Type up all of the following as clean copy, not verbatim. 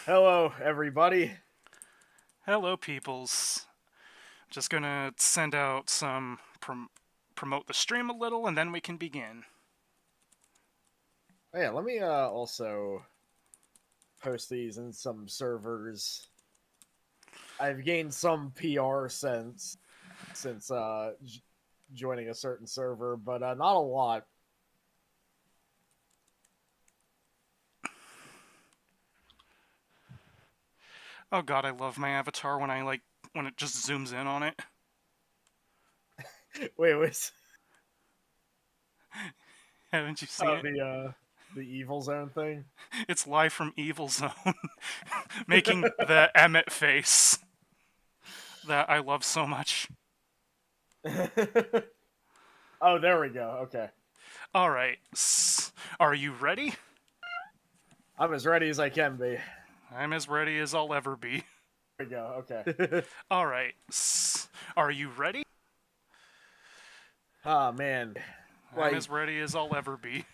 Hello, everybody. Hello, peoples. Just gonna send out some promote the stream a little, and then we can begin. Oh, yeah, let me also post these in some servers. I've gained some PR since joining a certain server, but not a lot. Oh god, I love my avatar when it just zooms in on it. Wait. Haven't you seen Oh, it? the evil zone thing. It's live from Evil Zone, making the Emmett face that I love so much. Oh, there we go. Okay, All right, are you ready? I'm as ready as I can be. I'm as ready as I'll ever be. There we go. Okay. All right, are you ready? Oh man, I'm like as ready as I'll ever be.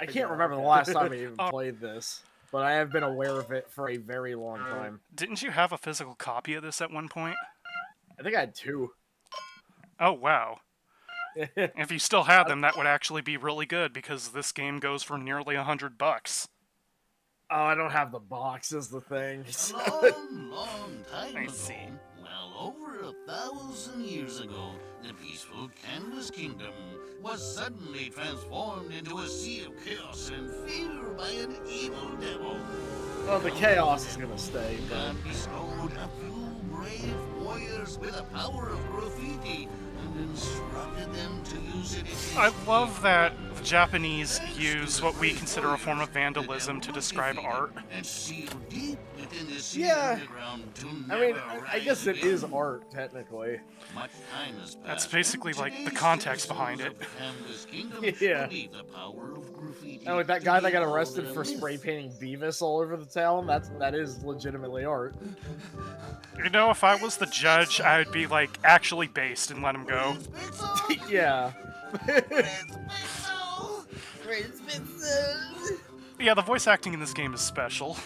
I There we can't go, remember the okay. last time I even played this, but I have been aware of it for a very long time. Didn't you have a physical copy of this at one point? I think I had two. Oh, wow. I If you still had them, that would actually be really good because this game goes for nearly $100. Oh, I don't have the box is the thing. A long, long time I ago, see. well over 1,000 years ago, the peaceful Canvas Kingdom was suddenly transformed into a sea of chaos and fear by an evil devil. Well, the chaos is gonna stay, but God bestowed a few brave warriors with the power of graffiti and instructed them to use it in I love that the Japanese use what we consider a form of vandalism to describe art. and sealed deep within the sea Yeah. underground to I mean, never I guess rise it is again. art technically. Much time has That's passed, basically and like the today's context citizens behind it. of Canvas Kingdom Yeah. believe the power of graffiti And like that to guy that be got more arrested than a for myth. spray painting Beavis all over the town, that is legitimately art. You know, if I was the judge, I would be like actually based and let him go. Yeah. Yeah, the voice acting in this game is special.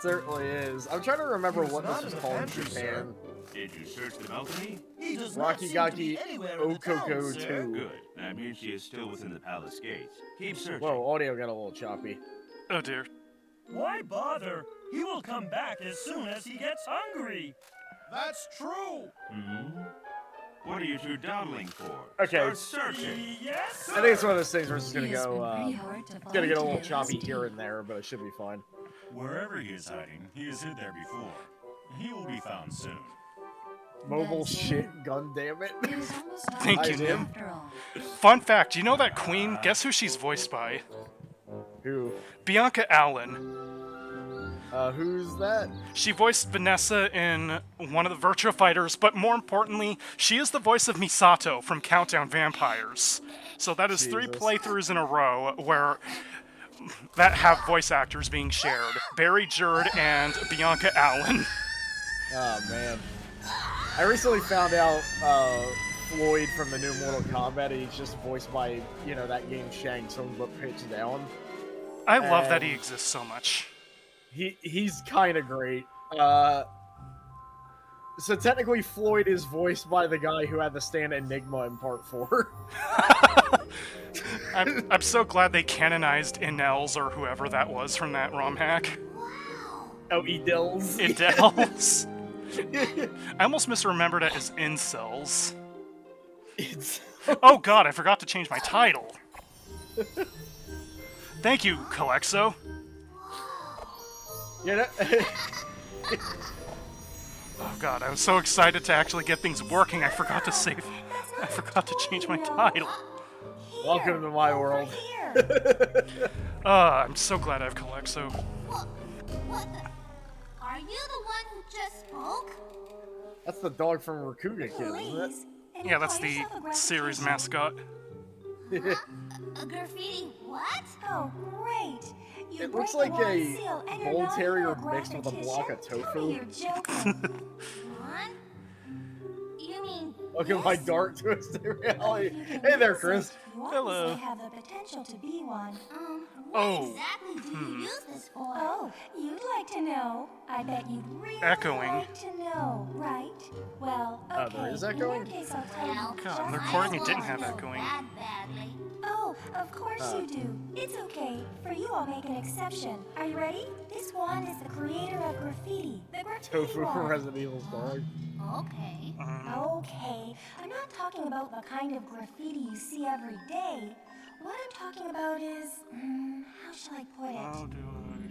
Certainly is. I'm trying to remember He was what not this in is the called in pantry, Japan. Did you search the balcony? He does not Rocky seem to be Gaki anywhere in the town, Okoko sir. 2. Good. That means she is still within the palace gates. Keep searching. Whoa, audio got a little choppy. Oh dear. Why bother? He will come back as soon as he gets hungry. That's true. What are you two dawdling for? Okay. Start searching. Yes, I think it's one of those things where it's just gonna He has go, been pretty hard to it's gonna get a find little to choppy arrest here him. and there, but it should be fine. Wherever he is hiding, he has hid there before. He will be found soon. Mobile That's shit, him. gun damn it. It is almost time Thank to you, leave Nim. after all. Fun fact, you know that queen? Guess who she's voiced by? Who? Bianca Allen. Who's that? She voiced Vanessa in one of the Virtua Fighters, but more importantly, she is the voice of Misato from Countdown Vampires. So that is 3 Jesus. playthroughs in a row where that have voice actors being shared. Barry Jerd and Bianca Allen. Oh, man. I recently found out, Floyd from the new Mortal Kombat, he's just voiced by, you know, that game Shang Tsung but pitched down. I love that And he exists so much. He's kind of great. So technically Floyd is voiced by the guy who had to stand Enigma in Part 4. I'm so glad they canonized Inels or whoever that was from that ROM hack. Oh, Edels. Idels. I almost misremembered it as Incels. It's... Oh god, I forgot to change my title. Thank you, Calexo. You know... Oh god, I was so excited to actually get things working, I forgot to save. I forgot to change my title. Welcome to my world. I'm so glad I have Calexo. What the? Are you the one who just spoke? That's the dog from Rakuga Kid, isn't it? Yeah, that's the series mascot. A graffiti what? Oh, great. You It looks break like the one a seal and you're bull not terrier even mixed with a block of graphication? tofu. You're joking. What? You mean Look at my Yes. dark twisted reality. If you can Hey there, use it, Chris. you Hello. obviously have the potential to be one. what Oh, exactly do you use this for? Oh, you'd like wanted to know. I bet you'd really Echoing. like to know, right? Well, Oh, okay. there is In echoing? that case, I'll tell Well, you. God, the just recording as it didn't well. have know echoing. that badly. Oh, of course you do. It's okay. For you, I'll make an exception. Are you ready? This wand is the creator of Graffiti. The Graffiti Tofu from wand. Resident Evil's dog. Okay. Okay, I'm not talking about the kind of graffiti you see every day. What I'm talking about is, how shall I put it? How do I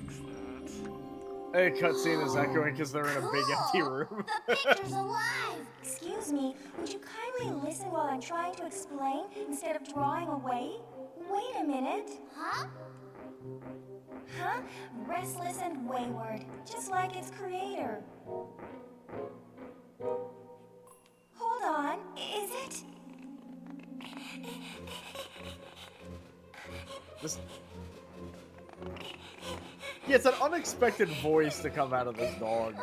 fix that? A cutscene is echoing because they're in a big empty Cool. room. The picture's alive. Excuse me, would you kindly listen while I'm trying to explain instead of drawing away? Wait a minute. Huh? Huh? Restless and wayward, just like its creator. Hold on, is it? This... Yeah, it's an unexpected voice to come out of this dog.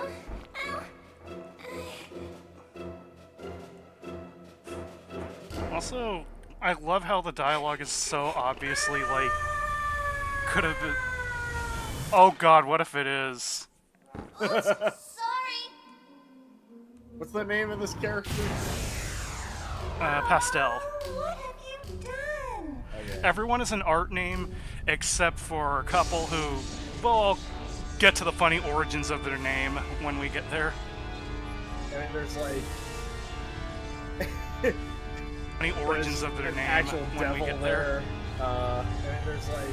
Also, I love how the dialogue is so obviously, like, could have been... Oh god, what if it is? Oops, sorry. What's the name of this character? Pastel. What have you done? Okay. Everyone is an art name, except for a couple who... Well, I'll get to the funny origins of their name when we get there. I mean, there's like... Funny origins there's of their an name actual when devil we get there. And there's like...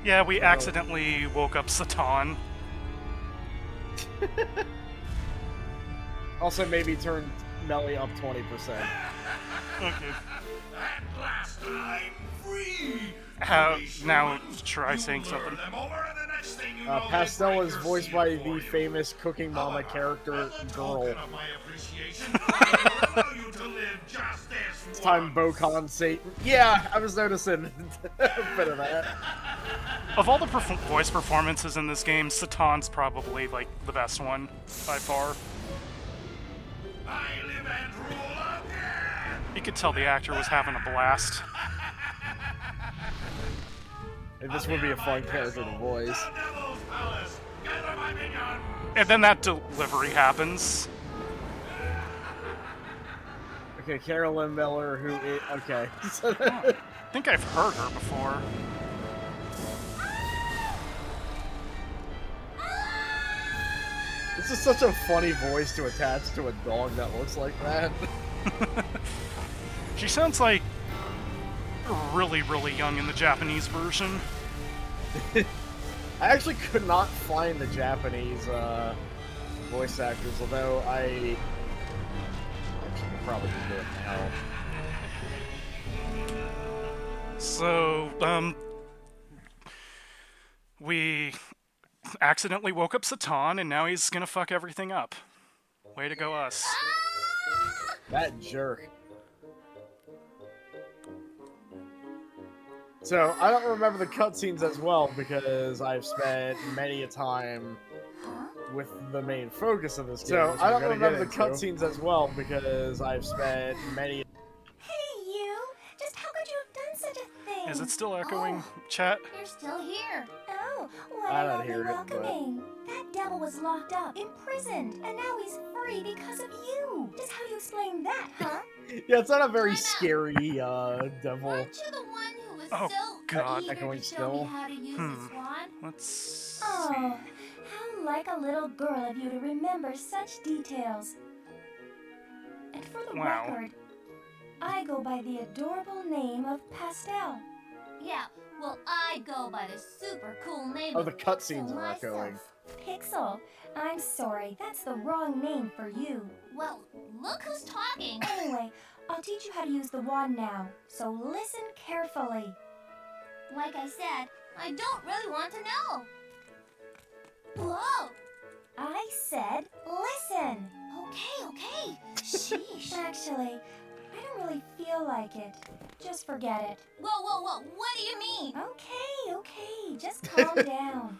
Yeah, we accidentally woke up Satan. Also, maybe turn Melly up 20%. Okay. At last I'm free! Now try saying something. Them over, and the next thing you know, Pastel they is break voiced your by seal for the you. famous Cooking Mama character, As a Girl. token of my appreciation, I will allow you to live just this It's time once. Bokan Satan. Yeah, I was noticing a bit of that. Of all the voice performances in this game, Satan's probably, like, the best one, by far. I live and rule again! You could tell the actor was having a blast. And this would be a fun character to voice. The Devil's Palace! Gather my minions! And then that delivery happens. Okay, Carolyn Miller, who is... Okay. I think I've heard her before. This is such a funny voice to attach to a dog that looks like that. She sounds like really, really young in the Japanese version. I actually could not find the Japanese voice actors, although I actually could probably just do it now. So, we accidentally woke up Satan, and now he's gonna fuck everything up. Way to go, us. That jerk. So, I don't remember the cutscenes as well because I've spent many a time with the main focus of this game. So, I don't remember the cutscenes as well because I've spent many... Hey, you! Just how could you have done such a thing? Is it still echoing, chat? You're still here. Oh, what I a don't lovely hear it, but- welcoming. That devil was locked up, imprisoned, and now he's free because of you. Just how do you explain that, huh? Yeah, it's not a very Why not? scary devil. Weren't you the one who was Oh, so God. eager Echoing to show still. me how to use this wand? Let's... Oh, how like a little girl of you to remember such details. And for the Wow. record, I go by the adorable name of Pastel. Yeah, well, I go by the super cool name Oh, of the cutscenes Pixel are echoing. myself. Pixel. I'm sorry, that's the wrong name for you. Well, look who's talking. Anyway, I'll teach you how to use the wand now, so listen carefully. Like I said, I don't really want to know. Whoa! I said listen. Okay. Sheesh. Actually, I don't really feel like it. Just forget it. Whoa. What do you mean? Okay. Just calm down.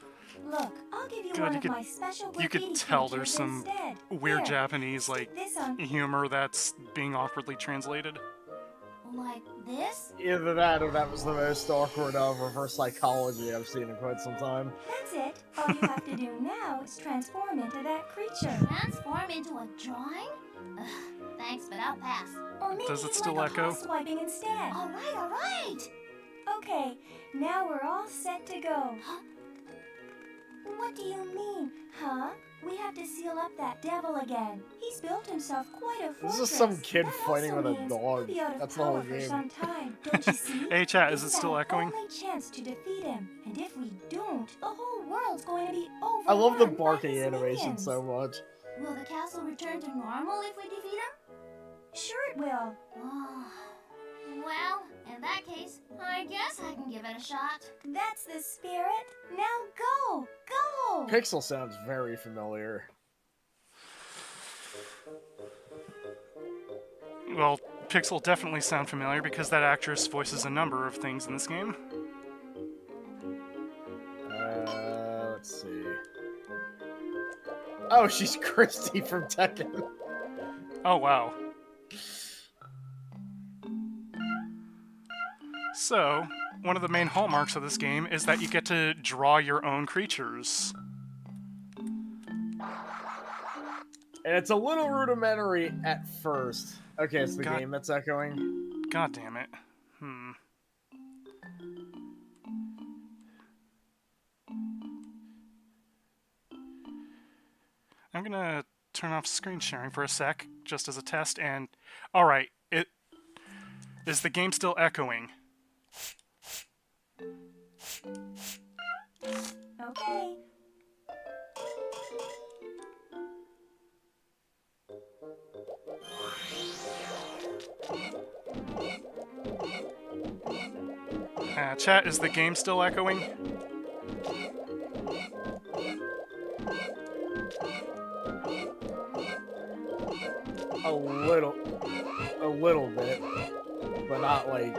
Look, I'll give you God, one you of could- my special you could graffiti tell there's features some instead. Weird Here, Japanese, like, stick this on. humor that's being awkwardly translated. Like this? Either that or that was the most awkward reverse psychology I've seen in quite some time. That's it. All you have to do now is transform into that creature. Transform into a drawing? Ugh, thanks, but I'll pass. Or maybe Does it you'd still like echo? a hot swiping instead. All right. Okay, now we're all set to go. What do you mean, huh? We have to seal up that devil again. He's built himself quite a fortress. This is some kid That fighting also with a means dog. he'll be out of That's the whole power for game. some time, don't you see? Hey, chat, is This it still our echoing? only chance to defeat him, and if we don't, the whole world's going to be overrun. I love the by barking his animation minions. so much. Will the castle return to normal if we defeat him? Sure it will. Well, in that case, I guess I can give it a shot. That's the spirit. Now go! Go! Pixel sounds very familiar. Well, Pixel definitely sound familiar because that actress voices a number of things in this game. Let's see. Oh, she's Christy from Tekken. Oh, wow. So, one of the main hallmarks of this game is that you get to draw your own creatures. And it's a little rudimentary at first. Okay, it's the God- game that's echoing. God damn it. I'm gonna turn off screen sharing for a sec, just as a test, and... Alright, is the game still echoing? Okay. Chat, is the game still echoing? A little bit, but not like...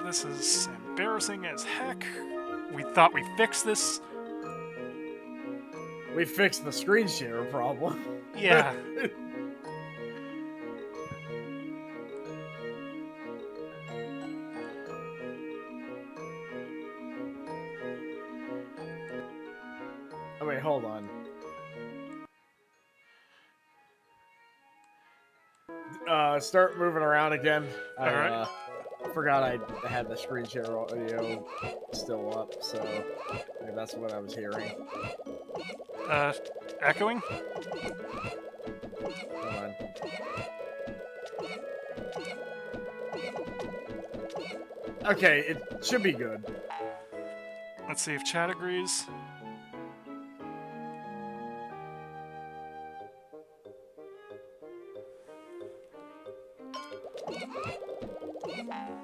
This is embarrassing as heck. We thought we fixed this. We fixed the screen share problem. Yeah. Oh, wait, hold on. Start moving around again. Alright. I forgot I had the screen share audio still up, so maybe that's what I was hearing. Echoing? Hold on. Okay, it should be good. Let's see if chat agrees.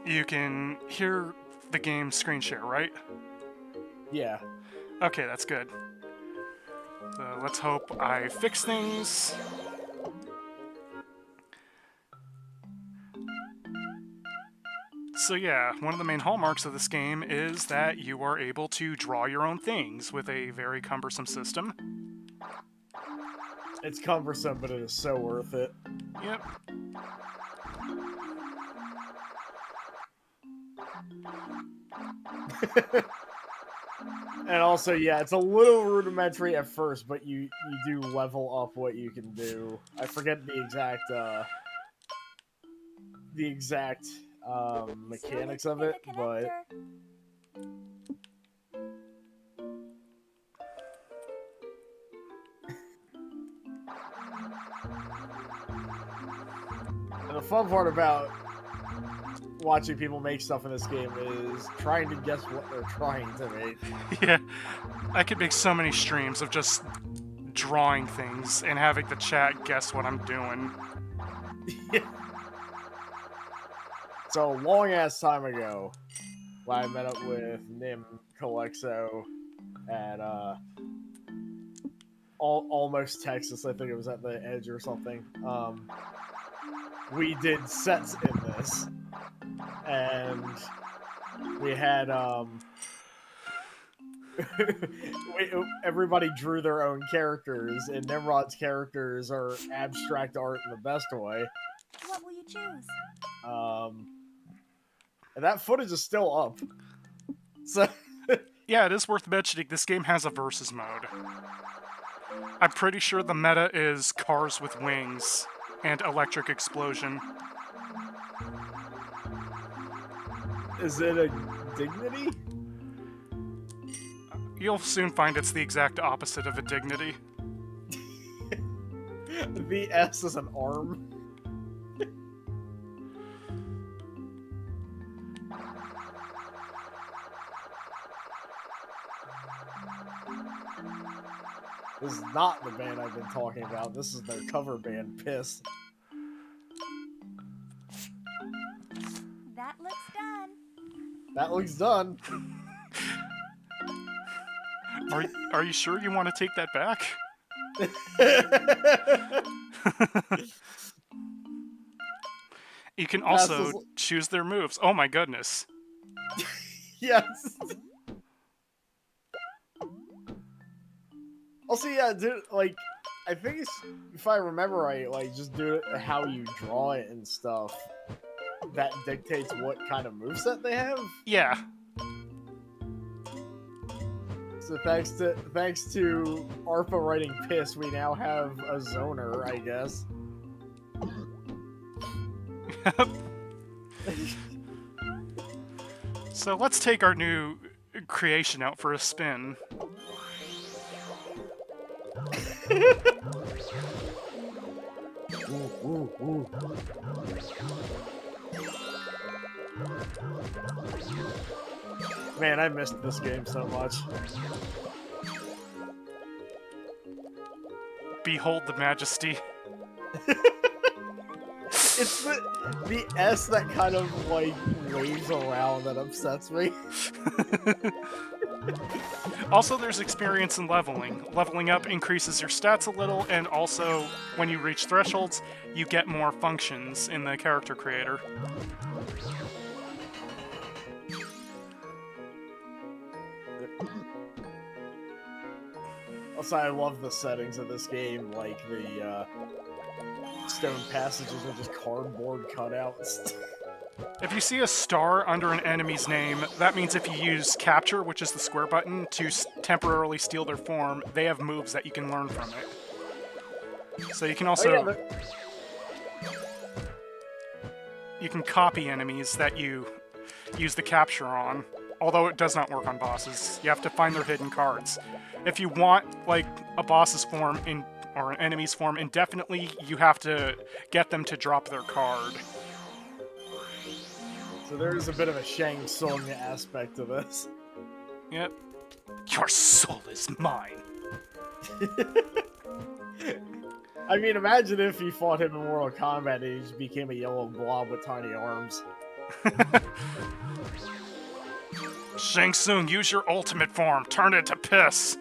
You can hear the game screen share, right? Yeah. Okay, that's good. So let's hope I fix things. So yeah, one of the main hallmarks of this game is that you are able to draw your own things with a very cumbersome system. It's cumbersome, but it is so worth it. Yep. And also, yeah, it's a little rudimentary at first, but you do level up what you can do. I forget the exact mechanics of it, but and the fun part about watching people make stuff in this game is trying to guess what they're trying to make. Yeah. I could make so many streams of just drawing things and having the chat guess what I'm doing. So, long ass time ago, when I met up with Nim Calexo at almost Texas, I think it was at the Edge or something. We did sets in this. And we had everybody drew their own characters, and Nimrod's characters are abstract art in the best way. What will you choose? And that footage is still up. So Yeah, it is worth mentioning this game has a versus mode. I'm pretty sure the meta is cars with wings and electric explosion. is it a dignity? You'll soon find it's the exact opposite of a dignity. The S is an arm. This is not the band I've been talking about. This is their cover band, Piss. That looks done. That looks done. Are you sure you want to take that back? You can also choose their moves. Oh my goodness. Yes. Also, yeah, dude, like, I think it's, if I remember right, like, just do it how you draw it and stuff. That dictates what kind of moveset they have. Yeah. So thanks to Arpa writing Piss, we now have a zoner, I guess. So let's take our new creation out for a spin. Man, I missed this game so much. Behold the majesty. It's the S that kind of, like, waves around that upsets me. Also, there's experience in leveling. Leveling up increases your stats a little, and also, when you reach thresholds, you get more functions in the character creator. Also, I love the settings of this game, like the stone passages are just cardboard cutouts. If you see a star under an enemy's name, that means if you use capture, which is the square button, to temporarily steal their form, they have moves that you can learn from it. So you can also... You can copy enemies that you use the capture on, although it does not work on bosses. You have to find their hidden cards. If you want, like, a boss's form or an enemy's form indefinitely, you have to get them to drop their card. So there is a bit of a Shang Tsung aspect to this. Yep. Your soul is mine. I mean, imagine if you fought him in Mortal Kombat and he just became a yellow blob with tiny arms. Shang Tsung, use your ultimate form. Turn it to piss.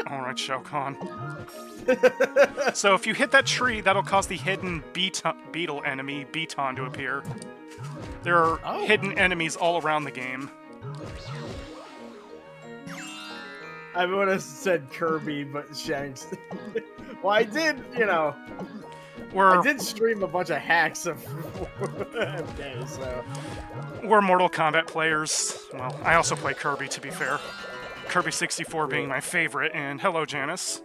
Alright, Shao Kahn. So if you hit that tree, that'll cause the hidden beetle enemy, Beaton, to appear. There are hidden enemies all around the game. I would have said Kirby, but Shanks. Well, I did, you know. I did stream a bunch of hacks of MK, so. We're Mortal Kombat players. Well, I also play Kirby, to be fair. Kirby 64 being my favorite, and hello, Janice.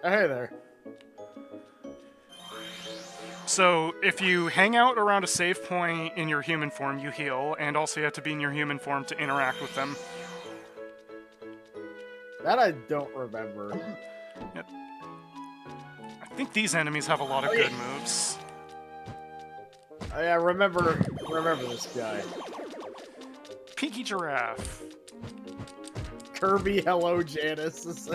Hey there. So, if you hang out around a save point in your human form, you heal, and also you have to be in your human form to interact with them. That I don't remember. Yep. I think these enemies have a lot of good moves. Oh, yeah, remember this guy. Pinky Giraffe. Kirby, hello, Janice.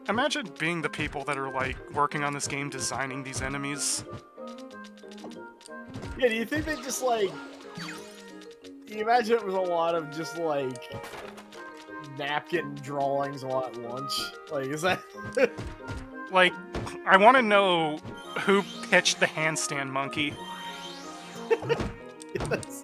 Imagine being the people that are, like, working on this game designing these enemies. Yeah, do you think they just, like... Do you imagine it was a lot of just, like... napkin drawings while at lunch? Like, is that... Like, I want to know who pitched the handstand monkey. Yes.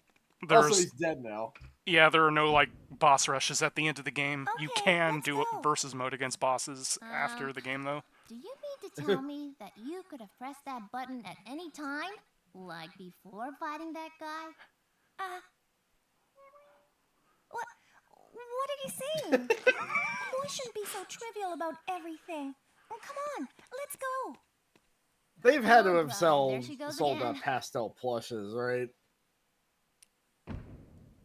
Also, there's he's dead now. yeah, there are no like boss rushes at the end of the game. You Okay, can let's do a go. versus mode against bosses after the game, though. Do you mean to tell me that you could have pressed that button at any time? Like before fighting that guy? What are you saying? Boys shouldn't be so trivial about everything. Oh, come on, let's go. They've had to Oh, have God, sold there she goes sold again. pastel plushes, right?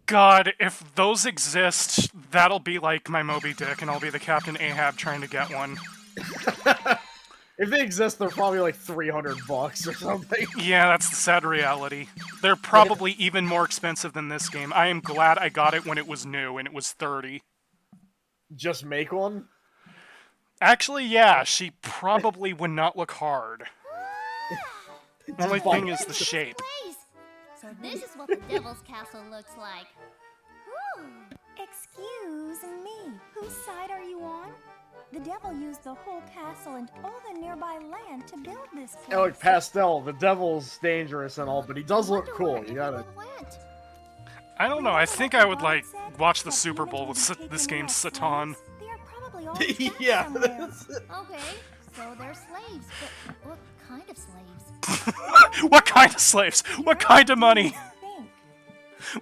God, if those exist, that'll be like my Moby Dick, and I'll be the Captain Ahab trying to get one. If they exist, they're probably like $300 or something. Yeah, that's the sad reality. They're probably even more expensive than this game. I am glad I got it when it was new, and it was $30. Just make one? Actually, yeah, she probably would not look hard. Only thing is the shape. Place. So this is what the Devil's Castle looks like. Whew. Excuse me, whose side are you on? The devil used the whole castle and all the nearby land to build this place. Yeah, look, pastel. The devil's dangerous and all, but he does look cool. You gotta. Went. I don't know, I think I would, like, watch the Super Bowl with this game's Satan. They are probably all trapped Yeah. somewhere. Okay, so they're slaves, but what kind of slaves? What kind of slaves? What kind of money? Think.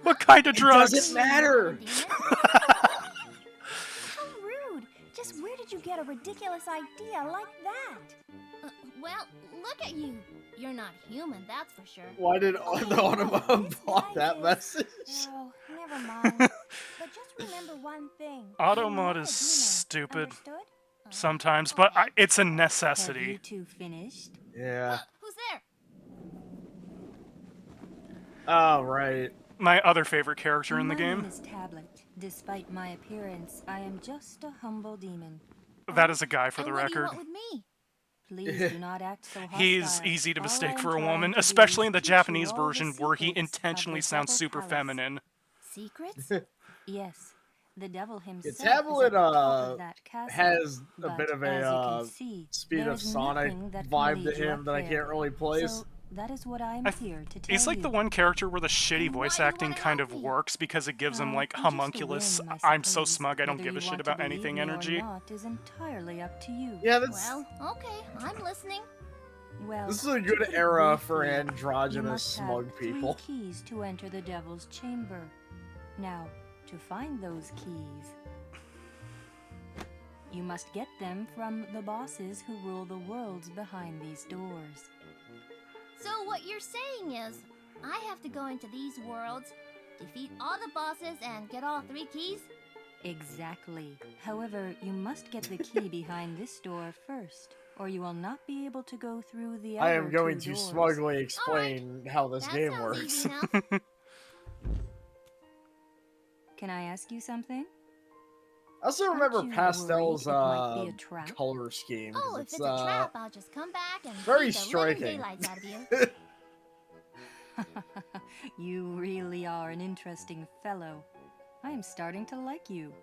What kind of drugs? Doesn't matter. How rude! Just where did you get a ridiculous idea like that? Well, look at you. You're not human, that's for sure. Why did the Automon It's block that like message? Oh, never mind. But just remember one thing. Automod You're not a is demon, stupid understood? sometimes, but it's a Have you necessity. two finished? Yeah. Who's there? Oh, right. My other favorite character in the My game. name is Tablet. Despite my appearance, I am just a humble demon. That is a guy for And the what do you record. want with me? Please do not act so hostile. He's easy to All mistake I'm for a trying woman, to do especially is in the teach you Japanese all the version where he secrets of intentionally the sounds Devil super Palace. feminine. Secrets? Yes, the devil himself Tablet, is at the top of that castle. Has a But bit of as you a can see, Speed there of is Sonic nothing that can vibe lead to you him up that I there. can't really place. So that is what I'm I here to tell He's like you. the one character where the shitty And why voice do you acting wanna kind help of me? works because it gives him Well, like just a homunculus, whim, I I'm so suppose. smug I don't Whether give a you shit want about to believe anything me or energy. not is entirely up to you. Yeah, that's Well, okay, I'm listening. Well, this is a to good put it era for briefly, you androgynous must have smug 3 people. keys to enter the devil's chamber. Now, to find those keys, you must get them from the bosses who rule the worlds behind these doors. So what you're saying is, I have to go into these worlds, defeat all the bosses, and get all 3 keys? Exactly. However, you must get the key behind this door first, or you will not be able to go through the other I am going 2 to doors. smugly explain how this That game sounds works. easy enough. Can I ask you something? I also Aren't remember you Pastel's worried it might be a trap? color scheme. 'cause Oh, if it's it's a trap, I'll just come back and very beat the living striking. daylights out of you. You really are an interesting fellow. I am starting to like you.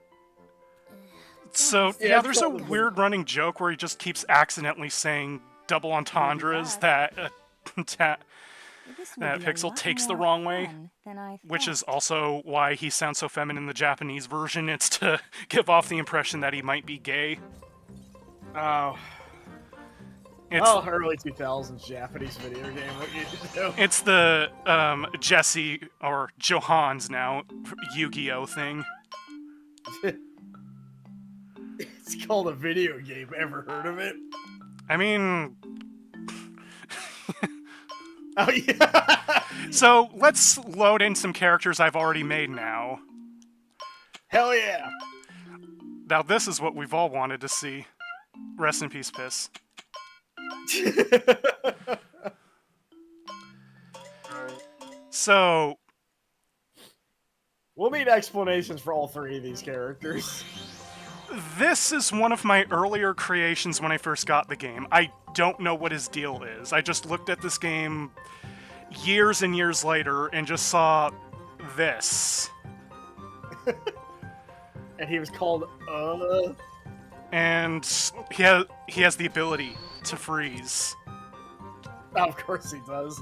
So, Yeah, yeah, there's a totally. weird running joke where he just keeps accidentally saying double entendres that This will That be a Pixel lot takes the more wrong way, fun than I which is thought. also why he sounds so feminine in the Japanese version. It's to give off the impression that he might be gay. Oh, It's early 2000s Japanese video game. What you do? it's the Jesse or Johans now Yu-Gi-Oh thing. It's called a video game. Ever heard of it? I mean, Oh yeah. so let's load in some characters I've already made now. Hell yeah. Now this is what we've all wanted to see. Rest in peace, Piss. So, We'll need explanations for all 3 of these characters. this is one of my earlier creations when I first got the game. I don't know what his deal is. I just looked at this game years and years later and just saw this. And he was called And he has the ability to freeze. Oh, of course he does.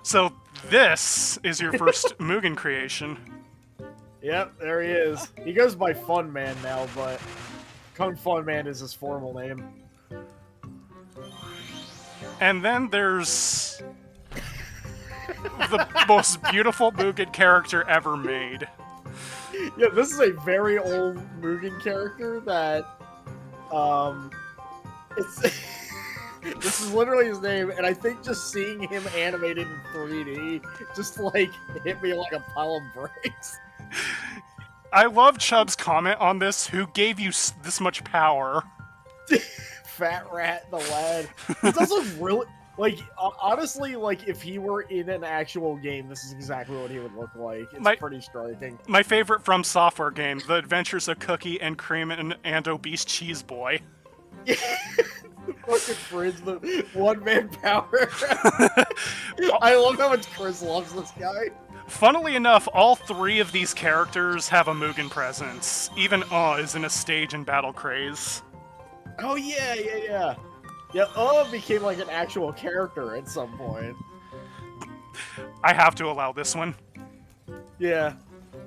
So This is your first Mugen creation. Yep, there he is. He goes by Fun Man now, but Kung Fun Man is his formal name. And then there's the most beautiful Mugen character ever made. Yeah, this is a very old Mugen character that, it's... This is literally his name, and I think just seeing him animated in 3D just, like, hit me like a pile of bricks. I love Chubb's comment on this. Who gave you this much power? Fat Rat the lad. It's also really... Like, honestly, like, if he were in an actual game, this is exactly what he would look like. It's pretty striking. My favorite From Software game, The Adventures of Cookie and Cream and Obese Cheese Boy. Fucking Fridge, the one-man power. I love how much Chris loves this guy. Funnily enough, all three of these characters have a Mugen presence. Even is in a stage in Battle Craze. Oh, yeah. Yeah, became like an actual character at some point. I have to allow this one. Yeah.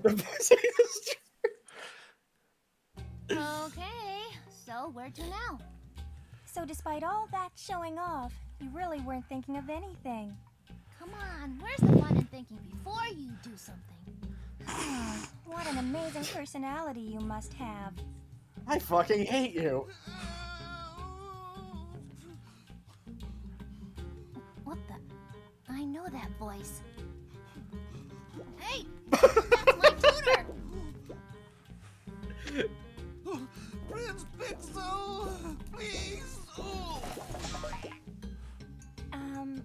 Okay, so where to now? So despite all that showing off, you really weren't thinking of anything. Come on, where's the fun in thinking before you do something? What an amazing personality you must have. I fucking hate you. What the? I know that voice. Hey! That's my tutor! Prince Pixel, please.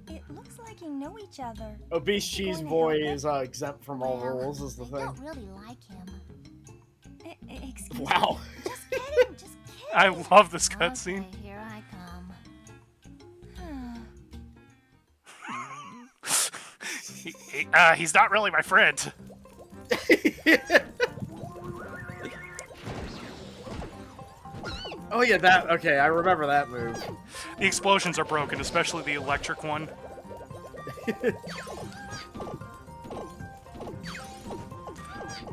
It looks like you know each other. Obese Cheese Boy is exempt from all rules, is the I thing. don't really like him. Excuse me. Wow. Just kidding, just kidding. I love this cutscene. Okay, here I come. He's not really my friend. Oh yeah, that, okay, I remember that move. The explosions are broken, especially the electric one.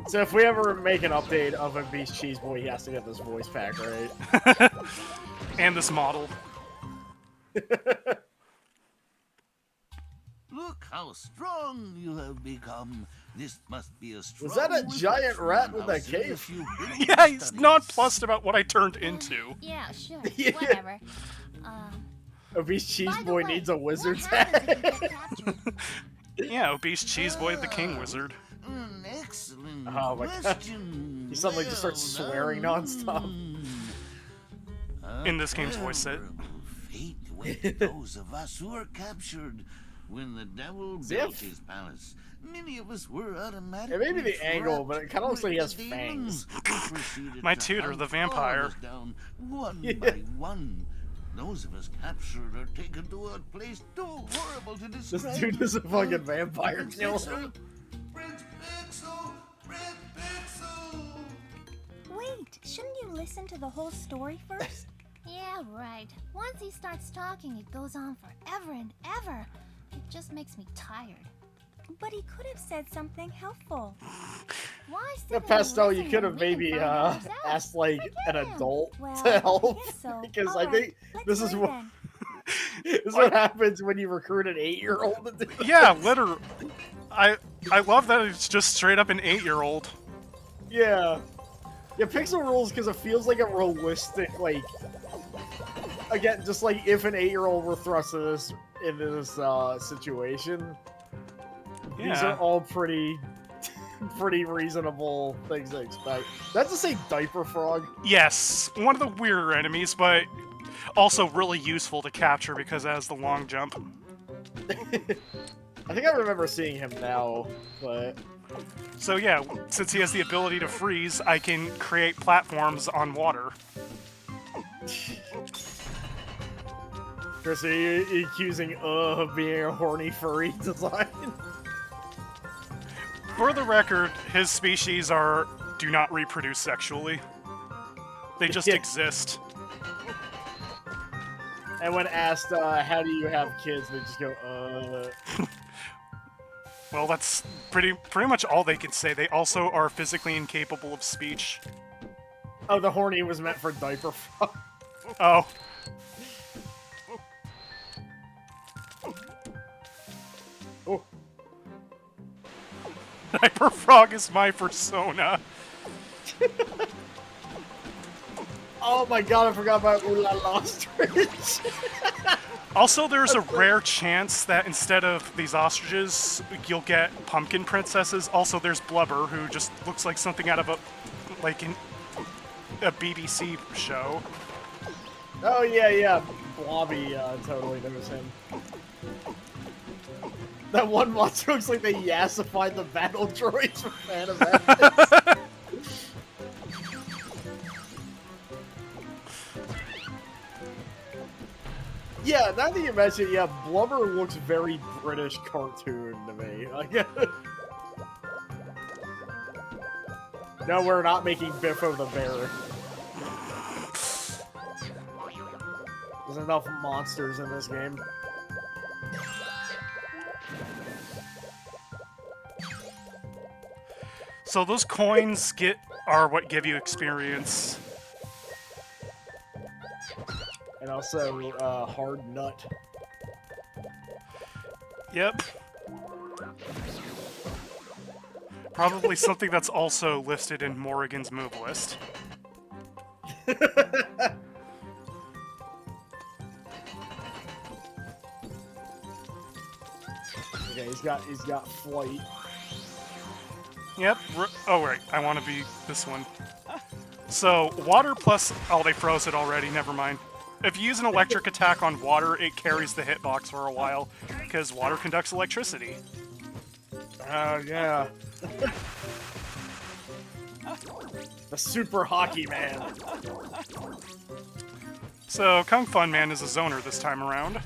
So if we ever make an update of Obese Cheese Boy, he has to get this voice pack, right? And this model. Look how strong you have become. This must be a strong... Was that a giant rat with a cape? Yeah, he's nonplussed about what I turned into. Yeah, sure, whatever. Obese Cheese By the Boy way, needs a wizard's what happens hat. if you get captured? Yeah, Obese Cheese Boy, the King Wizard. An excellent Oh my god. question. He suddenly just starts swearing nonstop. In this game's voice set. Terrible fate awaits those of us who are captured. When the devil built his palace, many of us were automatically... It may be the angle, but it kind of looks like he has fangs. My tutor, the vampire. Down, one by one. Those of us captured are taken to a place too horrible to describe. This dude is a fucking vampire killer. Prince Pixel! Prince Pixel! Wait, shouldn't you listen to the whole story first? Yeah, right. Once he starts talking, it goes on forever and ever. It just makes me tired. But he could have said something helpful. Why sit The and Pastel, you listen could to have me maybe find out yourself? asked like an Forget him. adult Well, to help, I guess so. because I Alright, think let's this is go what then. this is what happens when you recruit an 8-year-old to do Yeah, this. literally. I love that it's just straight up an 8-year-old. Yeah. Yeah, Pixel rules because it feels like a realistic, like, again, just like if an 8-year-old were thrust into this situation, these are all pretty reasonable things to expect. That's to say Diaper Frog. Yes, one of the weirder enemies, but also really useful to capture because it has the long jump. I think I remember seeing him now, but... So yeah, since he has the ability to freeze, I can create platforms on water. Chris, are you accusing of being a horny furry design? For the record, his species do not reproduce sexually. They just exist. And when asked, how do you have kids, they just go, Well, that's pretty much all they can say. They also are physically incapable of speech. Oh, the horny was meant for diaper frog. Oh. Oh. Diaper frog is my persona. Oh my god, I forgot about Ooh La La Ostrich. Also, there's a rare chance that instead of these ostriches, you'll get pumpkin princesses. Also, there's Blubber, who just looks like something out of a BBC show. Oh yeah, Blobby totally knows him. That one monster looks like they yassified the battle droids from Phantom Menace. Yeah, now that you mention it, yeah, Blubber looks very British cartoon to me. Like, no, we're not making Biffo the Bear. There's enough monsters in this game. So those coins are what give you experience. And also, hard nut. Yep. Probably something that's also listed in Morrigan's move list. Okay, he's got flight. Yep. Oh, right. I want to be this one. So, water plus... Oh, they froze it already. Never mind. If you use an electric attack on water, it carries the hitbox for a while, because water conducts electricity. Oh, yeah. The Super Hockey Man. So, Kung Fun Man is a zoner this time around.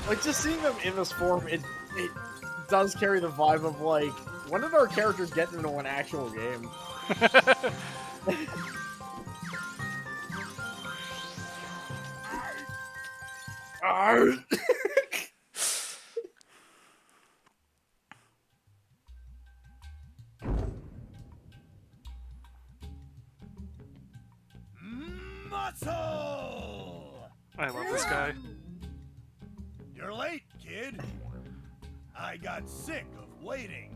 Like, just seeing them in this form, it does carry the vibe of, like, when did our characters get into an actual game? Muscle! I love this guy. You're late, kid. I got sick of waiting.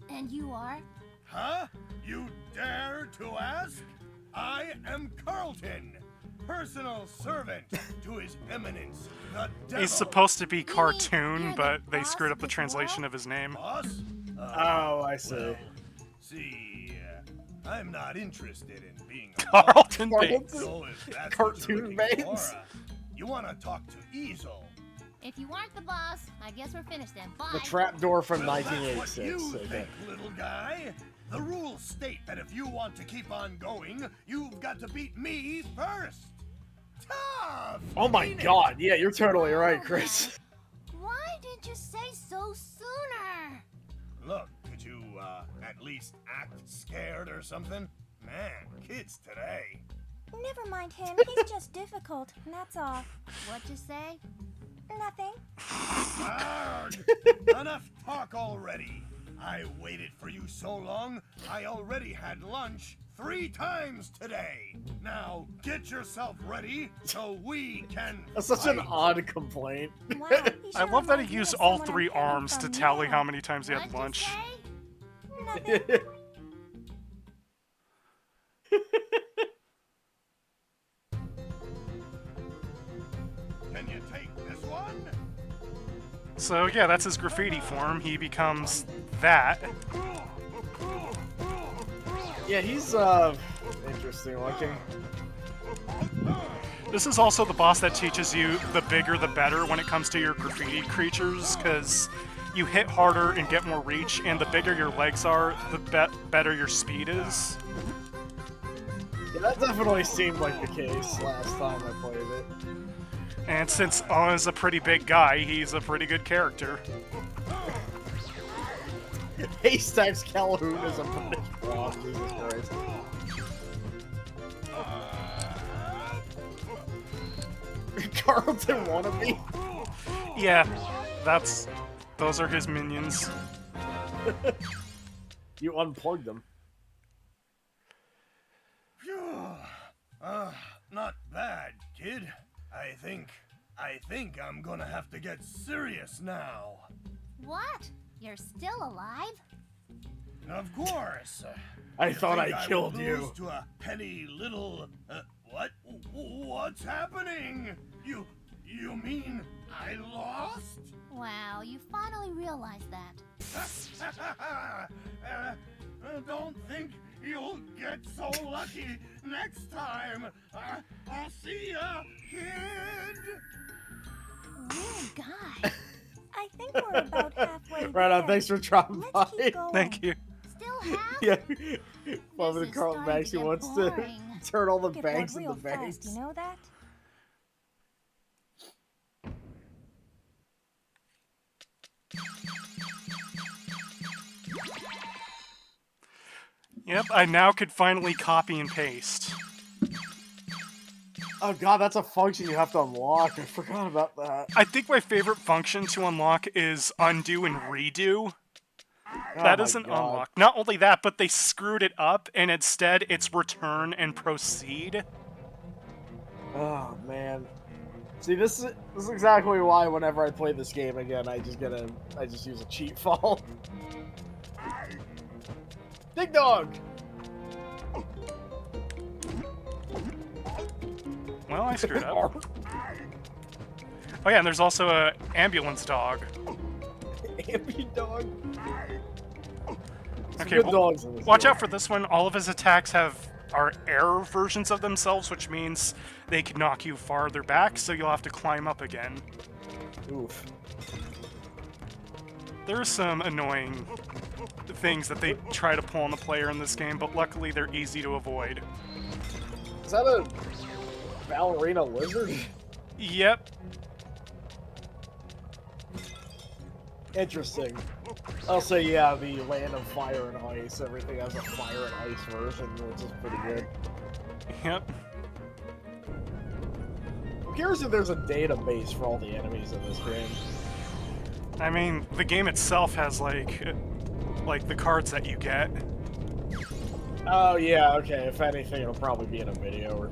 And you are? Huh? You dare to ask? I am Carlton, personal servant to His Eminence, the Devil. He's supposed to be cartoon, you're the but they boss screwed up of the this translation world? of his name. Boss? Oh, I see. Well, see, I'm not interested in being a Carlton boss. Bates. So if that's Cartoon what you're looking Bates. for, you want to talk to Easel. If you aren't the boss, I guess we're finished then. Bye. The trapdoor from Well, that's what you 1986. think, little guy. The rules state that if you want to keep on going, you've got to beat me first. Tough! Oh my ain't it? god, yeah, you're totally right, Chris. Why didn't you say so sooner? Look, could you at least act scared or something? Man, kids today. Never mind him. He's just difficult. That's all. What'd you say? Nothing. Arrgh! Enough talk already. I waited for you so long, I already had lunch 3 times today. Now, get yourself ready so we can That's such an fight. odd complaint. Wow. He I sure love that reminds he me used of all someone 3 I'm getting arms to from tally you. how many times he had What'd you lunch. say? Nothing. Can you take this one? So yeah, that's his graffiti form. He becomes that. Yeah, he's, interesting looking. This is also the boss that teaches you the bigger the better when it comes to your graffiti creatures, because you hit harder and get more reach, and the bigger your legs are, the better your speed is. Yeah, that definitely seemed like the case last time I played it. And since Owen is a pretty big guy, he's a pretty good character. Haystacks Calhoun is a British broad, Jesus Christ. Carlton wannabe. Yeah, those are his minions. You unplugged them. Phew. Not bad, kid. I think I'm gonna have to get serious now. What? You're still alive? Of course. I thought think I killed would you. lose to a petty little. What? What's happening? You mean I lost? Wow, you finally realized that. Don't think you'll get so lucky next time. I'll see ya, kid. Oh, God. I think we're about halfway Right on, there. thanks for dropping Let's by. keep going. Thank you. Still half? Yeah. This Loving is Carlton starting Banks, to he get wants boring. to turn all the Get bored banks real into banks. fast, you know that? Yep, I now could finally copy and paste. Oh god, that's a function you have to unlock. I forgot about that. I think my favorite function to unlock is undo and redo. That Oh is my an God. unlock. Not only that, but they screwed it up, and instead it's return and proceed. Oh man. See, this is exactly why whenever I play this game again, I just use a cheat fall. Big dog. Well, I screwed up. Oh yeah, and there's also a ambulance dog. Ambulance dog. Okay, good dogs in this watch game. out for this one. All of his attacks are air versions of themselves, which means they can knock you farther back, so you'll have to climb up again. Oof. There are some annoying things that they try to pull on the player in this game, but luckily they're easy to avoid. Is that a ballerina lizard? Yep. Interesting. I'll say, yeah, the land of fire and ice, everything has a fire and ice version, which is pretty good. Yep. I'm curious if there's a database for all the enemies in this game. I mean, the game itself has, like the cards that you get. Oh, yeah, okay. If anything, it'll probably be in a video or...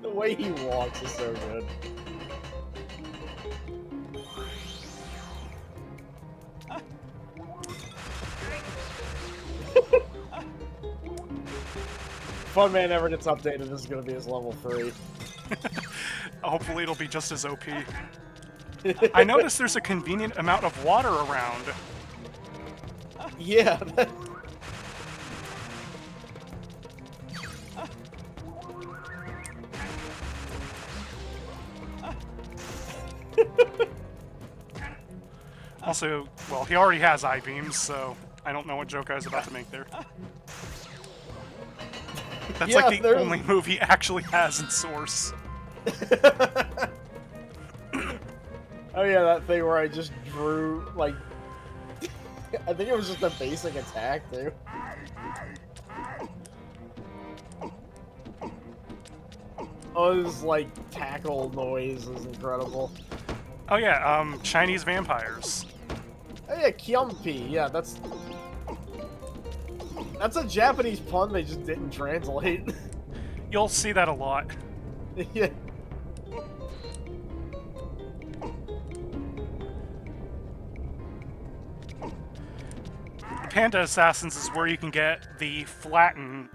The way he walks is so good. Fun Man never gets updated. This is going to be his level 3. Hopefully it'll be just as OP. I noticed there's a convenient amount of water around. Yeah. Also, well, he already has I-beams, so I don't know what joke I was about to make there. That's Yeah, like the only move he actually has in Source. Oh yeah, that thing where I just drew, like... I think it was just a basic attack, too. Oh, this, like, tackle noise is incredible. Oh yeah, Chinese vampires. Oh yeah, Kyumpi, yeah, that's a Japanese pun they just didn't translate. You'll see that a lot. Yeah. Panda Assassins is where you can get the flatten,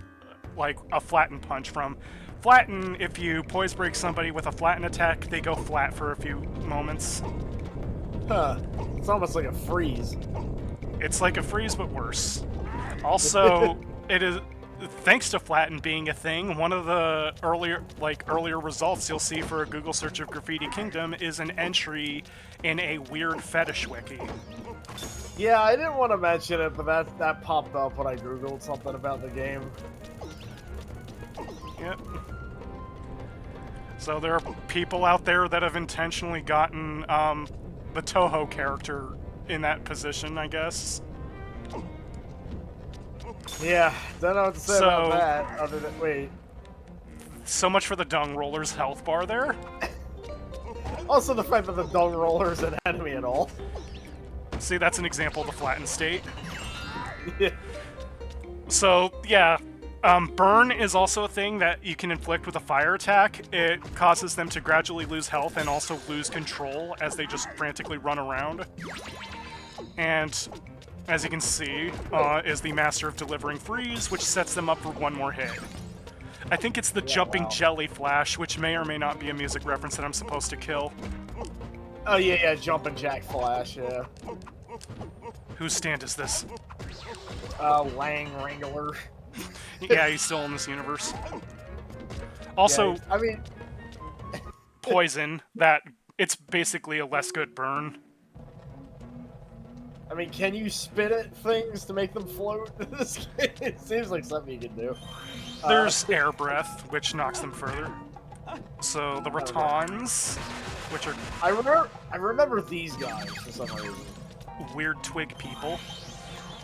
like a flatten punch from. Flatten, if you poise break somebody with a flatten attack, they go flat for a few moments. Huh. It's almost like a freeze. It's like a freeze, but worse. Also, it is thanks to flatten being a thing. One of the earlier results you'll see for a Google search of Graffiti Kingdom is an entry in a weird fetish wiki. Yeah, I didn't want to mention it, but that popped up when I googled something about the game. Yep. So there are people out there that have intentionally gotten the Toho character in that position, I guess. Yeah, don't know what to say about that, other than... Wait. So much for the dung roller's health bar there. Also, the fact that the dung roller is an enemy at all. See, that's an example of the flattened state. Yeah. So, yeah. Burn is also a thing that you can inflict with a fire attack. It causes them to gradually lose health and also lose control as they just frantically run around. And, as you can see, is the Master of Delivering Freeze, which sets them up for one more hit. I think it's the Jumping Jelly Flash, which may or may not be a music reference that I'm supposed to kill. Oh, yeah, Jumping Jack Flash, yeah. Whose stand is this? Lang Wrangler. Yeah, he's still in this universe. Also, yeah, I mean... Poison, that it's basically a less good burn. I mean, can you spit at things to make them float? It seems like something you can do. There's air breath, which knocks them further. So the Ratons, which are... I remember these guys for some reason. Weird twig people.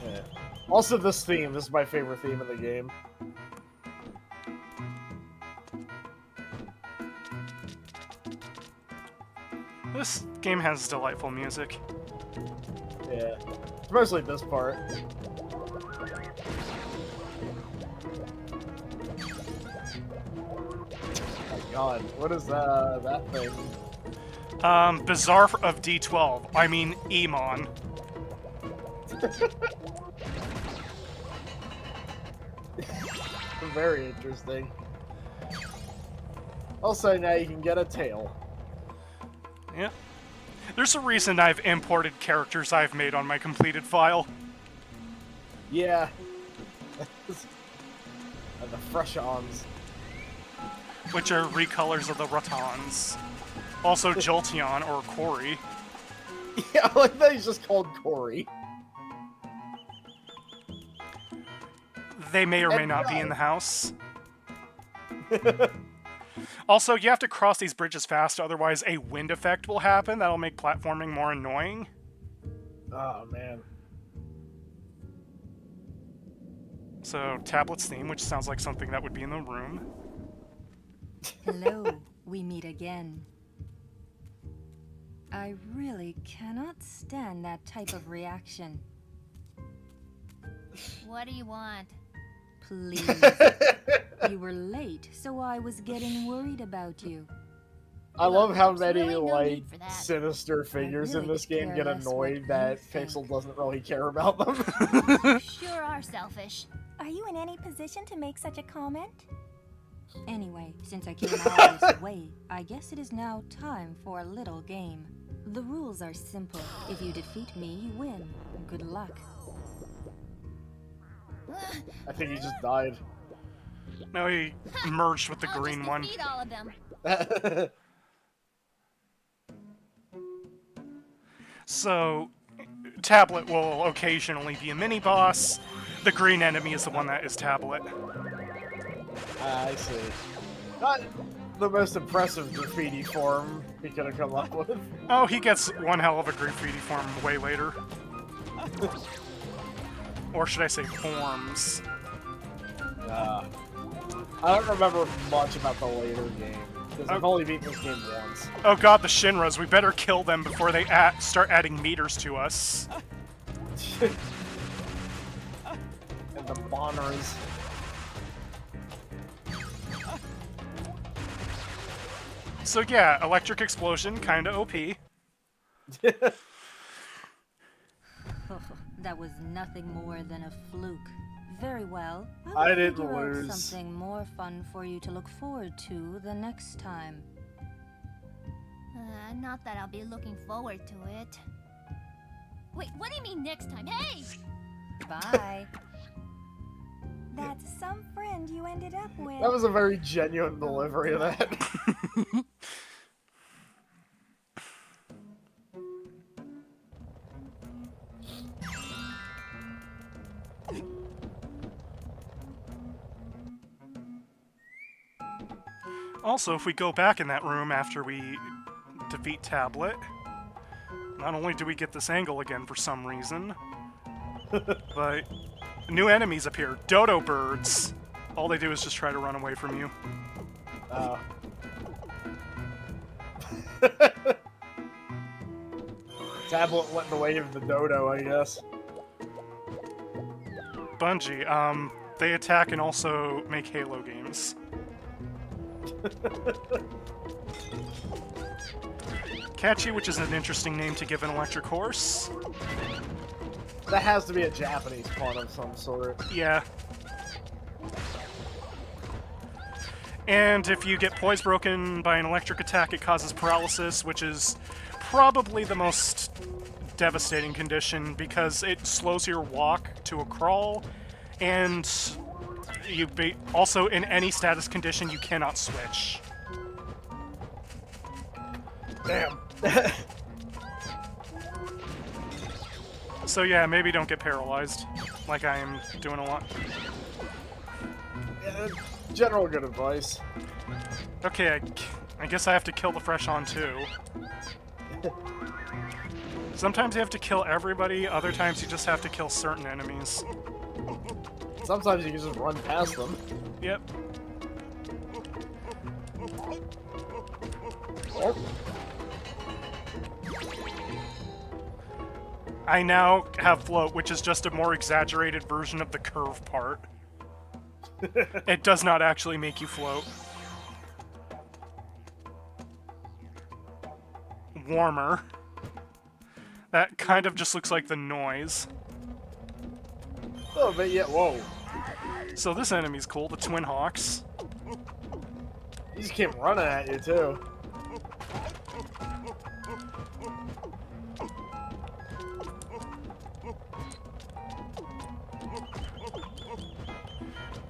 Yeah. Also, this theme. This is my favorite theme in the game. This game has delightful music. Yeah. Especially this part. Oh my god, what is that thing? Bizarre of D12. I mean, Emon. Very interesting. Also, now you can get a tail. Yeah. There's a reason I've imported characters I've made on my completed file. Yeah. And the fresh-ons. Which are recolors of the Ratons. Also Jolteon, or Corey. Yeah, I like that he's just called Corey. They may or may not be in the house. Also, you have to cross these bridges fast, otherwise a wind effect will happen that'll make platforming more annoying. Oh, man. So, Tablet's theme, which sounds like something that would be in the room. Hello, we meet again. I really cannot stand that type of reaction. What do you want? Please. You were late, so I was getting worried about you. I love how many, really no like, need for that. sinister figures really in this could game care get less annoyed what that you think. Pixel doesn't really care about them. You sure are selfish. Are you in any position to make such a comment? Anyway, since I came all this way, I guess it is now time for a little game. The rules are simple. If you defeat me, you win. Good luck. I think he just died. No, he merged with the I'll green just one. defeat all of them. So, Tablet will occasionally be a mini-boss. The green enemy is the one that is Tablet. I see. Not the most impressive graffiti form he could have come up with. Oh, he gets one hell of a graffiti form way later. Or should I say forms. I don't remember much about the later game, because I've only beaten this game once. Oh god, the Shinras. We better kill them before they start adding meters to us. And the Bonners. So yeah, electric explosion, kinda OP. That was nothing more than a fluke. Very well. I will didn't figure out lose. something more fun for you to look forward to the next time. Not that I'll be looking forward to it. Wait, what do you mean next time? Hey! Bye. That's some friend you ended up with. That was a very genuine delivery of that. Also, if we go back in that room after we defeat Tablet, not only do we get this angle again for some reason, but new enemies appear. Dodo birds. All they do is just try to run away from you. Tablet went the way of the dodo, I guess. Bungie, they attack and also make Halo games. Catchy, which is an interesting name to give an electric horse. That has to be a Japanese pun of some sort. Yeah. And if you get poise broken by an electric attack, it causes paralysis, which is probably the most devastating condition because it slows your walk to a crawl, and also in any status condition you cannot switch. Damn. So yeah, maybe don't get paralyzed, like I am doing a lot. Yeah, general good advice. Okay, I guess I have to kill the fresh on too. Sometimes you have to kill everybody, other times you just have to kill certain enemies. Sometimes you can just run past them. Yep. Oh. I now have float, which is just a more exaggerated version of the curve part. It does not actually make you float. Warmer. That kind of just looks like the noise. Oh, but yeah, whoa. So this enemy's cool, the Twin Hawks. He just came running at you, too.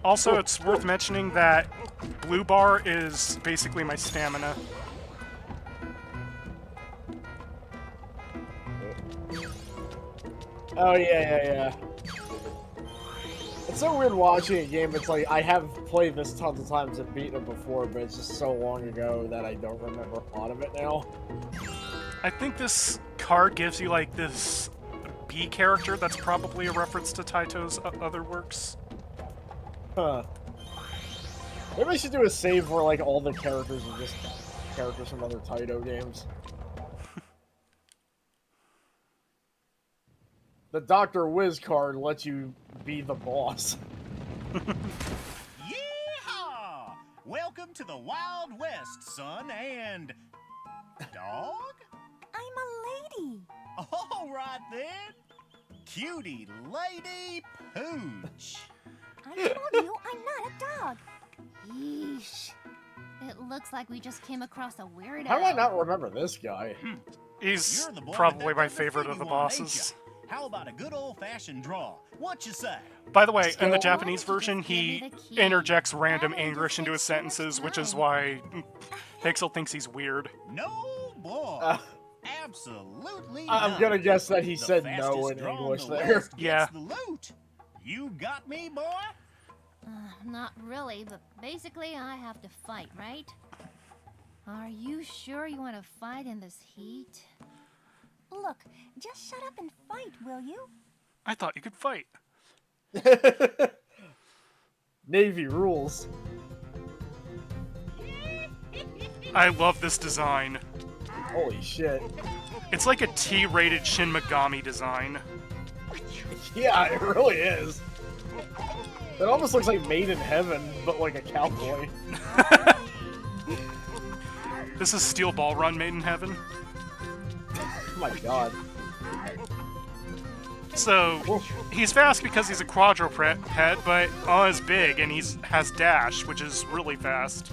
Also, it's worth mentioning that blue bar is basically my stamina. Oh, yeah. It's so weird watching a game. It's like, I have played this tons of times and beaten it before, but it's just so long ago that I don't remember a lot of it now. I think this card gives you, like, this B character that's probably a reference to Taito's other works. Huh. Maybe I should do a save where, like, all the characters are just characters from other Taito games. The Dr. Wiz card lets you be the boss. Yeehaw! Welcome to the Wild West, son, and... dog? I'm a lady. All right, then. Cutie Lady Pooch. I told you I'm not a dog. Yeesh. It looks like we just came across a weirdo. How do I not remember this guy? He's You're the boy probably that my does the favorite of figgy the one, ain't bosses. ya? How about a good old-fashioned draw? What you say? By the way, in the Still- Japanese version, he interjects random English into his sentences, which is why Pixel thinks he's weird. No, boy. Absolutely I'm not. gonna guess that he The said no fastest in draw English the there. West gets Yeah. the loot. You got me, boy? Not really, but basically I have to fight, right? Are you sure you want to fight in this heat? Look, just shut up and fight, will you? I thought you could fight. Navy rules. I love this design. Holy shit. It's like a T-rated Shin Megami design. Yeah, it really is. It almost looks like Made in Heaven, but like a cowboy. This is Steel Ball Run made in heaven. Oh my god. So, he's fast because he's a quadruped, but is big and has dash, which is really fast.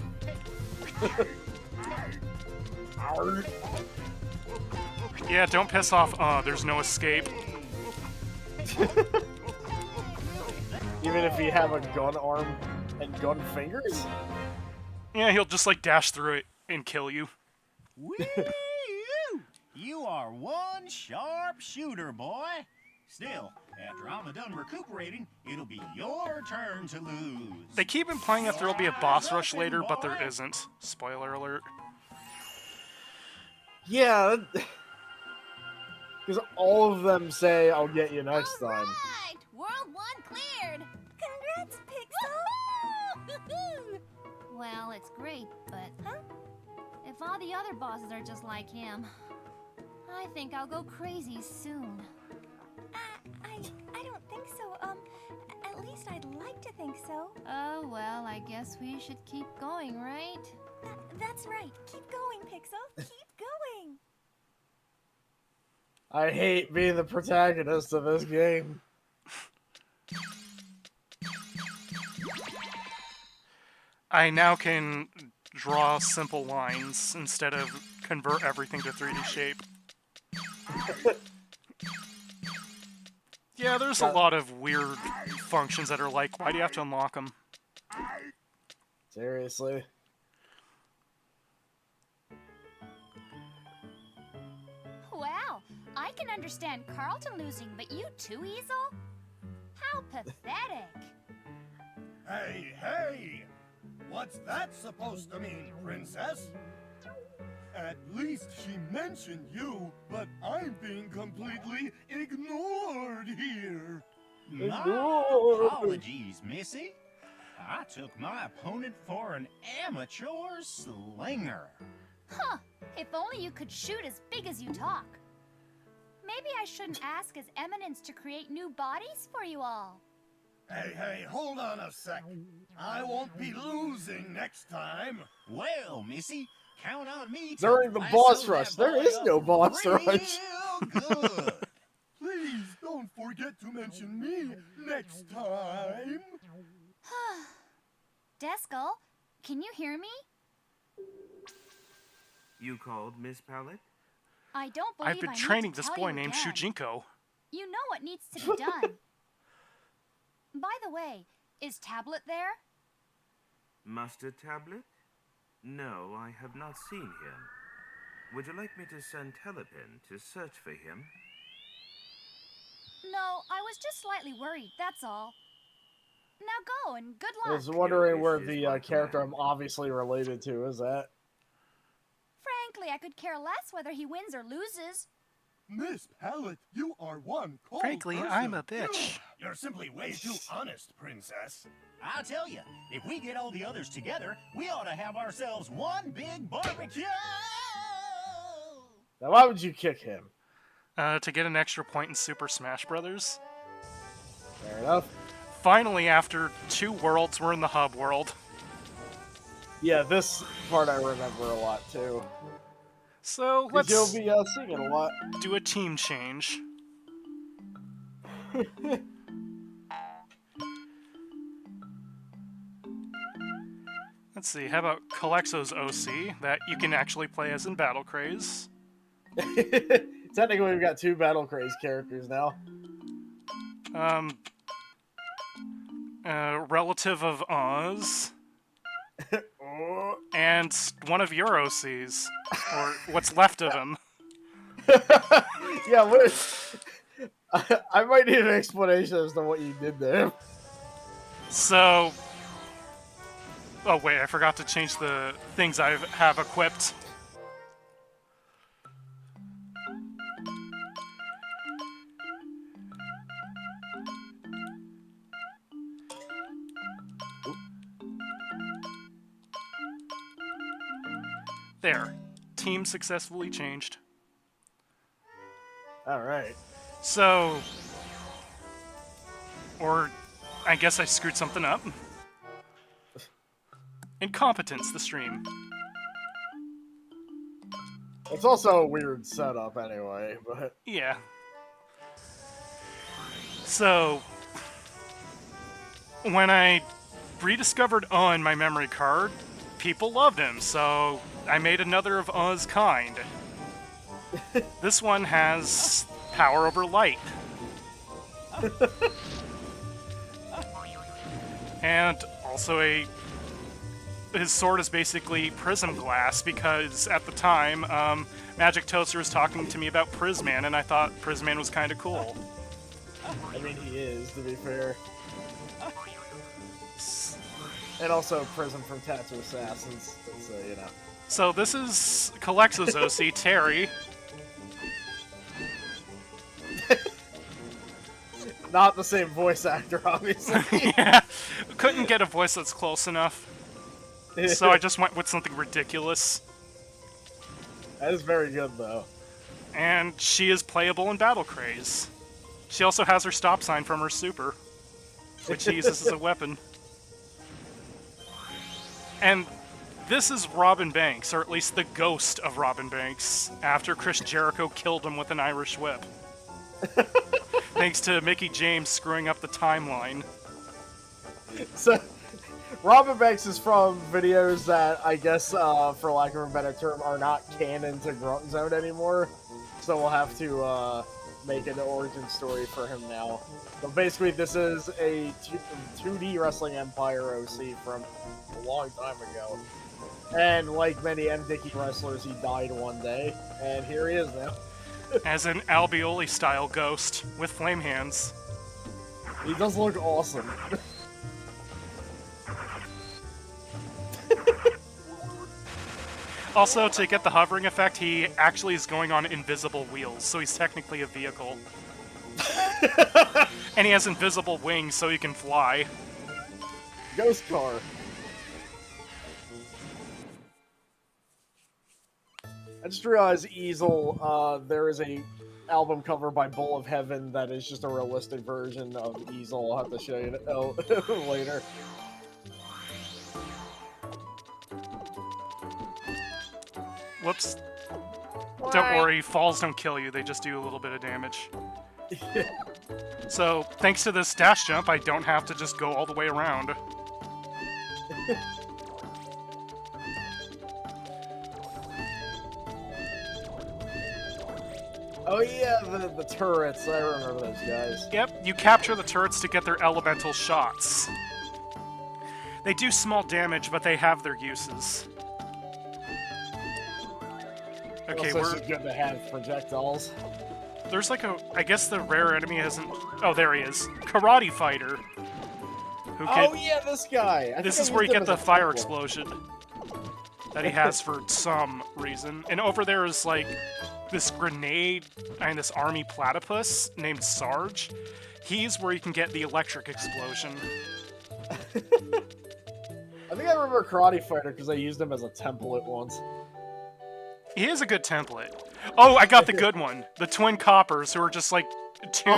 Yeah, don't piss off. There's no escape. Even if you have a gun arm and gun fingers? Yeah, he'll just like dash through it and kill you. Woo! You are one sharp shooter, boy. Still, after I'm done recuperating, it'll be your turn to lose. They keep implying that there'll be a boss rush later, but there isn't. Spoiler alert. Yeah. Because all of them say, I'll get you next time. Right! World 1 cleared! Congrats, Pixel! Well, it's great, but... Huh? If all the other bosses are just like him, I think I'll go crazy soon. I don't think so. At least I'd like to think so. Oh, well, I guess we should keep going, right? That's right. Keep going, Pixel. Keep going. I hate being the protagonist of this game. I now can draw simple lines instead of convert everything to 3D shape. Yeah, there's a lot of weird functions that are like, why do you have to unlock them? Seriously. Wow, I can understand Carlton losing, but you too, Easel? How pathetic. Hey! What's that supposed to mean, Princess? At least she mentioned you, but I'm being completely ignored here. My apologies, Missy. I took my opponent for an amateur slinger. Huh, if only you could shoot as big as you talk. Maybe I shouldn't ask His Eminence to create new bodies for you all. Hey, hold on a sec. I won't be losing next time. Well, Missy, count on me to During the boss rush. There is no boss rush. Good. Please don't forget to mention me next time. Deskel, can you hear me? You called, Miss Pallet? I don't believe I've been I training need to this tell boy you named again. Shujinko. You know what needs to be done. By the way, is Tablet there? Mustard Tablet? No, I have not seen him. Would you like me to send Telepin to search for him? No, I was just slightly worried, that's all. Now go, and good I luck. was wondering where the character I'm obviously related to is at. Frankly, I could care less whether he wins or loses. Miss Pallet, you are one cold Frankly, person. I'm a bitch. You're simply way too honest, Princess. I'll tell you, if we get all the others together, we ought to have ourselves one big barbecue! Now, why would you kick him? To get an extra point in Super Smash Brothers. Fair enough. Finally, after 2 worlds, we're in the hub world. Yeah, this part I remember a lot, too. So, let's You'll be seeing it a lot. do a team change. Let's see, how about Calexo's OC, that you can actually play as in Battle Craze? Technically, we've got 2 Battle Craze characters now. Relative of Oz. And one of your OCs. Or what's left of him. Yeah, I might need an explanation as to what you did there. So... Oh wait, I forgot to change the things I have equipped. There. Team successfully changed. Alright. So... Or... I guess I screwed something up. Incompetence, the stream. It's also a weird setup anyway, but... Yeah. So... When I rediscovered on my memory card, people loved him, so I made another of Oz kind. This one has power over light. And also his sword is basically prism glass, because at the time, Magic Toaster was talking to me about Prisman, and I thought Prisman was kind of cool. I mean, he is, to be fair. And also Prism from Tattoo Assassins, so, you know. So this is Calexo's OC, Terry. Not the same voice actor, obviously. Yeah, couldn't get a voice that's close enough. So I just went with something ridiculous. That is very good, though. And she is playable in Battle Craze. She also has her stop sign from her super, which she uses as a weapon. And this is Robin Banks, or at least the ghost of Robin Banks, after Chris Jericho killed him with an Irish whip. Thanks to Mickey James screwing up the timeline. So, Robin Banks is from videos that, I guess, for lack of a better term, are not canon to Grunt Zone anymore. So we'll have to make an origin story for him now. But basically, this is a 2D Wrestling Empire OC from a long time ago. And like many MDickie wrestlers, he died one day, and here he is now. As an Albioli-style ghost with flame hands. He does look awesome. Also, to get the hovering effect, he actually is going on invisible wheels, so he's technically a vehicle. And he has invisible wings, so he can fly. Ghost car. I just realized, Easel, there is a album cover by Bull of Heaven that is just a realistic version of Easel. I'll have to show you later. Whoops. Don't worry, falls don't kill you, they just do a little bit of damage. So, thanks to this dash jump, I don't have to just go all the way around. Oh yeah, the turrets, I remember those guys. Yep, you capture the turrets to get their elemental shots. They do small damage, but they have their uses. Okay, also, it's good to have projectiles. There's like I guess the rare enemy hasn't... Oh, there he is. Karate Fighter. Who Oh yeah, this guy! This is where you get the fire explosion that he has for some reason. And over there is like this grenade and this army platypus named Sarge. He's where you can get the electric explosion. I think I remember Karate Fighter because I used him as a template once. He is a good template. Oh, I got the good one. The twin coppers who are just like two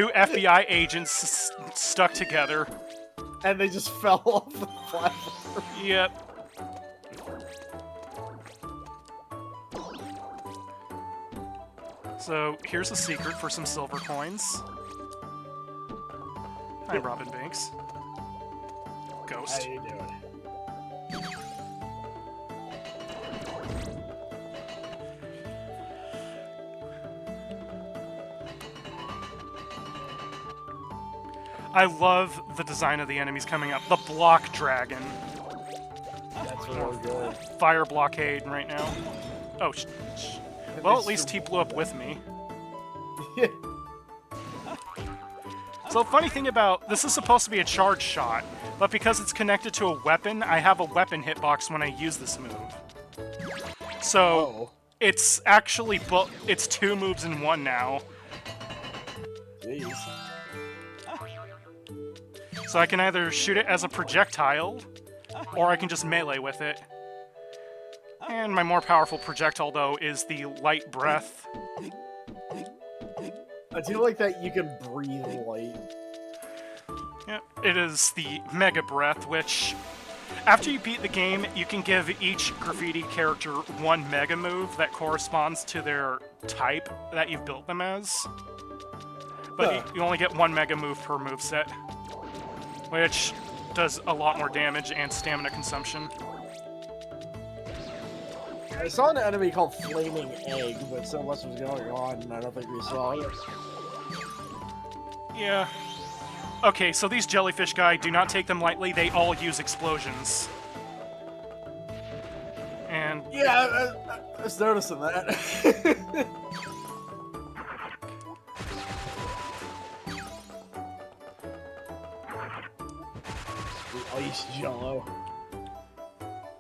FBI agents stuck together. And they just fell off the platform. Yep. So, here's a secret for some silver coins. Hi, Robin Banks. Ghost. How you doing? I love the design of the enemies coming up. The block dragon. That's really good. Fire blockade right now. Oh, well, at least he blew up with me. So, funny thing about this is supposed to be a charge shot, but because it's connected to a weapon, I have a weapon hitbox when I use this move. So, it's actually it's two moves in one now. Jeez. So I can either shoot it as a projectile, or I can just melee with it. And my more powerful projectile, though, is the light breath. I do like that you can breathe light. Yep, it is the Mega Breath, which, after you beat the game, you can give each Graffiti character one Mega move that corresponds to their type that you've built them as. But you only get one Mega move per moveset, which does a lot more damage and stamina consumption. I saw an enemy called Flaming Egg, but so much was going on, and I don't think we saw it. Yeah. Okay, so these jellyfish guy, do not take them lightly. They all use explosions. And... Yeah, I was noticing that. Ice Jello.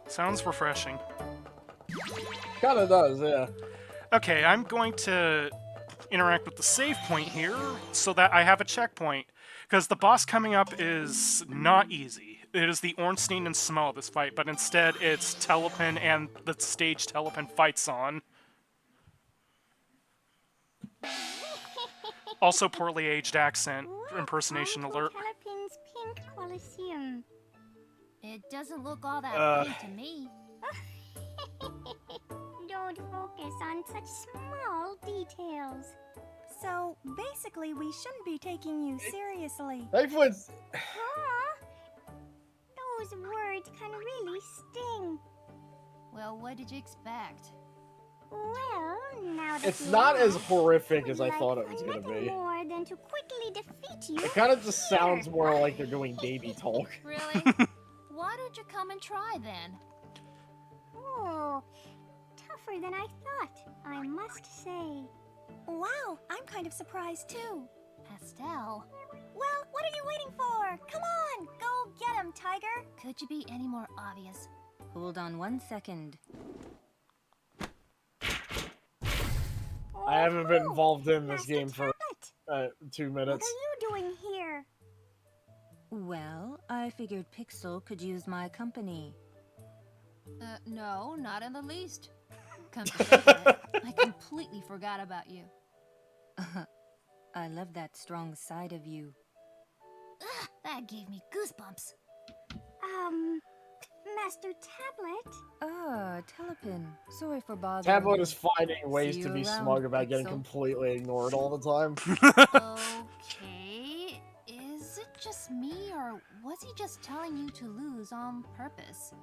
Sounds refreshing. Kinda does, yeah. Okay, I'm going to interact with the save point here so that I have a checkpoint. Because the boss coming up is not easy. it is the Ornstein and Smo of this fight, but instead it's Telepin and the stage Telepin fights on. Also poorly aged accent impersonation alert. Telepin's Pink Coliseum. It doesn't look all that pink to me. Don't focus on such small details. So, basically, we shouldn't be taking you seriously. Lifeless. Huh? Those words can really sting. Well, what did you expect? Well, now that It's you not as ask, horrific would as I like thought it was gonna nothing be. more than to quickly defeat you. It kind of just sounds more like they're doing baby talk. Really? Why don't you come and try then? Oh, tougher than I thought, I must say. Wow, I'm kind of surprised too. Pastel, Well, what are you waiting for? Come on, go get him, Tiger. could you be any more obvious? Hold on 1 second. I haven't been Oh, involved in this Master game for Tablet, 2 what minutes. are you doing here? Well, I figured Pixel could use my company. No, not in the least. Come to think of it, I completely forgot about you. I love that strong side of you. Ugh, that gave me goosebumps. Master Tablet? Ah, Telepin. Sorry for bothering Tablet you. is finding ways See to you be around, smug about getting Pixel. completely ignored all the time. Okay, is it just me, or was he just telling you to lose on purpose?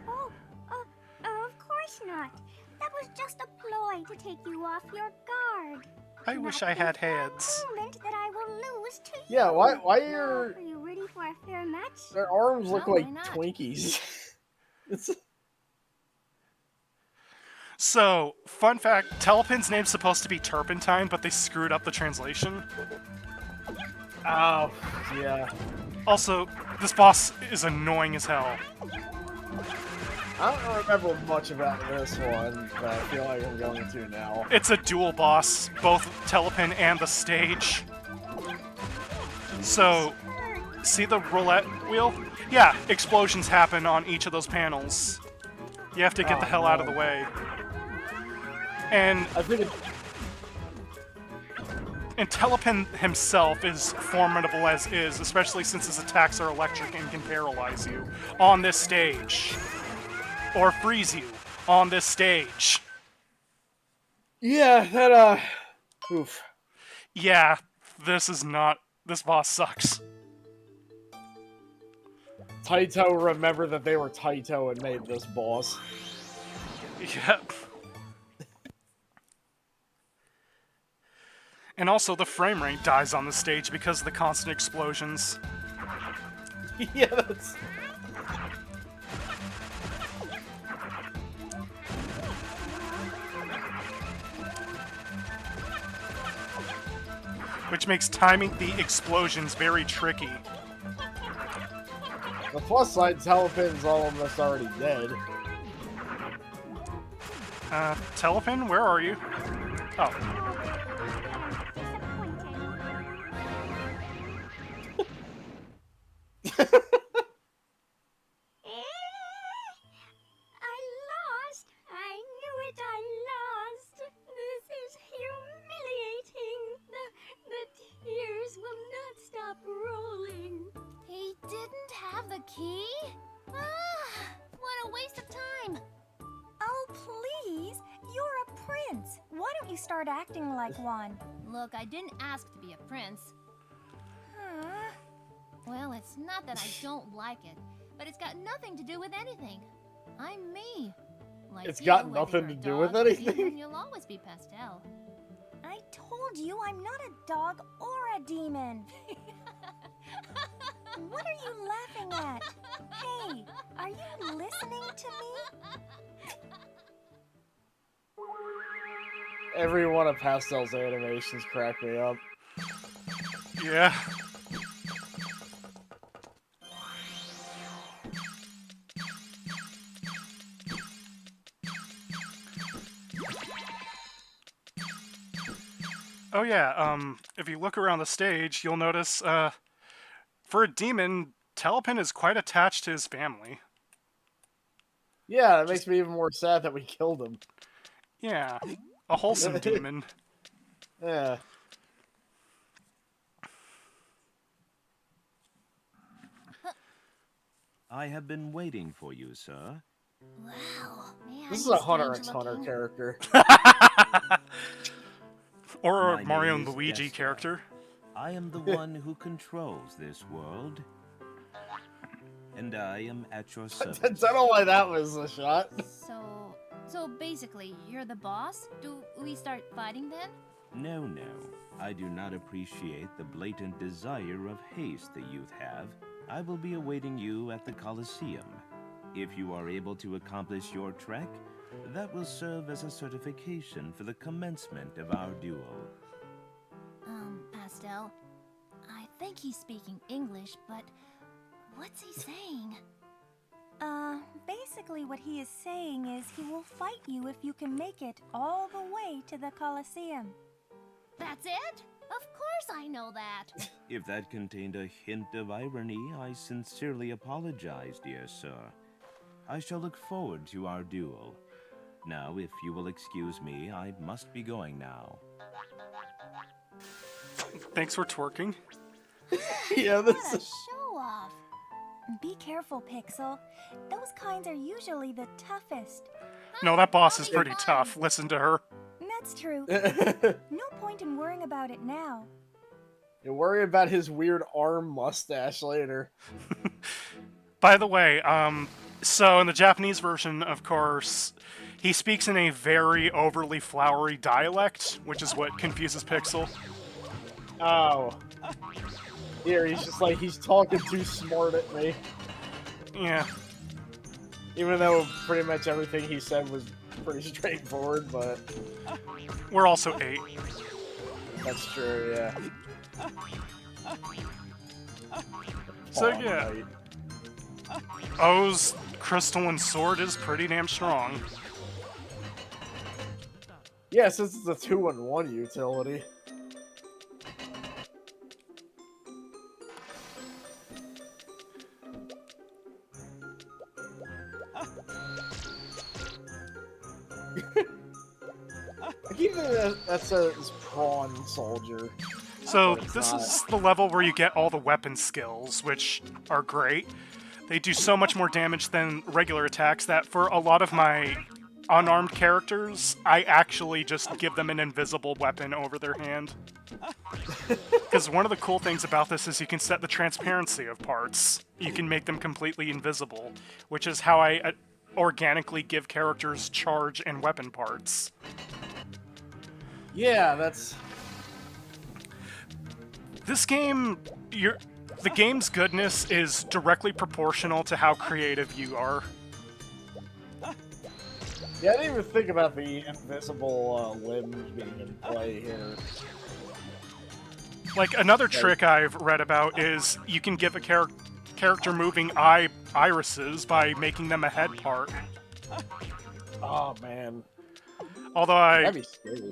Oh, of course not. That was just a ploy to take you off your guard. I wish I had hands. Moment that I will lose to you. Yeah, why Now, are are you ready for a fair match? their arms look No, like why not? Twinkies? It's So, fun fact, Telepin's name's supposed to be Turpentine, but they screwed up the translation. oh yeah. Also, this boss is annoying as hell. I don't remember much about this one, but I feel like I'm going to now. It's a dual boss, both Telepin and the stage. So, see the roulette wheel? Yeah, explosions happen on each of those panels. You have to get the hell out of the way. And I think Telepin himself is formidable as is, especially since his attacks are electric and can paralyze you on this stage. Or freeze you on this stage. yeah, that oof. Yeah, this boss sucks. Taito remember that they were Taito and made this boss. Yep. And also, the frame rate dies on the stage because of the constant explosions. Yeah, that's... Which makes timing the explosions very tricky. The plus side, Telepin's almost already dead. Telepin, where are you? Oh. I lost. I knew it. I lost. This is humiliating. The tears will not stop rolling. He didn't have the key? Ah, what a waste of time. Oh, please. You're a prince. Why don't you start acting like one? Look, I didn't ask to be a prince. Huh? Well, it's not that I don't like it, but it's got nothing to do with anything. I'm me. Like It's you, got whether nothing you're to a do with dog or anything? human, you'll always be Pastel. I told you I'm not a dog or a demon. What are you laughing at? Hey, are you listening to me? Every one of Pastel's animations crack me up. Yeah. Oh yeah, if you look around the stage, you'll notice, for a demon, Telepin is quite attached to his family. Yeah, it makes me even more sad that we killed him. Yeah, a wholesome demon. Yeah. I have been waiting for you, sir. Wow, man. This is a Hunter x Hunter character. Or a My Mario name and is Luigi Desta. character. I am the one who controls this world. And I am at your I service. don't know why that was a shot. So basically, you're the boss? Do we start fighting then? No, no. I do not appreciate the blatant desire of haste the youth have. I will be awaiting you at the Colosseum. If you are able to accomplish your trek, that will serve as a certification for the commencement of our duel. Pastel, I think he's speaking English, but what's he saying? Basically what he is saying is he will fight you if you can make it all the way to the Colosseum. That's it? Of course I know that. If that contained a hint of irony, I sincerely apologize, dear sir. I shall look forward to our duel. Now, if you will excuse me, I must be going now. Thanks for twerking. Yeah, What this a is... show off. Be careful, Pixel. Those kinds are usually the toughest. No, that boss is pretty tough. Listen to her. That's true. No point in worrying about it now. You worry about his weird arm mustache later. By the way, so in the Japanese version, of course, he speaks in a very overly flowery dialect, which is what confuses Pixel. Oh. Here, he's just like, he's talking too smart at me. Yeah. Even though pretty much everything he said was pretty straightforward, but... We're also 8. That's true, yeah. So, yeah. O's crystalline sword is pretty damn strong. Yeah, since it's a 2-in-1 utility. I keep thinking that says prawn soldier. So But it's this not. is the level where you get all the weapon skills, which are great. They do so much more damage than regular attacks that for a lot of my unarmed characters, I actually just give them an invisible weapon over their hand. Because one of the cool things about this is you can set the transparency of parts. You can make them completely invisible, which is how I organically give characters charge and weapon parts. Yeah, that's... This game, the game's goodness is directly proportional to how creative you are. Yeah, I didn't even think about the invisible limbs being in play here. Like, another trick I've read about is you can give a character moving irises by making them a head part. Oh, man. Although That'd be scary.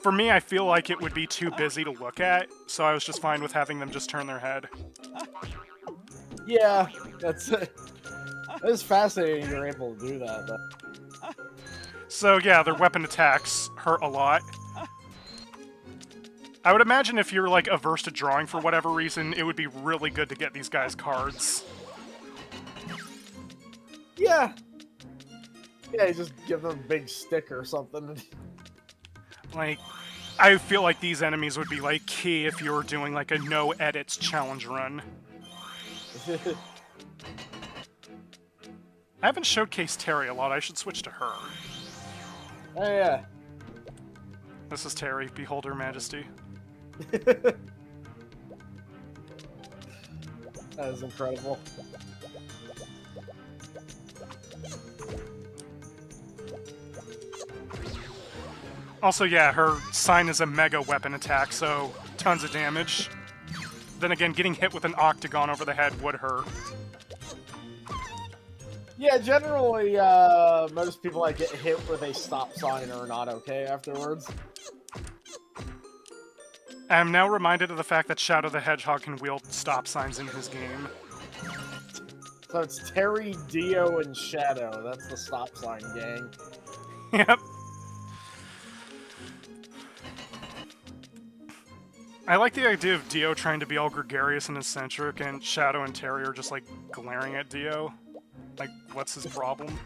for me, I feel like it would be too busy to look at, so I was just fine with having them just turn their head. Yeah, that's... It's fascinating you're able to do that, though. So yeah, their weapon attacks hurt a lot. I would imagine if you're, like, averse to drawing for whatever reason, it would be really good to get these guys cards. Yeah. Yeah, you just give them a big stick or something. Like, I feel like these enemies would be, like, key if you were doing, like, a no-edits challenge run. I haven't showcased Terry a lot, I should switch to her. Oh, yeah. This is Terry, behold her majesty. That is incredible. Also, yeah, her sign is a mega weapon attack, so tons of damage. Then again, getting hit with an octagon over the head would hurt. Yeah, generally, most people that get hit with a stop sign are not okay afterwards. I'm now reminded of the fact that Shadow the Hedgehog can wield stop signs in his game. So it's Terry, Dio, and Shadow. That's the stop sign gang. Yep. I like the idea of Dio trying to be all gregarious and eccentric, and Shadow and Terry are just, like, glaring at Dio. Like, what's his problem?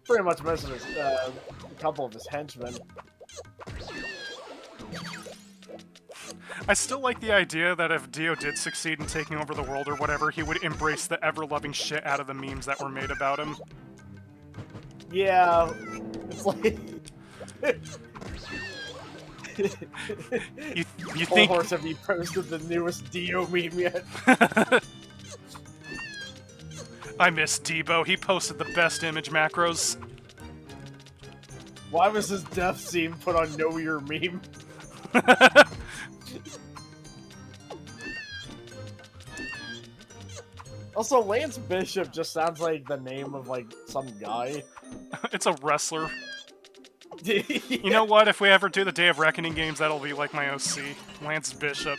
Pretty much missing his, a couple of his henchmen. I still like the idea that if Dio did succeed in taking over the world or whatever, he would embrace the ever-loving shit out of the memes that were made about him. Yeah, it's like... you think... Horse, have you posted the newest Dio meme yet? I miss Debo. He posted the best image macros. Why was his death scene put on Know Your Meme? Also, Lance Bishop just sounds like the name of, like, some guy. It's a wrestler. Yeah. You know what? If we ever do the Day of Reckoning games, that'll be like my OC. Lance Bishop.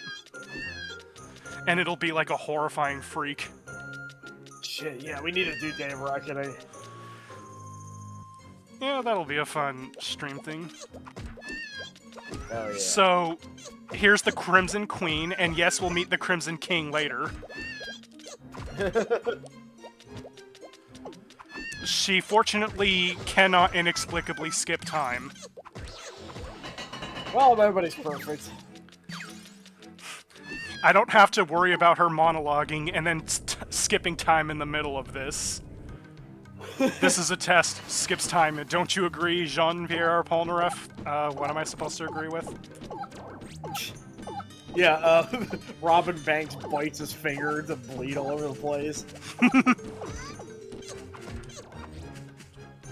And it'll be like a horrifying freak. Shit, yeah, we need to do Day of Reckoning. Yeah, that'll be a fun stream thing. Oh, yeah. So, here's the Crimson Queen, and yes, we'll meet the Crimson King later. She fortunately cannot inexplicably skip time. Well, everybody's perfect. I don't have to worry about her monologuing and then skipping time in the middle of this. This is a test. Skips time. Don't you agree, Jean-Pierre Polnareff? What am I supposed to agree with? Yeah, Robin Banks bites his finger to bleed all over the place.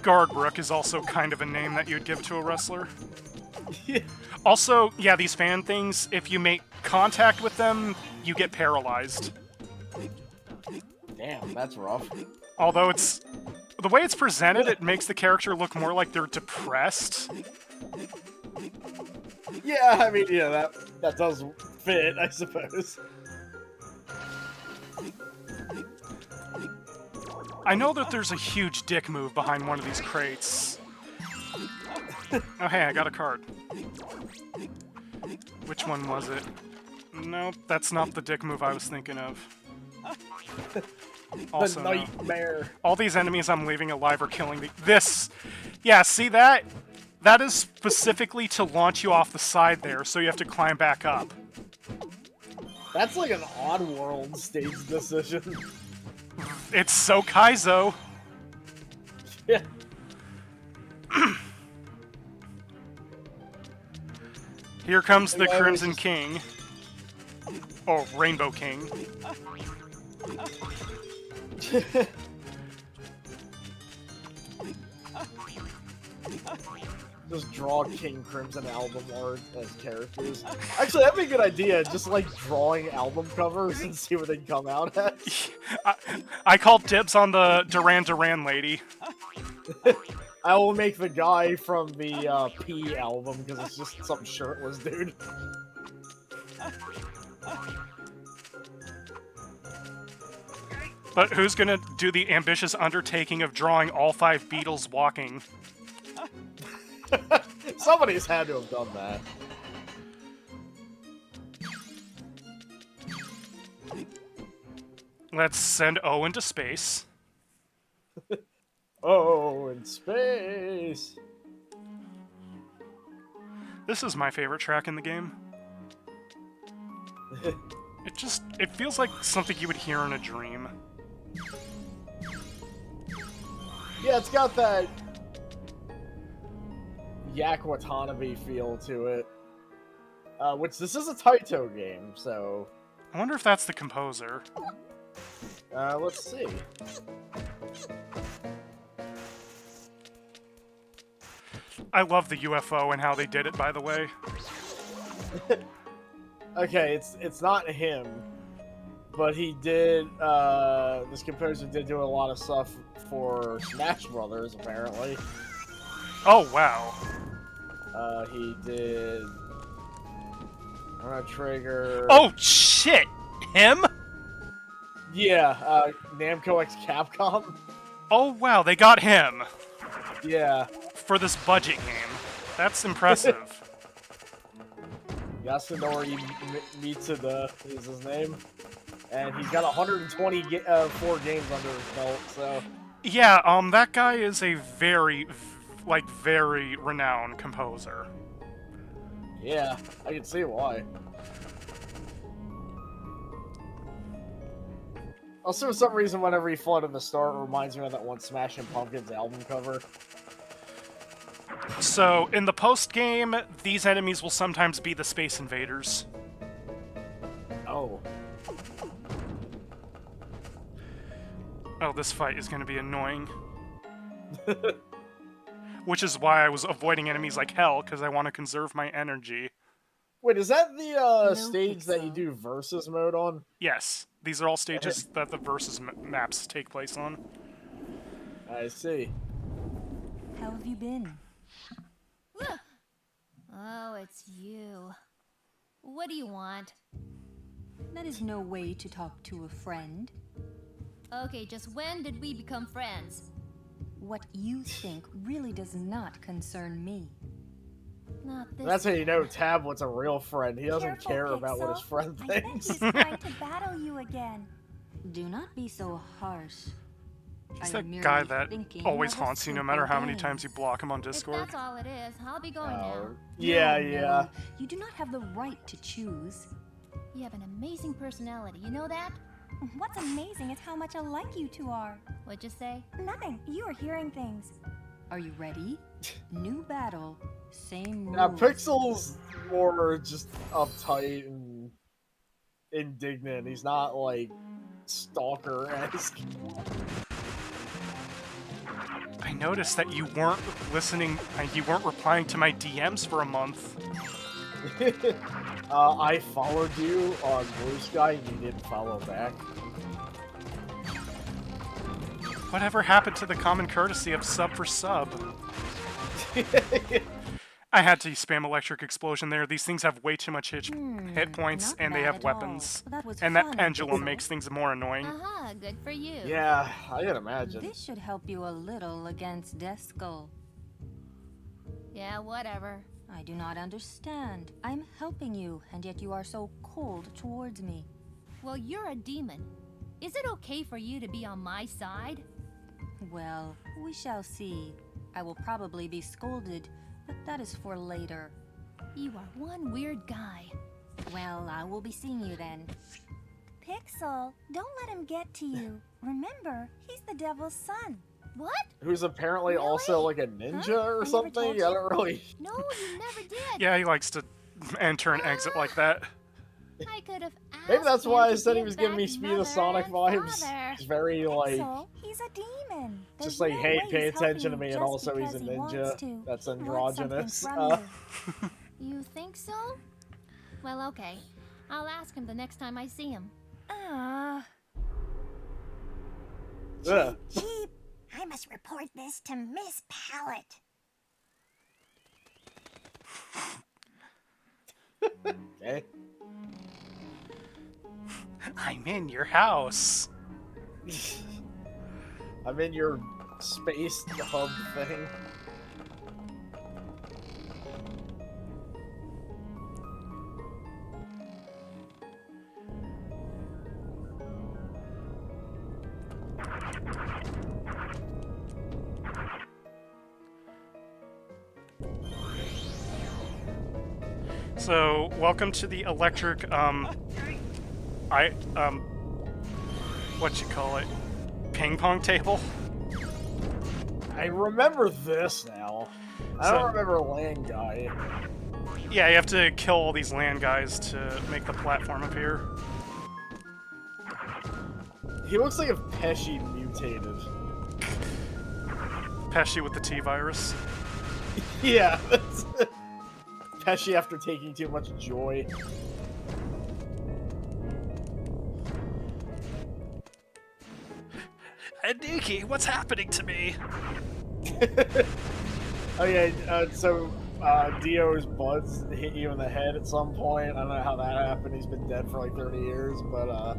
Guardbrook is also kind of a name that you'd give to a wrestler. Yeah. Also, yeah, these fan things, if you make contact with them, you get paralyzed. Damn, that's rough. Although it's... the way it's presented, it makes the character look more like they're depressed. Yeah, I mean, yeah, that does fit, I suppose. I know that there's a huge dick move behind one of these crates. Oh, hey, I got a card. Which one was it? Nope, that's not the dick move I was thinking of. Also, the nightmare. No. All these enemies I'm leaving alive are killing me. This! Yeah, see that? That is specifically to launch you off the side there, so you have to climb back up. That's like an Oddworld stage decision. It's so Kaizo. Yeah. Here comes the Crimson King. Or Rainbow King. Just draw King Crimson album art as characters. Actually, that'd be a good idea. Just like drawing album covers and see what they come out as. I called dibs on the Duran Duran lady. I will make the guy from the P album because it's just some shirtless dude. But who's gonna do the ambitious undertaking of drawing all 5 Beatles walking? Somebody's had to have done that. Let's send Owen to space. Oh, in space! This is my favorite track in the game. It feels like something you would hear in a dream. Yeah, it's got that Yak Watanabe feel to it. Which, this is a Taito game, so... I wonder if that's the composer. Let's see. I love the UFO and how they did it, by the way. Okay, it's not him, but he did, this composer did do a lot of stuff for Smash Brothers, apparently. Oh, wow. He did... Chrono Trigger... Oh, shit! Him? Yeah, Namco x Capcom. Oh wow, they got him Yeah. for this budget game. That's impressive. Yasunori Mitsuda is his name. And he's got 124 games under his belt, so... Yeah, that guy is a very renowned composer. Yeah, I can see why. Also, for some reason, whenever he flooded the start, it reminds me of that one Smashing Pumpkins album cover. So, in the post-game, these enemies will sometimes be the Space Invaders. Oh. Oh, this fight is going to be annoying. Which is why I was avoiding enemies like hell, because I want to conserve my energy. Wait, is that the stage that you do versus mode on? Yes. These are all stages that the versus maps take place on. I see. How have you been? Oh, it's you. What do you want? That is no way to talk to a friend. Okay, just when did we become friends? What you think really does not concern me. Not this. That's how you know Tablet's a real friend. He doesn't Careful, care about what his Pixel. friend I bet thinks. he's trying to battle you again. Do not be so harsh. He's I am that guy merely that thinking always of a haunts you no simple matter how many game. times you block him on If Discord. that's all it is, I'll be going now. Yeah, No, yeah. no, you do not have the right to choose. You have an amazing personality, you know that? What's amazing is how much alike you two are. What'd you say? Nothing. You are hearing things. Are you ready? New battle, same rules. Now, Pixel's more just uptight and indignant. He's not, like, stalker-esque. I noticed that you weren't listening, you weren't replying to my DMs for a month. I followed you on Blue Sky and you didn't follow back. Whatever happened to the common courtesy of sub for sub? I had to spam Electric Explosion there. These things have way too much hit points, not and they bad have at all. weapons. That was And that fun, pendulum Pixel. makes things more annoying. Aha, good for you. Yeah, I can imagine. This should help you a little against Death Skull. Yeah, whatever. I do not understand. I'm helping you, and yet you are so cold towards me. Well, you're a demon. Is it okay for you to be on my side? Well, we shall see. I will probably be scolded, but that is for later. You are one weird guy. Well, I will be seeing you then. Pixel, don't let him get to you. Remember, he's the devil's son. What? Who's apparently also like a ninja or I never something? told I you. don't really... No, you never did. Yeah, he likes to enter and exit like that. I could have asked Maybe that's him why I to said he give was giving me back Speed of Mother Sonic and vibes. Father. He's very, like... Pixel, he's a demon. There's Just like, no hey, way pay he's helping attention to you me, and just also he's a because he wants ninja. to. That's He wants something androgynous. from you. You think so? Well, okay. I'll ask him the next time I see him. Ugh. Cheap! I must report this to Miss Pallet. Okay. I'm in your house. I'm in your space hub thing. So, welcome to the electric, what you call it? Ping pong table? I remember this now. I don't remember Land Guy. Yeah, you have to kill all these land guys to make the platform appear. He looks like if Pesci mutated. Pesci with the T-virus. Yeah, that's Pesci after taking too much joy. Nikki, what's happening to me? Oh yeah, so Dio's buds hit you in the head at some point. I don't know how that happened. He's been dead for like 30 years, but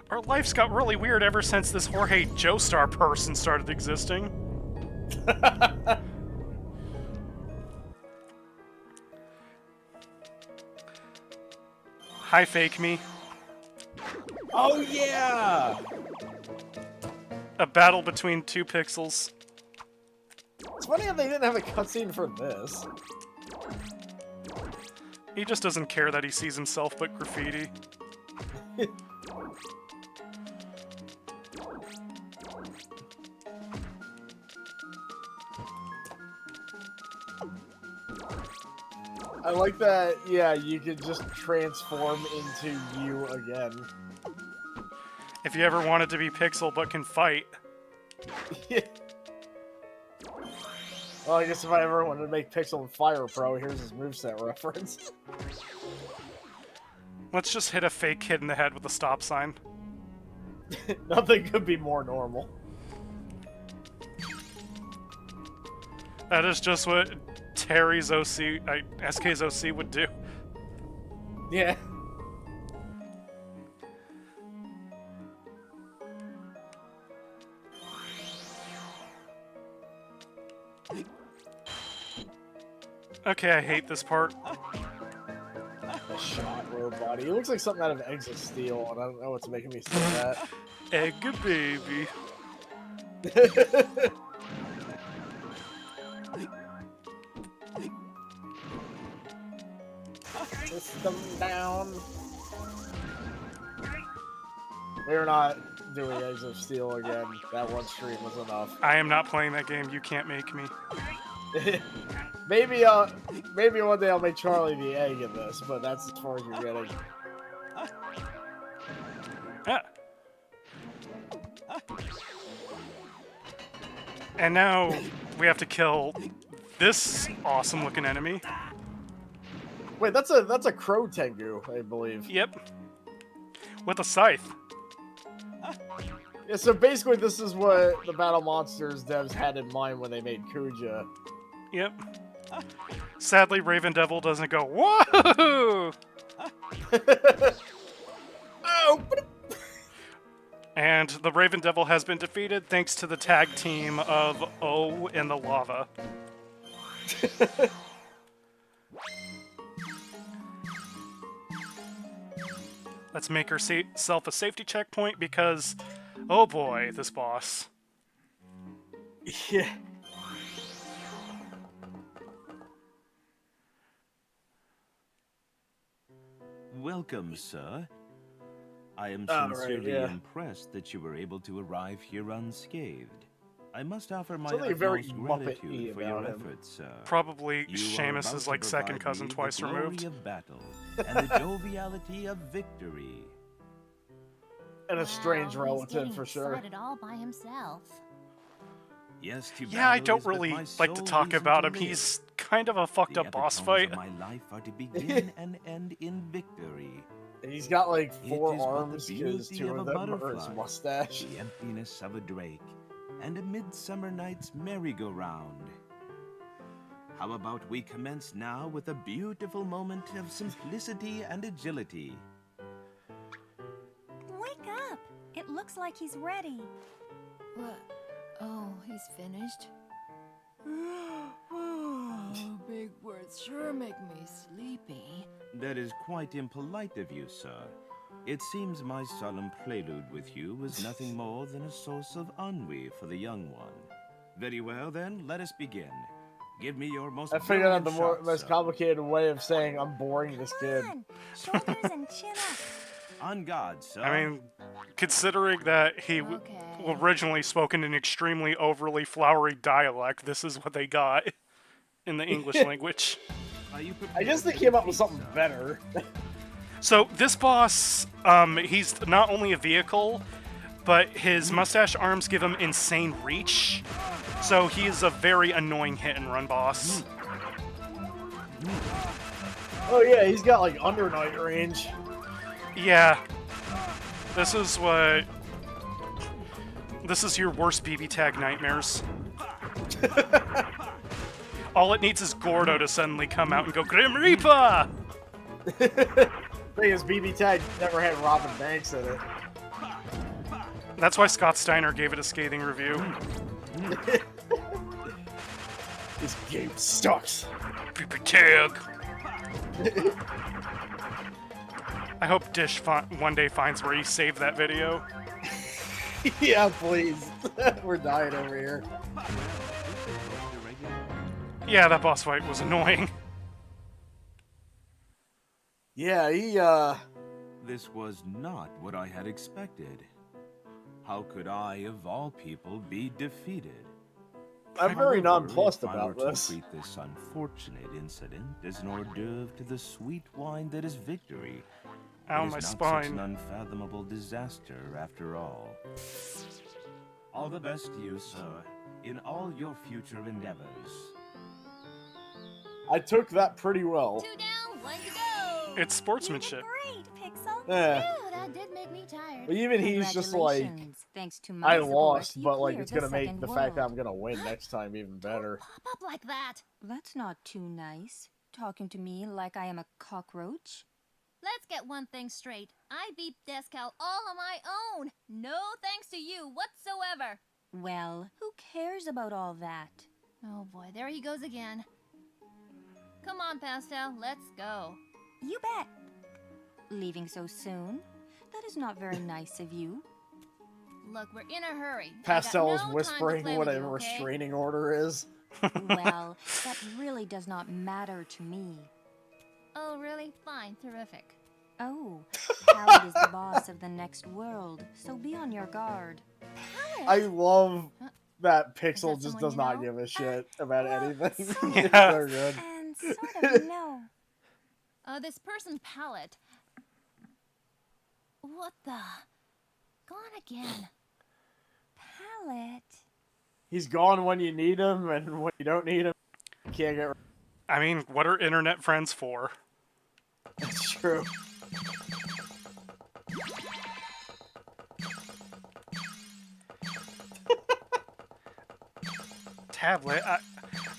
Our life's got really weird ever since this Jorge Joestar person started existing. Hi, fake me. Oh yeah! A battle between two pixels. It's funny how they didn't have a cutscene for this. He just doesn't care that he sees himself but graffiti. I like that, yeah, you could just transform into you again. If you ever wanted to be Pixel but can fight. Yeah. Well, I guess if I ever wanted to make Pixel and Fire Pro, here's his moveset reference. Let's just hit a fake kid in the head with a stop sign. Nothing could be more normal. That is just what Terry's OC, SK's OC would do. Yeah. Okay, I hate this part. A shot robot. He looks like something out of Eggs of Steel, and I don't know what's making me say that. Egg baby. System down. We're not doing Eggs of Steel again. That one stream was enough. I am not playing that game. You can't make me. Maybe one day I'll make Charlie the egg in this, but that's as far as you're getting. Ah. And now we have to kill this awesome-looking enemy. Wait, that's a Crow Tengu, I believe. Yep. With a scythe. Yeah, so basically this is what the Battle Monsters devs had in mind when they made Kuja. Yep. Sadly, Raven Devil doesn't go, whoa! Oh! And the Raven Devil has been defeated thanks to the tag team of O in the lava. Let's make herself a safety checkpoint because, oh boy, this boss. Yeah. Welcome, sir. I am sincerely impressed that you were able to arrive here unscathed. I must offer my utmost gratitude for your efforts, sir. Probably Seamus is like second cousin twice removed. Of battle and the joviality of victory. And a strange relative for He's sure. excited all by himself. Yes, yeah, I don't really like to talk about him. He's kind of a fucked up boss fight. My life are to begin and end in victory. And he's got like 4 arms because 2 of them are his mustache. The emptiness of a drake and a midsummer night's merry-go-round. How about we commence now with a beautiful moment of simplicity and agility? Wake up! It looks like he's ready. What? Oh, he's finished? Big words sure make me sleepy. That is quite impolite of you, sir. It seems my solemn prelude with you was nothing more than a source of ennui for the young one. Very well, then, let us begin. Give me your most I figured out the shot, most complicated way of saying I'm boring this kid. Shoulders and chin up. On guard, sir. I mean, considering that he originally spoke in an extremely overly flowery dialect, this is what they got in the English language. I guess they came up with something better. So this boss, he's not only a vehicle, but his mustache arms give him insane reach. So he is a very annoying hit-and-run boss. Oh yeah, he's got like under night range. Yeah. This is your worst BB tag nightmares. All it needs is Gordo to suddenly come out and go, Grim Reaper! Thing is, BB Tag never had Robin Banks in it. That's why Scott Steiner gave it a scathing review. This game sucks. Pee-pee tag. I hope Dish one day finds where he saved that video. Yeah, please. We're dying over here. Yeah, that boss fight was annoying. Yeah, This was not what I had expected. How could I, of all people, be defeated? I'm very However, nonplussed if I were about to this. treat this unfortunate incident as an hors d'oeuvre to the sweet wine that is victory, Ow, it is my not spine. such an unfathomable disaster after all. All the best to you, sir, in all your future endeavors. I took that pretty well. 2 down, 1 to go. It's sportsmanship. Great, Pixel. Yeah. Ew, that did make me tired. But even he's just like, Congratulations. Thanks to my I support, lost, you but like cleared it's gonna the make second the fact that world. I'm gonna win next time even better. Pop up like that. That's not too nice. Talking to me like I am a cockroach. Let's get one thing straight. I beat Descal all on my own. No thanks to you whatsoever. Well, who cares about all that? Oh boy, there he goes again. Come on, Pastel, let's go. You bet. Leaving so soon? That is not very nice of you. Look, we're in a hurry. Pastel is I got no time to whispering play what with a you, okay? restraining order is. Well, that really does not matter to me. Oh, really? Fine, terrific. Oh, Pallet is the boss of the next world, so be on your guard. I love that Is Pixel that just someone does you not know? give a shit about anything. Yeah. They're good. And sort of no. This person, Pallet. What the? Gone again. Pallet. He's gone when you need him, and when you don't need him, you can't get. I mean, what are internet friends for? It's true. Tablet,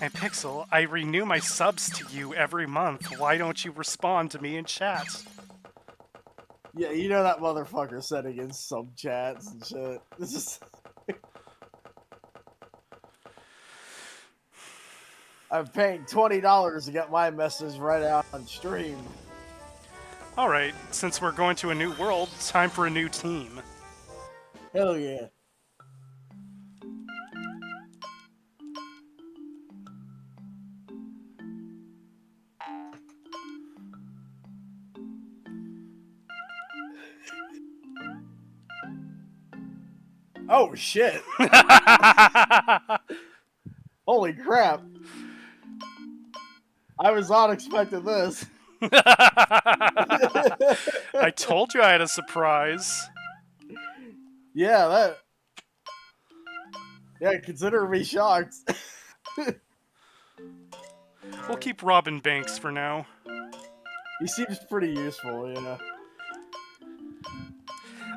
and Pixel, I renew my subs to you every month. Why don't you respond to me in chat? Yeah, you know that motherfucker setting in sub chats and shit. This is. I'm paying $20 to get my message right out on stream. Alright, since we're going to a new world, time for a new team. Hell yeah. Oh shit. Holy crap. I was not expecting this. I told you I had a surprise. Yeah, that. Yeah, consider me shocked. We'll keep Robin Banks for now. He seems pretty useful, yeah.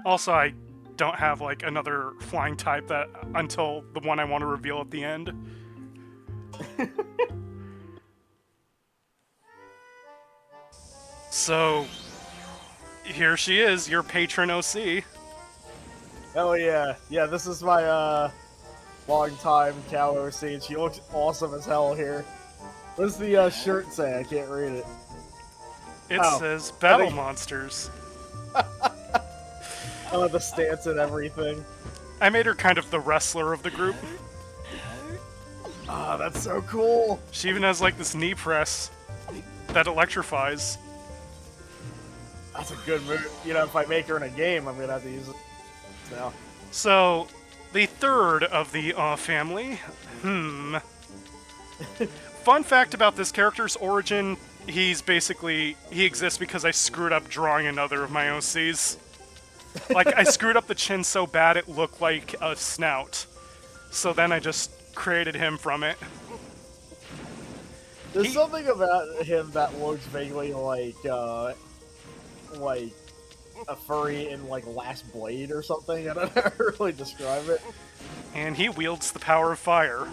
Also, I don't have like another flying type that until the one I want to reveal at the end. So, here she is, your patron OC. Hell yeah. Yeah, this is my, long time cow OC, and she looks awesome as hell here. What does the, shirt say? I can't read it. It Oh, says Battle I think- Monsters. I love the stance and everything. I made her kind of the wrestler of the group. Ah, that's so cool. She even has like this knee press that electrifies. That's a good move. You know, if I make her in a game, I'm gonna have to use it now. So, the third of the family. Fun fact about this character's origin, he exists because I screwed up drawing another of my OCs. Like, I screwed up the chin so bad it looked like a snout. So then I just created him from it. There's something about him that looks vaguely like a furry in, like, Last Blade or something. I don't know how to really describe it. And he wields the power of fire.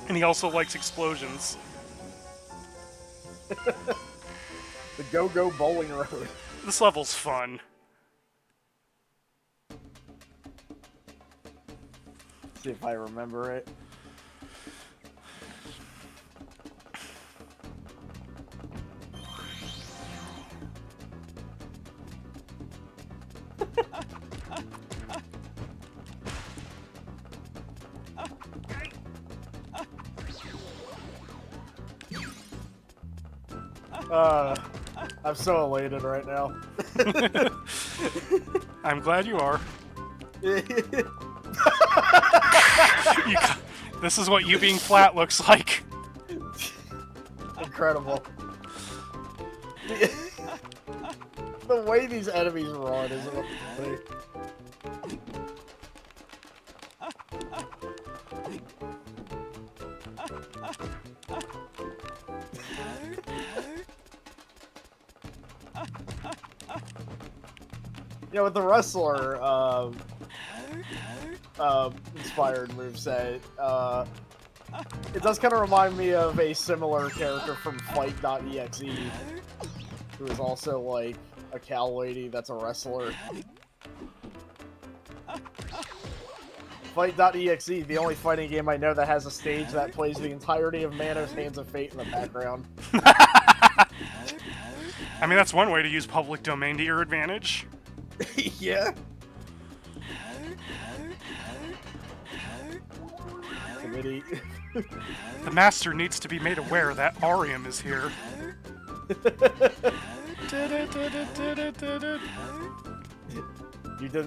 And he also likes explosions. The Go-Go Bowling Road. This level's fun. See if I remember it. I'm so elated right now. I'm glad you are. This is what you being flat looks like. Incredible. The way these enemies run is funny. Yeah, with the wrestler inspired moveset, it does kind of remind me of a similar character from Fight.exe, who is also like a cow lady that's a wrestler. Fight.exe, the only fighting game I know that has a stage that plays the entirety of Manos Hands of Fate in the background. I mean, that's one way to use public domain to your advantage. Yeah. Committee. The master needs to be made aware that Arium is here. You do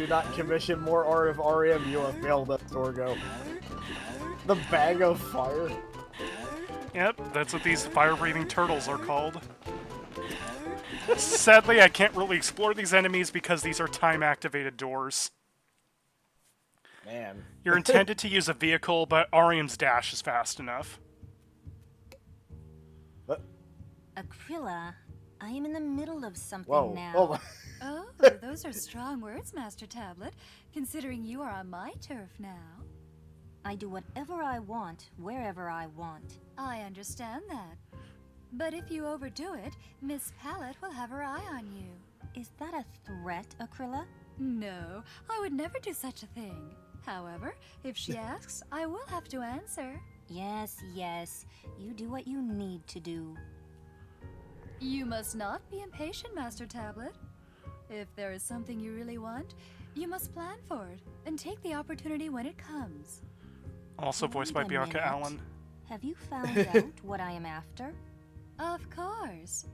not commission more art of Arium, you have failed us, Torgo. The bag of fire. Yep, that's what these fire-breathing turtles are called. Sadly, I can't really explore these enemies because these are time-activated doors. Man. You're intended to use a vehicle, but Arium's dash is fast enough. Aquila, I am in the middle of something Whoa. now. Oh, Oh, those are strong words, Master Tablet, considering you are on my turf now. I do whatever I want, wherever I want. I understand that. But if you overdo it, Miss Pallet will have her eye on you. Is that a threat, Aquila? No, I would never do such a thing. However, if she asks, I will have to answer. Yes, yes. You do what you need to do. You must not be impatient, Master Tablet. If there is something you really want, you must plan for it and take the opportunity when it comes. Also voiced by Wait a Bianca minute. Allen. Have you found out what I am after? Of course.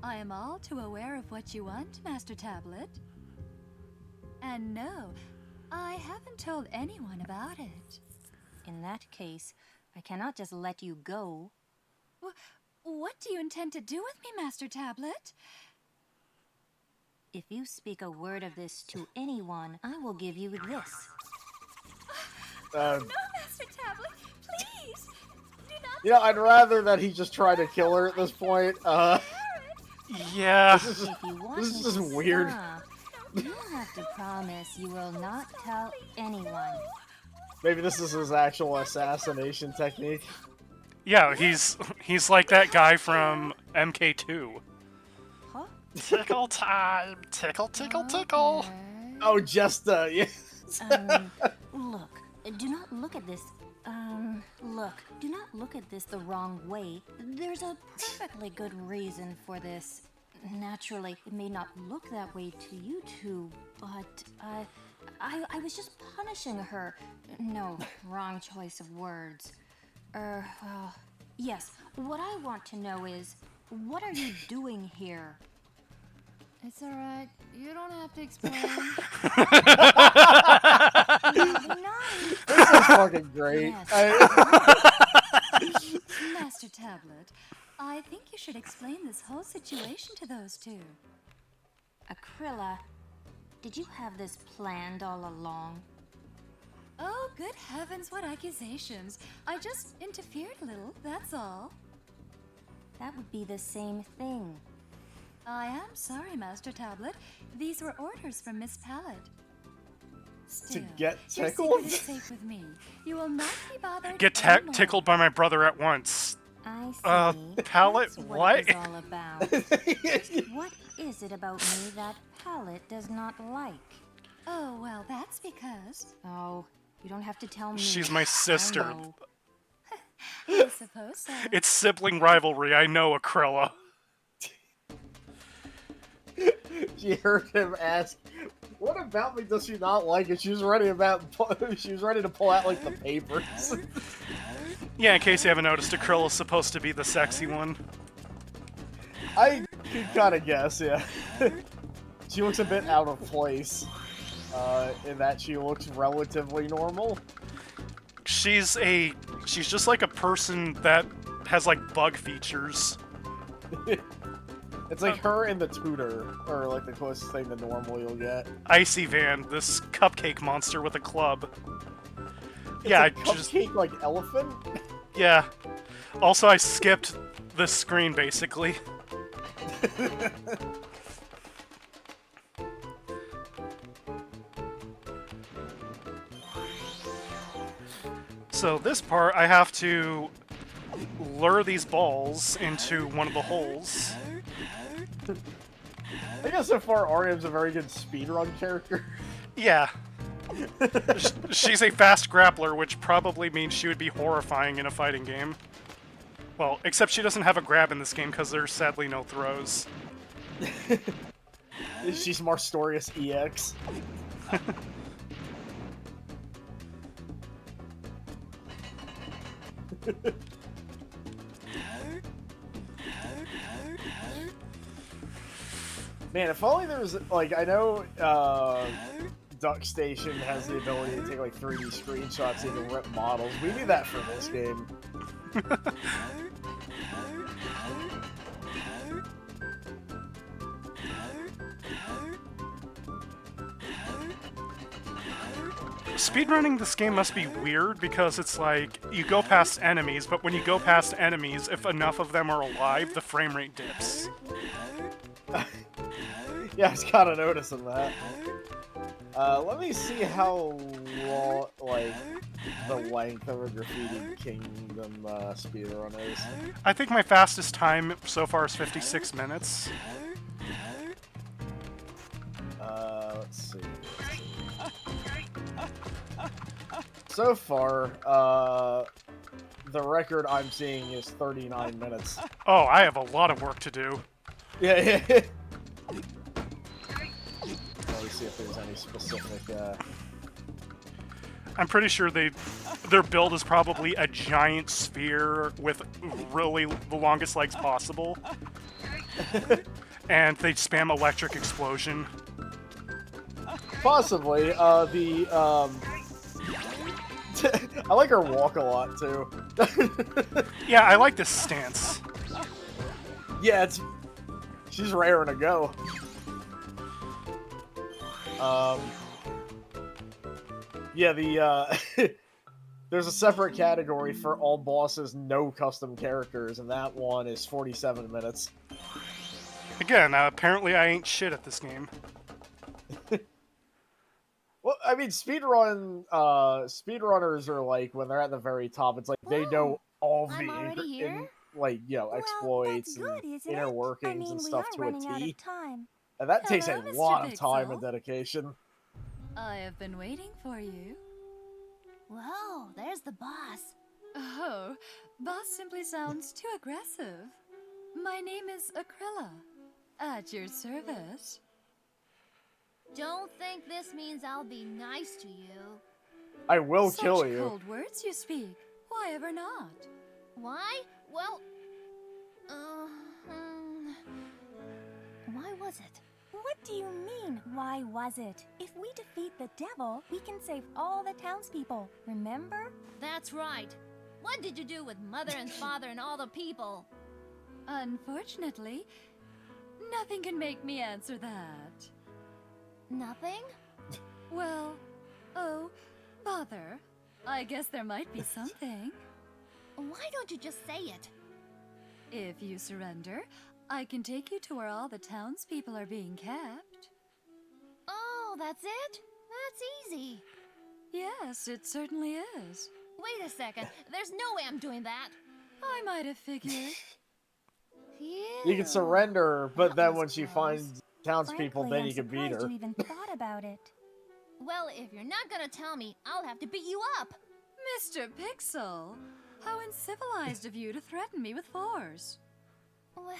I am all too aware of what you want, Master Tablet. And no, I haven't told anyone about it. In that case, I cannot just let you go. What do you intend to do with me, Master Tablet? If you speak a word of this to anyone, I will give you this. No, Master Tablet, please! Do not. you know, I'd rather that he just try to kill her at this point. Yeah. This If you want is me just to weird. stop, you have to promise you will not tell anyone. Maybe this is his actual assassination technique. Yeah, he's like that guy from MK2. Huh? Tickle time! Tickle, tickle, tickle! Oh, just, yeah. Look, do not look at this. Look, do not look at this the wrong way. There's a perfectly good reason for this. Naturally, it may not look that way to you two, but, I was just punishing her. No, wrong choice of words. Yes, what I want to know is, what are you doing here? It's alright. You don't have to explain. This is fucking great. Yes. Master Tablet, I think you should explain this whole situation to those two. Aquila, did you have this planned all along? Oh, good heavens, what accusations. I just interfered a little, that's all. That would be the same thing. I am sorry, Master Tablet. These were orders from Miss Pallet. Still, get your tickled? secret is safe with me. You will not be bothered Get anymore. tickled by my brother at once. I see. Pallet, That's what? it is all about. What is it about me that Pallet does not like? Oh, well, that's because... Oh, You don't have to tell me. She's my sister. I know. I suppose so. It's sibling rivalry. I know, Akrilla. She heard him ask, "What about me does she not like?" And she was ready to pull out like the papers. Yeah, in case you haven't noticed, Akrilla is supposed to be the sexy one. I could kind of guess, yeah. She looks a bit out of place, in that she looks relatively normal. She's just like a person that has like bug features. It's like her and the tutor, or like the closest thing to normal you'll get. Icy Van, this cupcake monster with a club. It's Yeah, a cupcake like elephant? Yeah. Also, I skipped this screen basically. So this part, I have to lure these balls into one of the holes. I guess so far Ariam's a very good speedrun character. Yeah. She's a fast grappler, which probably means she would be horrifying in a fighting game. Well, except she doesn't have a grab in this game because there's sadly no throws. She's Marstorius EX. Man, if only there was, like, I know Duck Station has the ability to take like 3D screenshots and even rip models. We need that for this game. Speedrunning this game must be weird because it's like, you go past enemies, but when you go past enemies, if enough of them are alive, the frame rate dips. Yeah, I was kind of noticing that. Let me see how long, like, the length of a Graffiti Kingdom speedrun is. I think my fastest time so far is 56 minutes. Let's see. So far, the record I'm seeing is 39 minutes. Oh, I have a lot of work to do. Yeah. Let me see if there's any specific, I'm pretty sure their build is probably a giant sphere with really the longest legs possible. And they spam electric explosion. Possibly. I like her walk a lot, too. Yeah, I like this stance. Yeah, she's raring to go. Yeah, there's a separate category for all bosses, no custom characters, and that one is 47 minutes. Again, apparently I ain't shit at this game. Well, I mean, speedrunners are like, when they're at the very top, it's like they know all the exploits and inner workings and stuff to a T. And that takes a Hello, Mr. lot of Big time Soul. and dedication. I have been waiting for you. Whoa, there's the boss. Oh, boss simply sounds too aggressive. My name is Akrilla. At your service. Don't think this means I'll be nice to you. I will Such kill you. cold words you speak. Why ever not? Why? Well, why was it? What do you mean, why was it? If we defeat the devil, we can save all the townspeople, remember? That's right. What did you do with Mother and Father and all the people? Unfortunately, nothing can make me answer that. Nothing? Well, oh, bother. I guess there might be something. Why don't you just say it? If you surrender, I can take you to where all the townspeople are being kept. Oh, that's it? That's easy. Yes, it certainly is. Wait a second. There's no way I'm doing that. I might have figured. You can surrender, but then when she finds townspeople, Frankly, then I'm you can beat surprised her. you even thought about it. Well, if you're not gonna tell me, I'll have to beat you up. Mr. Pixel, how uncivilized of you to threaten me with force. Well,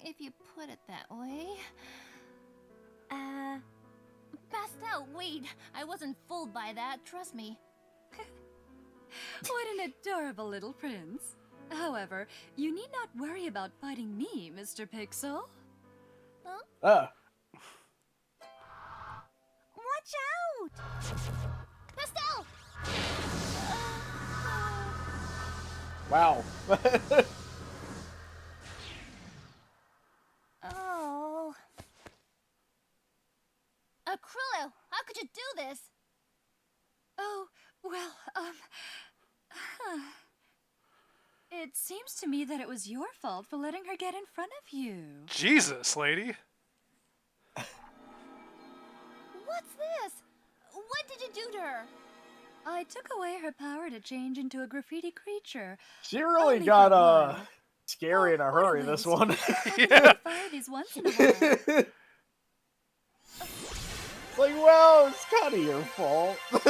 if you put it that way. Pastel, wait. I wasn't fooled by that, trust me. What an adorable little prince. However, you need not worry about fighting me, Mr. Pixel. Huh? Watch out! Pastel! Wow. Oh. Crulo, how could you do this? Oh, well, it seems to me that it was your fault for letting her get in front of you. Jesus, lady. What's this? What did you do to her? I took away her power to change into a graffiti creature. She really Only got, for a while. scary in a What a hurry, this waste. one. I can only fire these once in a while. It's like, well, it's kind of your fault. But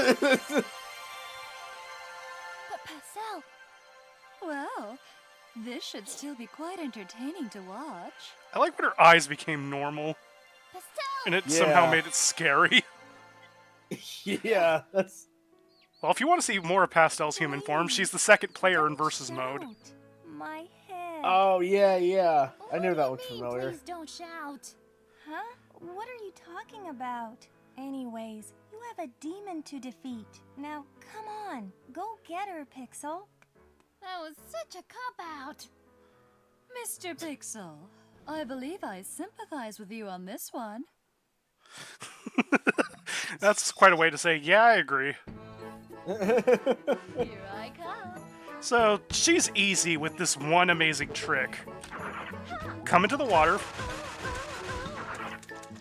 Pastel, Well, this should still be quite entertaining to watch. I like when her eyes became normal, Pastel! and it somehow Yeah. made it scary. Yeah, that's... Well, if you want to see more of Pastel's human form, she's the second player in versus mode. My head. Oh, yeah. I knew that looked Mean, familiar. please don't shout. Huh? What are you talking about? Anyways, you have a demon to defeat. Now, come on. Go get her, Pixel. That was such a cop-out. Mr. Pixel, I believe I sympathize with you on this one. That's quite a way to say, yeah, I agree. Here I come. So, she's easy with this one amazing trick. Come into the water.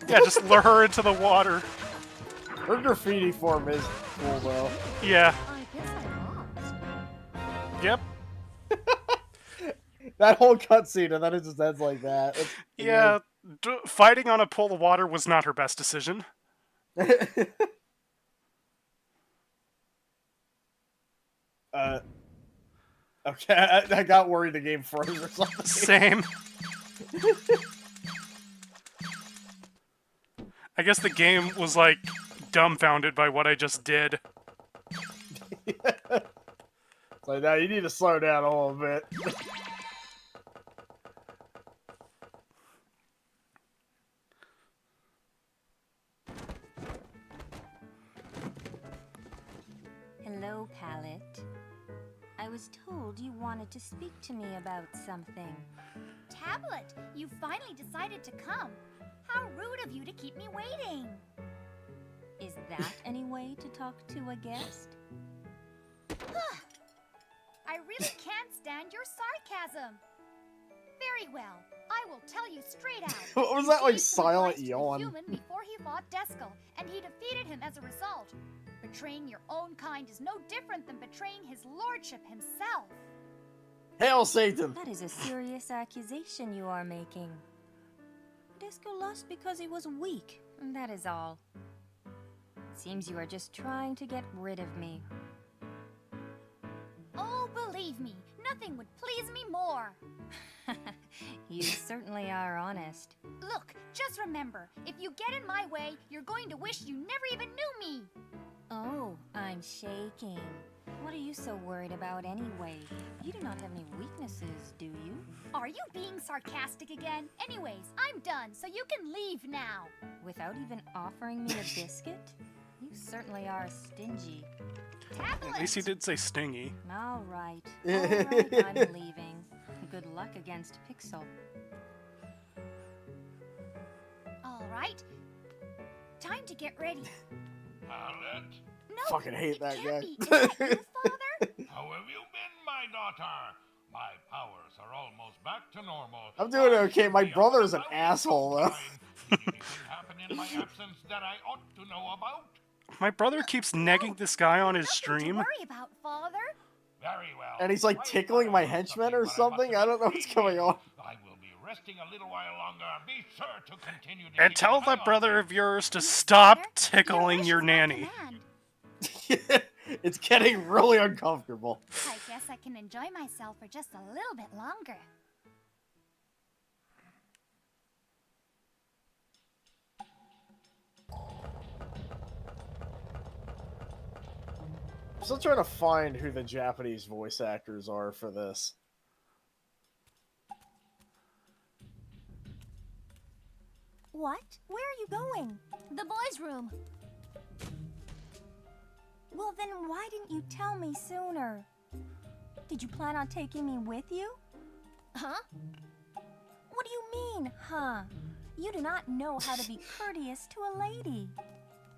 Yeah, just lure her into the water. Her graffiti form is cool, though. Yeah. I guess I lost. Yep. That whole cutscene, and then it just ends like that. It's Yeah, fighting on a pool of water was not her best decision. Okay, I got worried the game froze or something. Same. I guess the game was, like, dumbfounded by what I just did. It's like, now you need to slow down a little bit. Hello, Palette. I was told you wanted to speak to me about something. Tablet, you finally decided to come. How rude of you to keep me waiting. Is that any way to talk to a guest? I really can't stand your sarcasm. Very well, I will tell you straight out. What was You that, like, gave silent advice to a yawn? human before he fought Deskel, and he defeated him as a result. Betraying your own kind is no different than betraying his lordship himself. Hail Satan! That is a serious accusation you are making. Deskel lost because he was weak, and that is all. Seems you are just trying to get rid of me. Oh, believe me, nothing would please me more. You certainly are honest. Look, just remember, if you get in my way, you're going to wish you never even knew me. Oh, I'm shaking. What are you so worried about anyway? You do not have any weaknesses, do you? Are you being sarcastic again? Anyways, I'm done, so you can leave now. Without even offering me a biscuit? You certainly are stingy. Tablet! At least he did say stingy. All right. All right, I'm leaving. Good luck against Pixel. All right. Time to get ready. Palette, No, Fucking hate it that can't guy. be. Is that you, Father? how have you been, my daughter? My powers are almost back to normal. I'm doing okay. My I should be brother is an about asshole, though. time. Did anything happen in my absence that I ought to know about? My brother keeps negging this guy on his Nothing stream. to worry about, Father. Very well. And he's like tickling my henchmen or something? I don't know what's going on. I will be resting a little while longer, be sure to continue to And tell that brother of yours to stop tickling your nanny. It's getting really uncomfortable. I guess I can enjoy myself for just a little bit longer. I'm still trying to find who the Japanese voice actors are for this. What? Where are you going? The boys' room. Well, then why didn't you tell me sooner? Did you plan on taking me with you? Huh? What do you mean, huh? You do not know how to be courteous to a lady.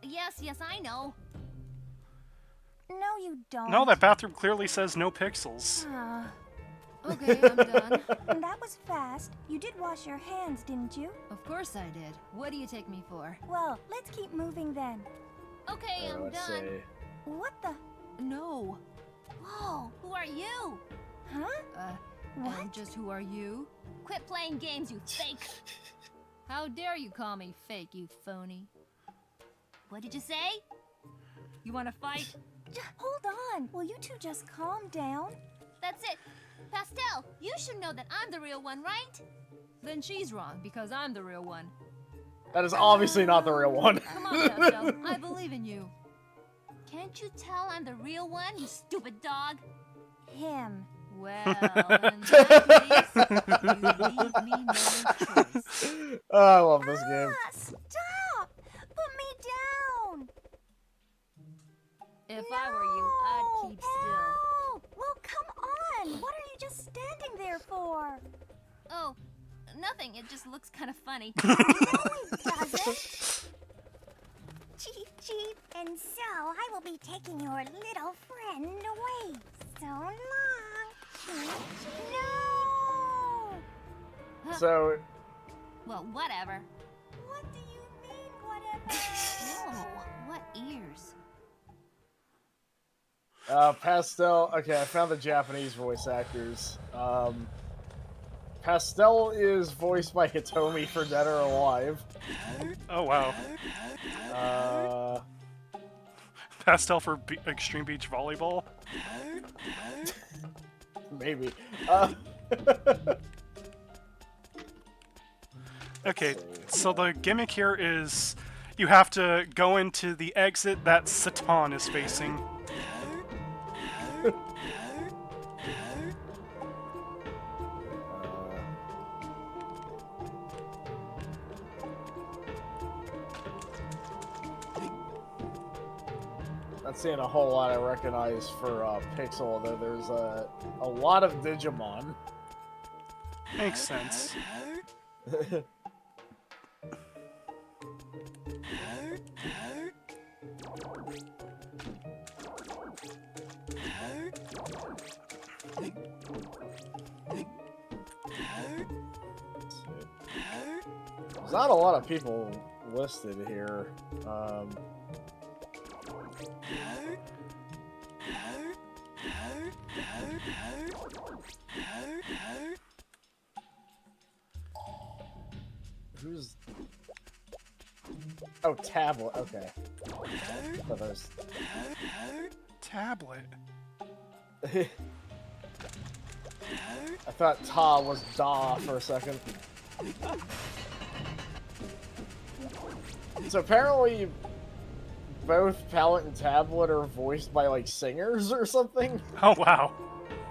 Yes, I know. No, you don't. No, that bathroom clearly says no pixels. Okay, I'm done. That was fast. You did wash your hands, didn't you? Of course I did. What do you take me for? Well, let's keep moving then. Okay, I'm done. What the? No. Whoa, who are you? Huh? What? And just who are you? Quit playing games, you fake. How dare you call me fake, you phony? What did you say? You want to fight? Hold on. Will you two just calm down? That's it. Pastel, you should know that I'm the real one, right? Then she's wrong, because I'm the real one. That is obviously not the real one. Come on, Pastel. I believe in you. Can't you tell I'm the real one, you stupid dog? Him. Well, in that case, you leave me no choice. Oh, I love this game. Stop! Put me down! If I were you, I'd keep still. Help! Well, come on! What are you just standing there for? Oh, nothing. It just looks kind of funny. No, it doesn't. Cheep, cheep. And so I will be taking your little friend away. So long. Cheep, cheep. No! So, Well, whatever. What do you mean, whatever? Whoa, what ears? Pastel. Okay, I found the Japanese voice actors. Pastel is voiced by Hitomi for Dead or Alive. Oh, wow. Pastel for Extreme Beach Volleyball? Maybe. Okay, so the gimmick here is you have to go into the exit that Satan is facing. Not seeing a whole lot I recognize for Pixel, although there's a lot of Digimon. Makes sense. There's not a lot of people listed here. Who's... Oh, Tablet, okay. So there's... Tablet? I thought Ta was Da for a second. So apparently, both Palette and Tablet are voiced by, like, singers or something? Oh, wow.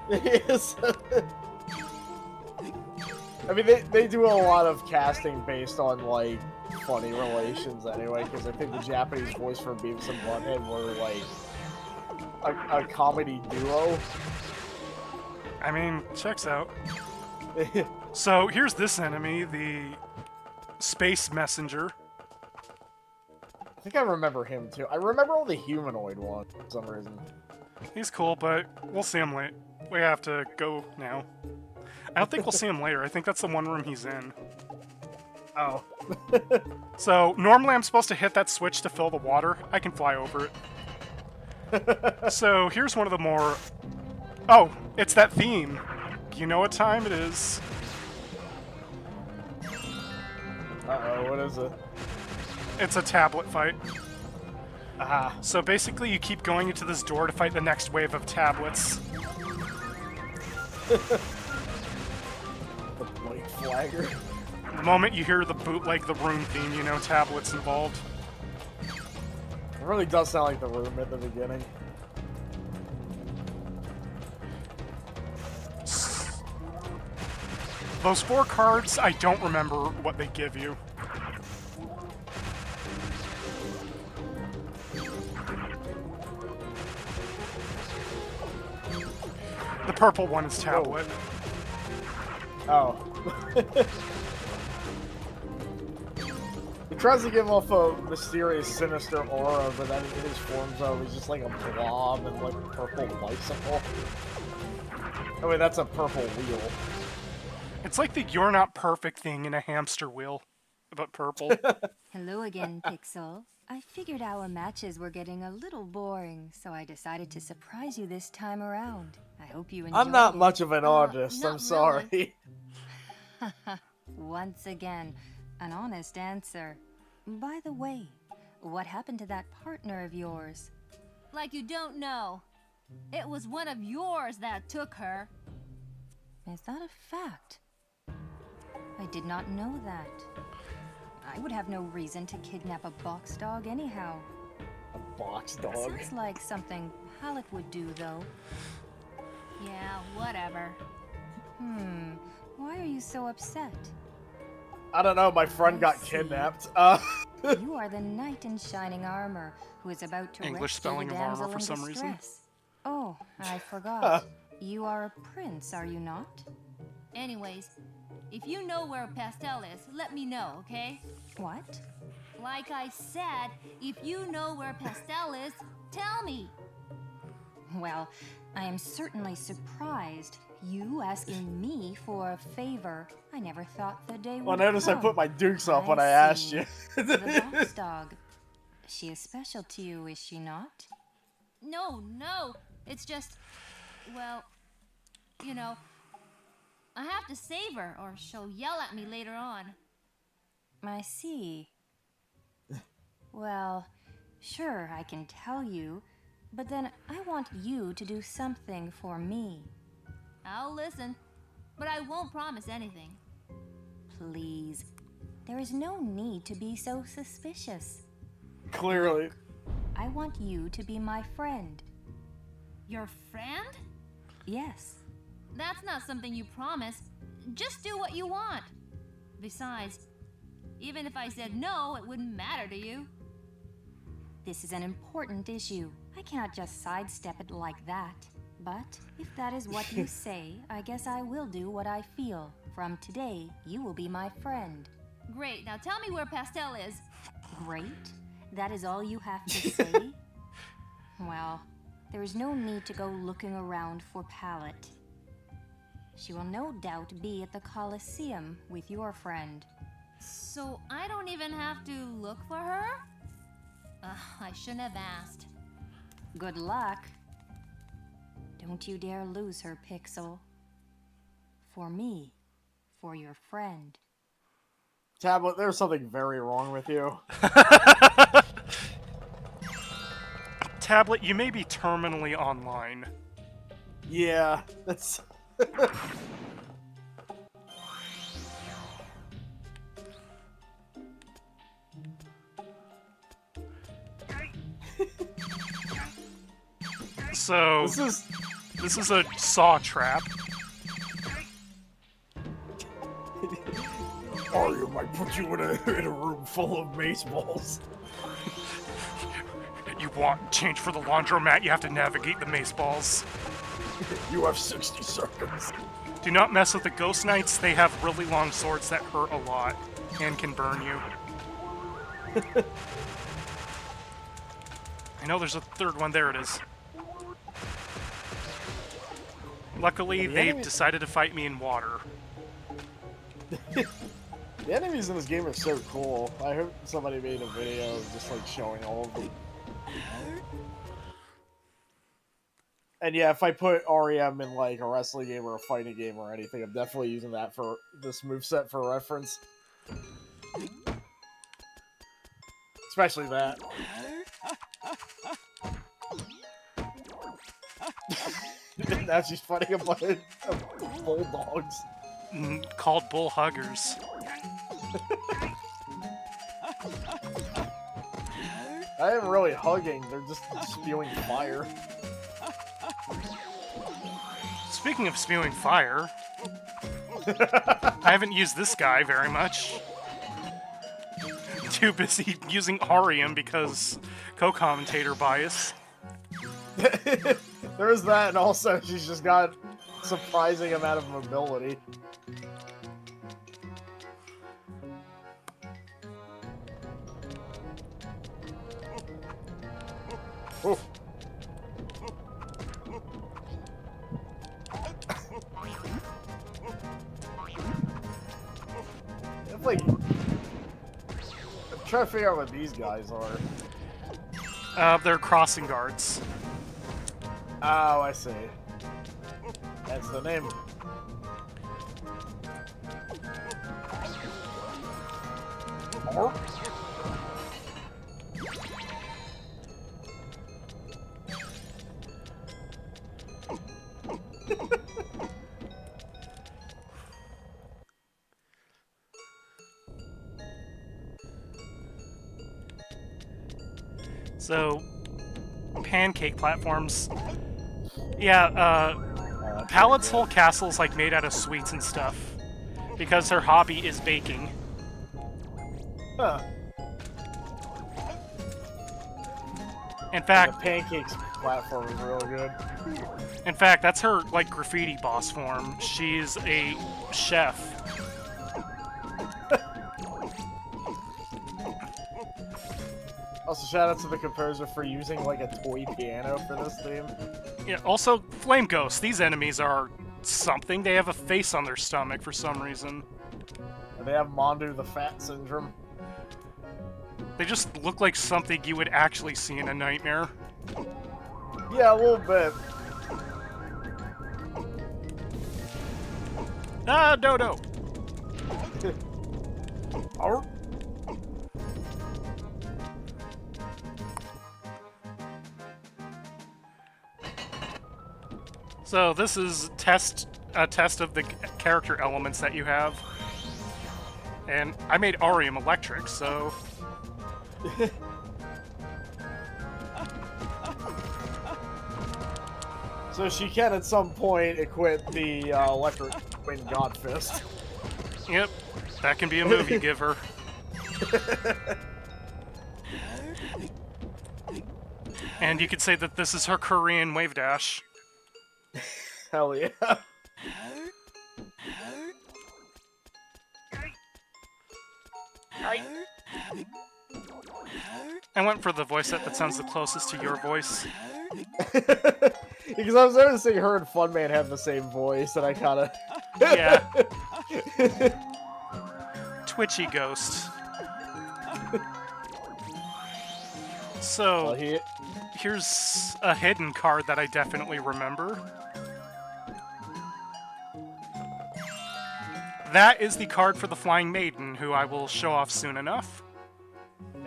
Yes. I mean, they do a lot of casting based on, like, funny relations anyway, because I think the Japanese voice for Beavis and Butthead were, like, a comedy duo. I mean, checks out. So, here's this enemy, the Space Messenger. I think I remember him, too. I remember all the humanoid ones for some reason. He's cool, but we'll see him late. We have to go now. I don't think we'll see him later. I think that's the one room he's in. Oh. So, normally I'm supposed to hit that switch to fill the water. I can fly over it. So, here's one of the more... Oh, it's that theme. You know what time it is. Uh-oh, what is it? It's a tablet fight. Aha. So basically you keep going into this door to fight the next wave of tablets. The White Flagger. The moment you hear the bootleg the room theme, you know tablets involved. It really does sound like the room at the beginning. Those 4 cards, I don't remember what they give you. The purple one is tablet. Oh. He tries to give off a mysterious, sinister aura, but then in his forms of he's just like a blob and like a purple bicycle. Oh wait, that's a purple wheel. It's like the "you're not perfect" thing in a hamster wheel, but purple. Hello again, Pixel. I figured our matches were getting a little boring, so I decided to surprise you this time around. I hope you enjoyed I'm not it. much of an artist, I'm sorry. Once again, an honest answer. By the way, what happened to that partner of yours? Like you don't know. It was one of yours that took her. Is that a fact? I did not know that. I would have no reason to kidnap a box dog anyhow. A box dog? Sounds like something Pallet would do, though. Yeah, whatever. Why are you so upset? I don't know, my friend got kidnapped. You are the knight in shining armor who is about to English rescue spelling the of armor damsel for in some reason. distress. Oh, I forgot. You are a prince, are you not? Anyways, if you know where Pastel is, let me know, okay? What? Like I said, if you know where Pastel is, tell me. Well, I am certainly surprised. You asking me for a favor. I never thought the day would Well, notice I come. put my dukes up when I asked you. The box dog. She is special to you, is she not? No, it's just, well, you know, I have to save her or she'll yell at me later on. I see. Well, sure, I can tell you, but then I want you to do something for me. I'll listen, but I won't promise anything. Please. There is no need to be so suspicious. Clearly. I want you to be my friend. Your friend? Yes. That's not something you promise. Just do what you want. Besides, even if I said no, it wouldn't matter to you. This is an important issue. I cannot just sidestep it like that. But if that is what you say, I guess I will do what I feel. From today, you will be my friend. Great. Now tell me where Pastel is. Great? That is all you have to say? Well, there is no need to go looking around for Pallet. She will no doubt be at the Colosseum with your friend. So I don't even have to look for her? I shouldn't have asked. Good luck. Don't you dare lose her, Pixel. For me. For your friend. Tablet, there's something very wrong with you. Tablet, you may be terminally online. Yeah, that's... So, this is a saw trap. Mario might put you in a room full of baseballs. You want change for the laundromat, you have to navigate the mace balls. You have 60 seconds. Do not mess with the Ghost Knights, they have really long swords that hurt a lot and can burn you. I know there's a third one, there it is. Luckily, they've decided to fight me in water. The enemies in this game are so cool. I hope somebody made a video of just like showing all of them. And yeah, if I put REM in like a wrestling game or a fighting game or anything, I'm definitely using that for this moveset for reference. Especially that. Now she's fighting a bunch of bulldogs. Called bull huggers. I ain't really hugging, they're just spewing fire. Speaking of spewing fire, I haven't used this guy very much. Too busy using Arium because co-commentator bias. There's that, and also she's just got a surprising amount of mobility. Oh. It's like, I'm trying to figure out what these guys are. They're crossing guards. Oh, I see. That's the name. Oh. So, pancake platforms. Yeah, Palette's whole castle's like made out of sweets and stuff. Because her hobby is baking. Huh. In fact, the pancakes platform is real good. In fact, that's her like graffiti boss form. She's a chef. Also, shout out to the composer for using like a toy piano for this theme. Yeah, also, Flame Ghosts. These enemies are something. They have a face on their stomach for some reason. And they have Mondu the Fat syndrome. They just look like something you would actually see in a nightmare. Yeah, a little bit. Ah, Dodo! Oh. So this is a test of the character elements that you have. And I made Arium electric, so... So she can at some point equip the electric twin god fist. Yep, that can be a move you give her. And you could say that this is her Korean wave dash. Hell yeah. I went for the voice that sounds the closest to your voice. Because I was noticing her and Funman have the same voice, and I kinda... Yeah. Twitchy ghost. So, here's a hidden card that I definitely remember. That is the card for the Flying Maiden, who I will show off soon enough.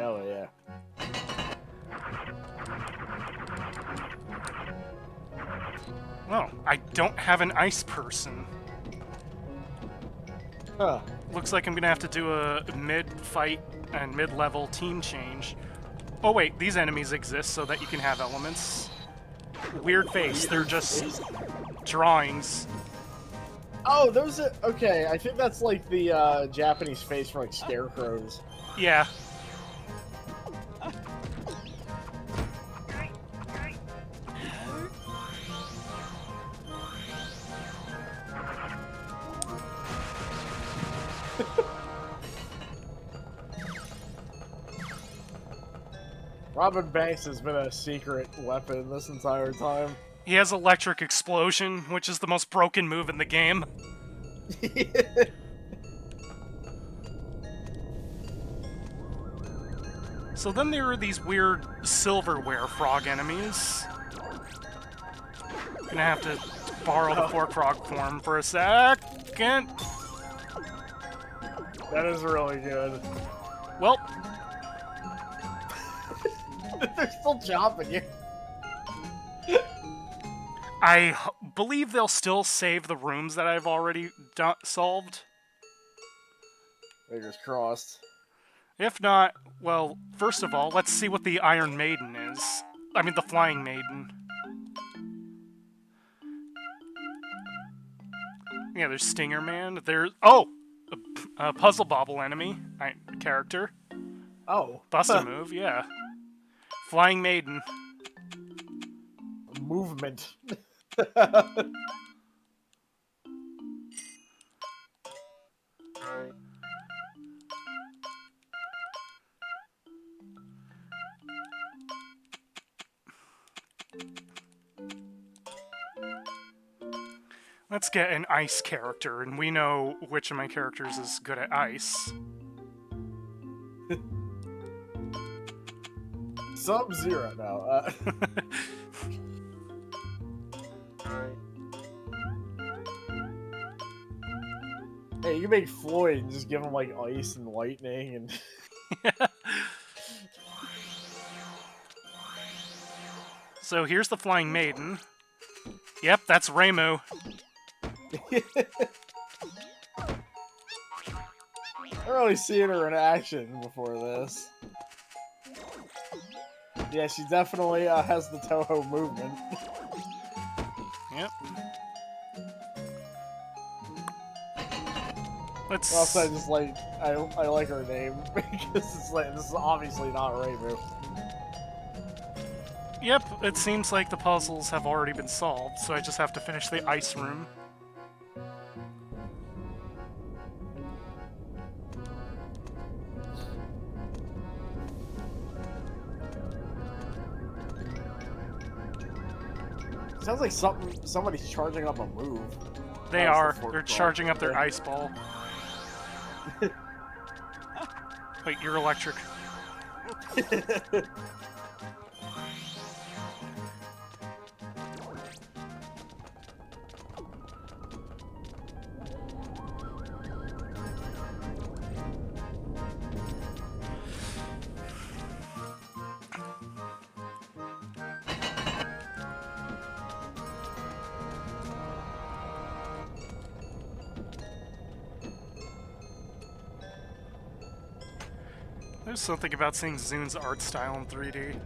Oh, yeah. Well, I don't have an ice person. Huh. Looks like I'm gonna have to do a mid-fight and mid-level team change. Oh wait, these enemies exist so that you can have elements. Weird face, they're just drawings. Oh, those are... Okay, I think that's like the Japanese face for like scarecrows. Yeah. Robin Banks has been a secret weapon this entire time. He has Electric Explosion, which is the most broken move in the game. So then there are these weird silverware frog enemies. Gonna have to borrow the fork frog form for a second. That is really good. Well, They're still chopping you. I believe they'll still save the rooms that I've already solved. Fingers crossed. If not, well, first of all, let's see what the Iron Maiden is. I mean, the Flying Maiden. Yeah, there's Stinger Man. There's... Oh! A Puzzle Bobble enemy. Character. Oh. Buster move, yeah. Flying Maiden. Movement. Let's get an ice character, and we know which of my characters is good at ice. Sub-Zero now. Hey, you can make Floyd and just give him like ice and lightning and. So here's the Flying Maiden. Yep, that's Reimu. I've really seen her in action before this. Yeah, she definitely has the Toho movement. Yep. Let's... Also, I just like I like her name because it's like this is obviously not Reimu. Yep, it seems like the puzzles have already been solved, so I just have to finish the ice room. Sounds like somebody's charging up a move. They are. They're charging up their ice ball. Wait, you're electric. There's something about seeing Zune's art style in 3D.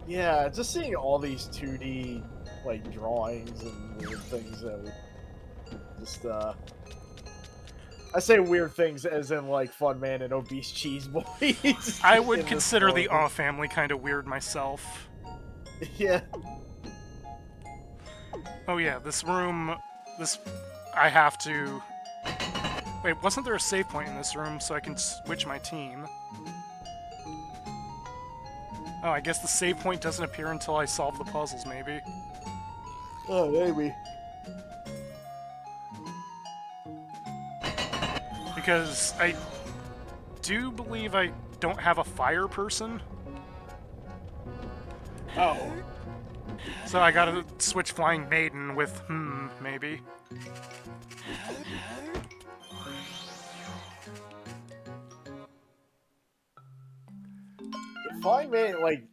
Yeah, just seeing all these 2D like drawings and weird things that we just I say weird things as in like Fun Man and Obese Cheese Boys. I would consider the Aw family kind of weird myself. Yeah. Oh yeah, this room, I have to... Wait, wasn't there a save point in this room so I can switch my team? Oh, I guess the save point doesn't appear until I solve the puzzles, maybe. Oh, maybe. Because I do believe I don't have a fire person. Oh. So I gotta switch Flying Maiden with, maybe. Flying Maiden, like...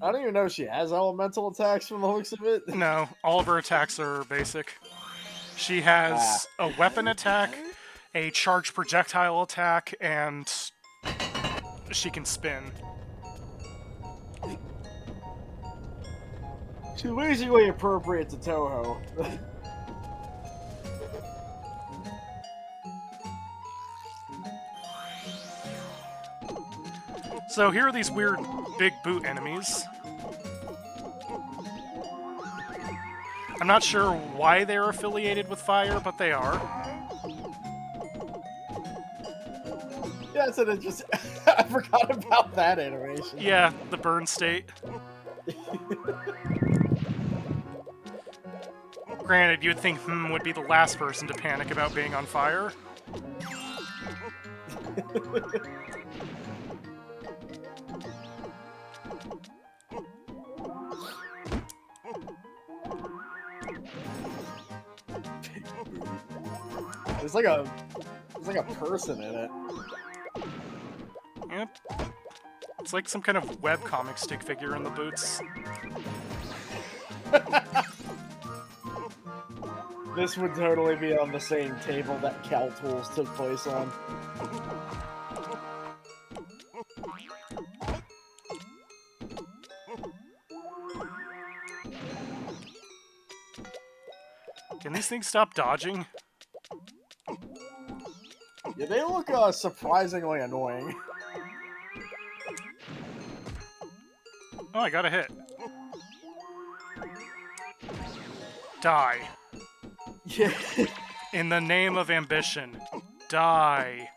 I don't even know if she has elemental attacks from the looks of it. No, all of her attacks are basic. She has a weapon attack, a charged projectile attack, and she can spin. She's basically appropriate to Toho. So here are these weird big boot enemies. I'm not sure why they're affiliated with fire, but they are. Yeah, so it just... I forgot about that animation. Yeah, the burn state. Granted, you'd think would be the last person to panic about being on fire. There's like a person in it. Yep. It's like some kind of webcomic stick figure in the boots. This would totally be on the same table that Cal Tools took place on. Can these things stop dodging? Yeah, they look surprisingly annoying. Oh, I got a hit. Die. Yeah. In the name of ambition. Die.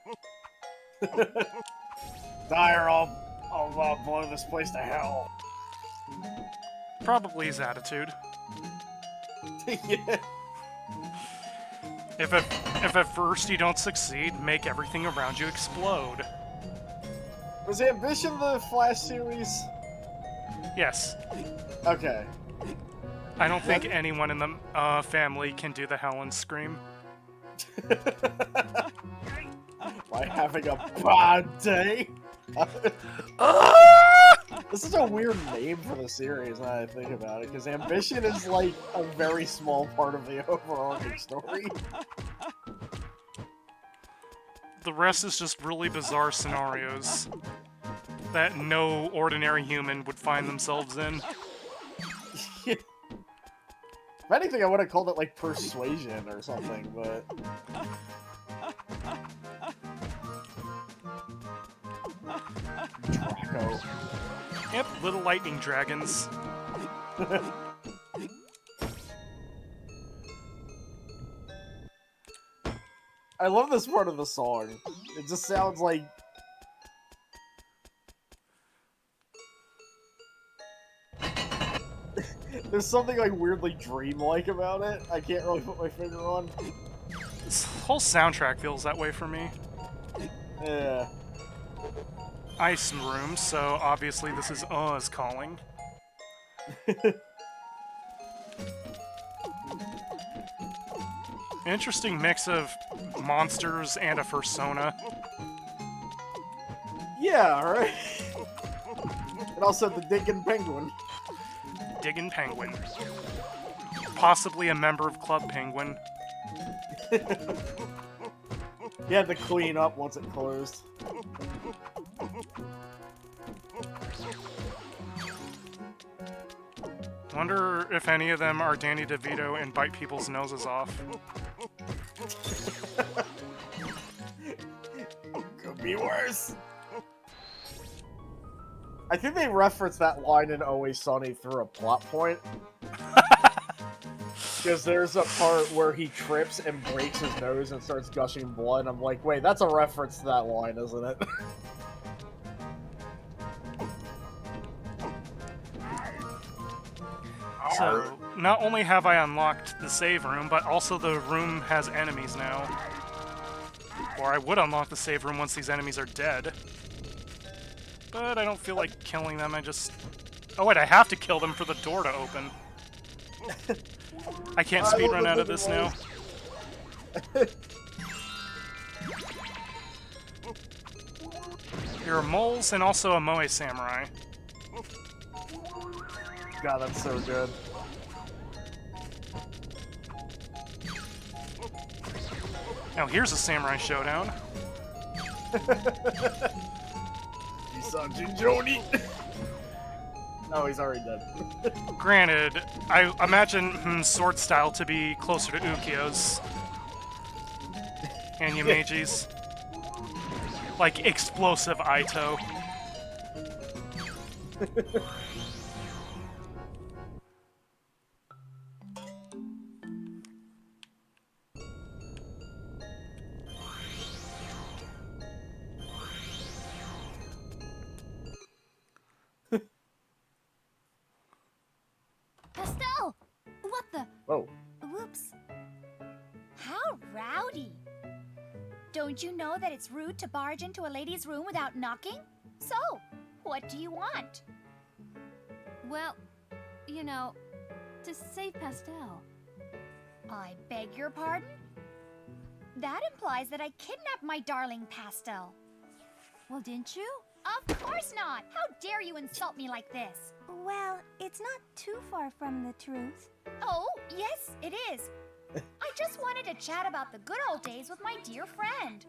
Die or I'll blow this place to hell. Probably his attitude. Yeah. If at first you don't succeed, make everything around you explode. Was Ambition the Flash series? Yes. Okay. I don't think anyone in the family can do the Helen scream. By having a bad day? This is a weird name for the series now that I think about it, because Ambition is like a very small part of the overarching story. The rest is just really bizarre scenarios that no ordinary human would find themselves in. If anything, I would have called it like Persuasion or something, but... Draco. Yep, little lightning dragons. I love this part of the song. It just sounds like... There's something like weirdly dreamlike about it. I can't really put my finger on. This whole soundtrack feels that way for me. Yeah. Ice room, so obviously this is Oz calling. Interesting mix of monsters and a fursona. Yeah, right? And also the Diggin' Penguin. Diggin' Penguin. Possibly a member of Club Penguin. He had to clean up once it closed. Wonder if any of them are Danny DeVito and bite people's noses off. Could be worse. I think they referenced that line in Always Sunny through a plot point. Because there's a part where he trips and breaks his nose and starts gushing blood. I'm like, wait, that's a reference to that line, isn't it? So, not only have I unlocked the save room, but also the room has enemies now. Or I would unlock the save room once these enemies are dead. But I don't feel like killing them, I just... Oh wait, I have to kill them for the door to open. I can't speedrun out of this now. There are moles and also a Moe Samurai. God, that's so good. Now here's a samurai showdown. Joni. Oh, he's already dead. Granted, I imagine sword style to be closer to Ukyo's and Yumeji's. Like explosive Aito. Pastel! What the? Whoa. Whoops. How rowdy. Don't you know that it's rude to barge into a lady's room without knocking? So, what do you want? Well, you know, to save Pastel. I beg your pardon? That implies that I kidnapped my darling Pastel. Well, didn't you? Of course not! How dare you insult me like this? Well, it's not too far from the truth. Oh, yes, it is. I just wanted to chat about the good old days with my dear friend.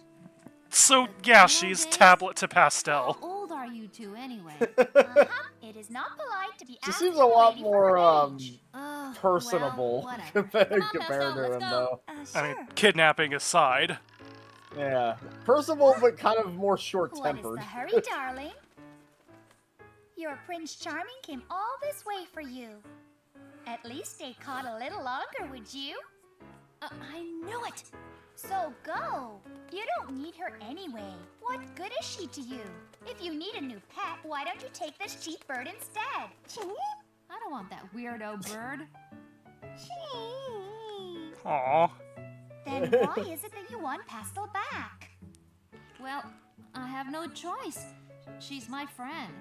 So, yeah, she's tablet to pastel. How old are you two anyway? It is not polite to be She asking seems a lot more personable well, compared Come on, to Pastel, let's him, go. though. I mean, kidnapping aside. Yeah, personable but kind of more What is short-tempered. the hurry, darling? Your Prince Charming came all this way for you. At least stay caught a little longer, would you? I knew it! So go! You don't need her anyway. What good is she to you? If you need a new pet, why don't you take this cheap bird instead? I don't want that weirdo bird. Aww. Then why is it that you want Pastel back? Well, I have no choice. She's my friend.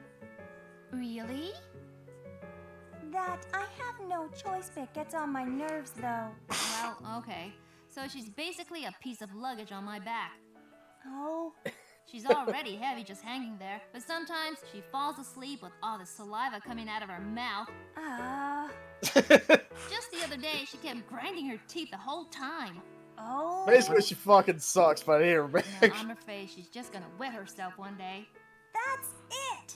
Really? That I have no choice bit gets on my nerves, though. Well, okay. So she's basically a piece of luggage on my back. Oh. She's already heavy just hanging there, but sometimes she falls asleep with all the saliva coming out of her mouth. Just the other day, she kept grinding her teeth the whole time. Oh. Basically, she fucking sucks, but here, man. Now, I'm afraid she's just gonna wet herself one day. That's it!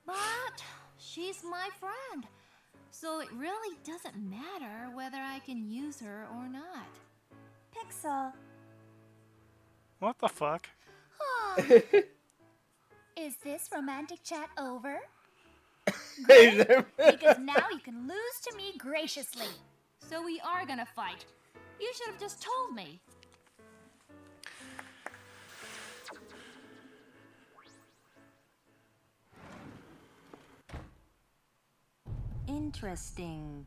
But she's my friend, so it really doesn't matter whether I can use her or not. Pixel. What the fuck? Is this romantic chat over? Hey there. Because now you can lose to me graciously. So we are gonna fight. You should have just told me. Interesting.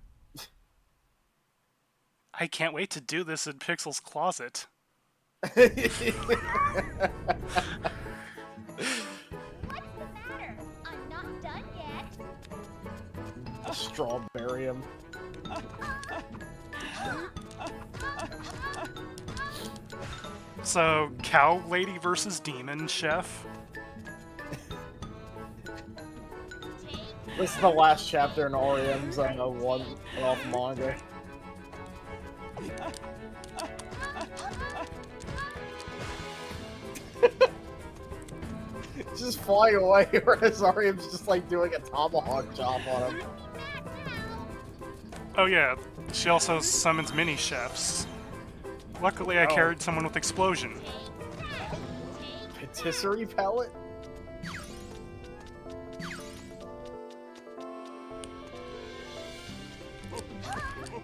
I can't wait to do this in Pixel's closet. What's the matter? I'm not done yet. Strawberrium. So, cow lady versus demon chef. This is the last chapter in REM's one-off manga. Just flying away, whereas REM's just like doing a tomahawk chop on him. Oh yeah, she also summons mini chefs. Luckily, I carried someone with explosion. Patisserie palette?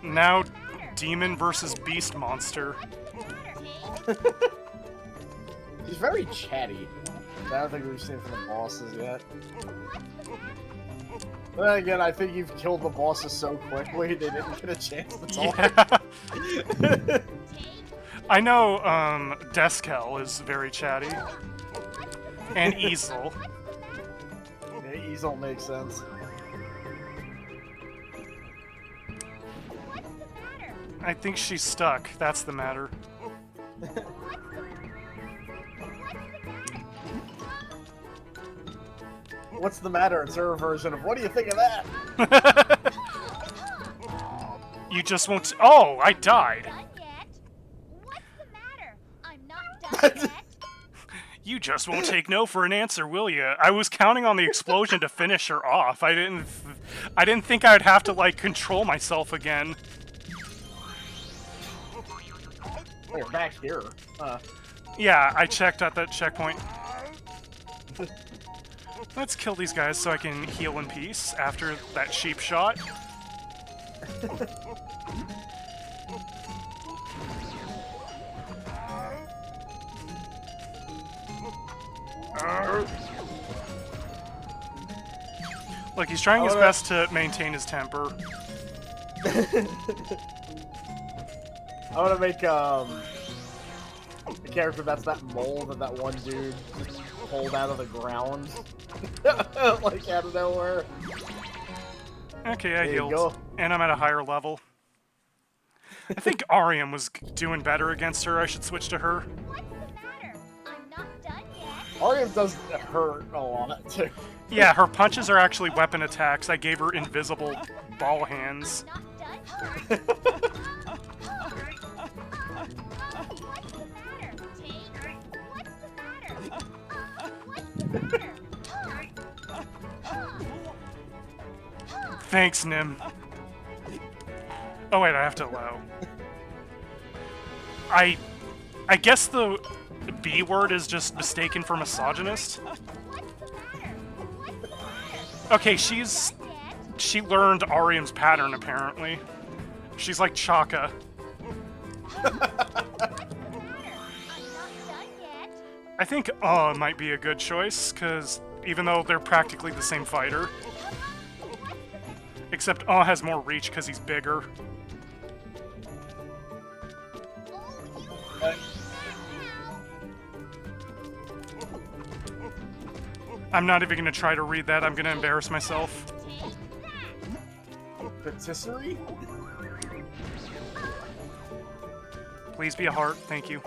Now, demon versus beast monster. He's very chatty. I don't think we've seen from the bosses yet. But then again, I think you've killed the bosses so quickly, they didn't get a chance to talk. Yeah. I know, Deskel is very chatty. And Easel. Yeah, Easel makes sense. I think she's stuck, that's the matter. What's the matter? It's her version of what do you think of that? You just won't. Oh, I died. What's the matter? I'm not done yet. You just won't take no for an answer, will you? I was counting on the explosion to finish her off. I didn't think I'd have to like control myself again. Oh, you're back here. Yeah, I checked at that checkpoint. Let's kill these guys so I can heal in peace after that sheep shot. Look, he's trying his best to maintain his temper. I want to make a character that's that mole that one dude pulled out of the ground, like out of nowhere. Okay, I There you healed, go. and I'm at a higher level. I think Ariam was doing better against her. I should switch to her. What's the matter? I'm not done yet. Ariam does hurt a lot, too. Yeah, her punches are actually weapon attacks. I gave her invisible ball hands. Thanks, Nim. Oh wait, I have to allow. I guess the B word is just mistaken for misogynist. Okay, she learned Ariam's pattern apparently. She's like Chaka. I think might be a good choice, because even though they're practically the same fighter. Except has more reach because he's bigger. I'm not even going to try to read that. I'm going to embarrass myself. Patisserie? Please be a heart. Thank you.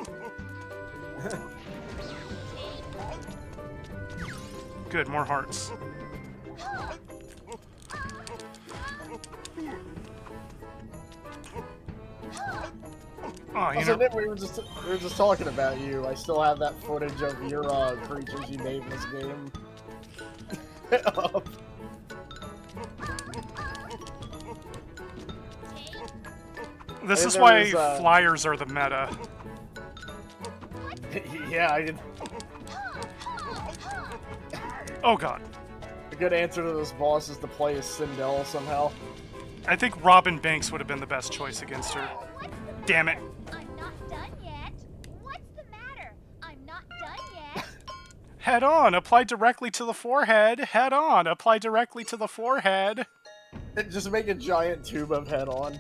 Good, more hearts. Oh, you also, know, we were just talking about you. I still have that footage of your creatures you made in this game. This is why flyers are the meta. Yeah, I did. Oh god. A good answer to this boss is to play as Sindel somehow. I think Robin Banks would have been the best choice against her. Damn it. I'm not done yet. What's the matter? I'm not done yet. Head on, apply directly to the forehead. Head on, apply directly to the forehead. Just make a giant tube of head on.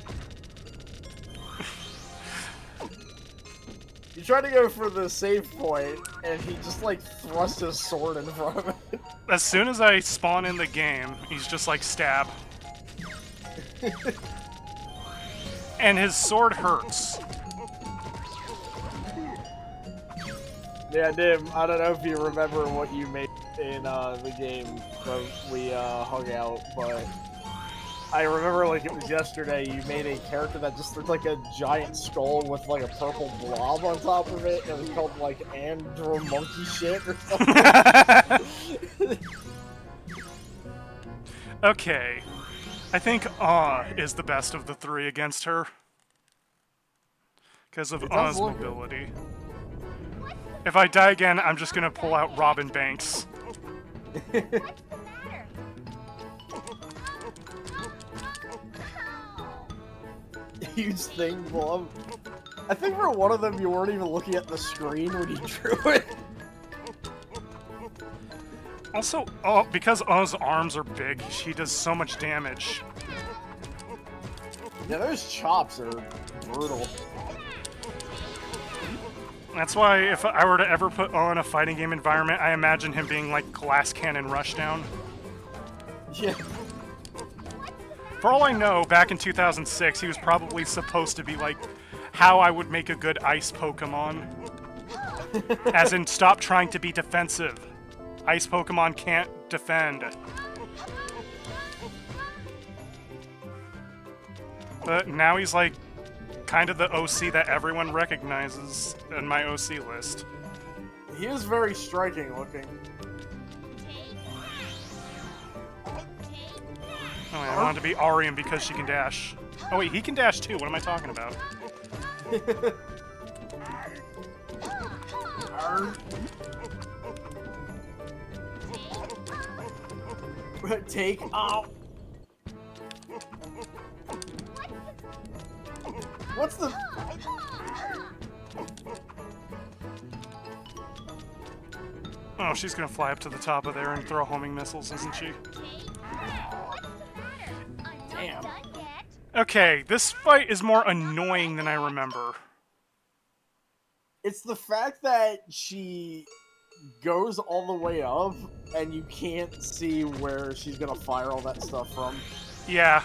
You try to go for the save point, and he just like thrusts his sword in front of it. As soon as I spawn in the game, he's just like stab. And his sword hurts. Yeah, Nim, I don't know if you remember what you made in the game when we hung out, but I remember like it was yesterday, you made a character that just looked like a giant skull with like a purple blob on top of it. It was called like Andro Monkey Shit or something. Okay. I think is the best of the three against her. Because of mobility. If I die again, I'm just gonna pull out Robin Banks. Huge thing, Bob. I think for one of them you weren't even looking at the screen when you drew it. Also, because O's arms are big, she does so much damage. Yeah, those chops are brutal. That's why if I were to ever put O in a fighting game environment, I imagine him being like Glass Cannon Rushdown. Yeah. For all I know, back in 2006, he was probably supposed to be like how I would make a good ice Pokemon. As in, stop trying to be defensive. Ice Pokemon can't defend. But now he's like kind of the OC that everyone recognizes in my OC list. He is very striking looking. Oh wait, I wanted to be Ariam because she can dash. Oh wait, he can dash too. What am I talking about? Take out. What's the? Oh, she's gonna fly up to the top of there and throw homing missiles, isn't she? Damn. Okay, this fight is more annoying than I remember. It's the fact that she goes all the way up and you can't see where she's gonna fire all that stuff from. Yeah.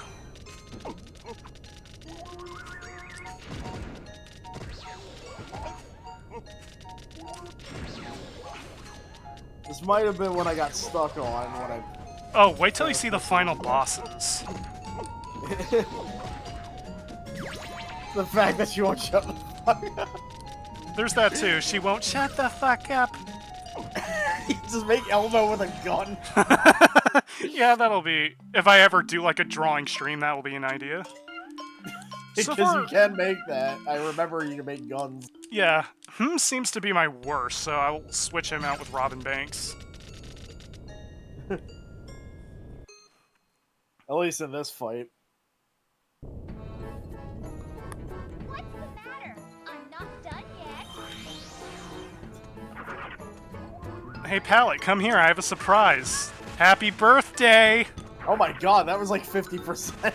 This might have been when I got stuck on when I... Oh, wait till you see the final bosses. The fact that she won't shut the fuck up. There's that too. She won't shut the fuck up. Just make Elmo with a gun. Yeah, that'll be... If I ever do like a drawing stream, that will be an idea. Because you can make that. I remember you can make guns. Yeah. Seems to be my worst, so I'll switch him out with Robin Banks. At least in this fight. What's the matter? I'm not done yet. Hey, Pallet, come here. I have a surprise. Happy birthday! Oh my god, that was like 50%.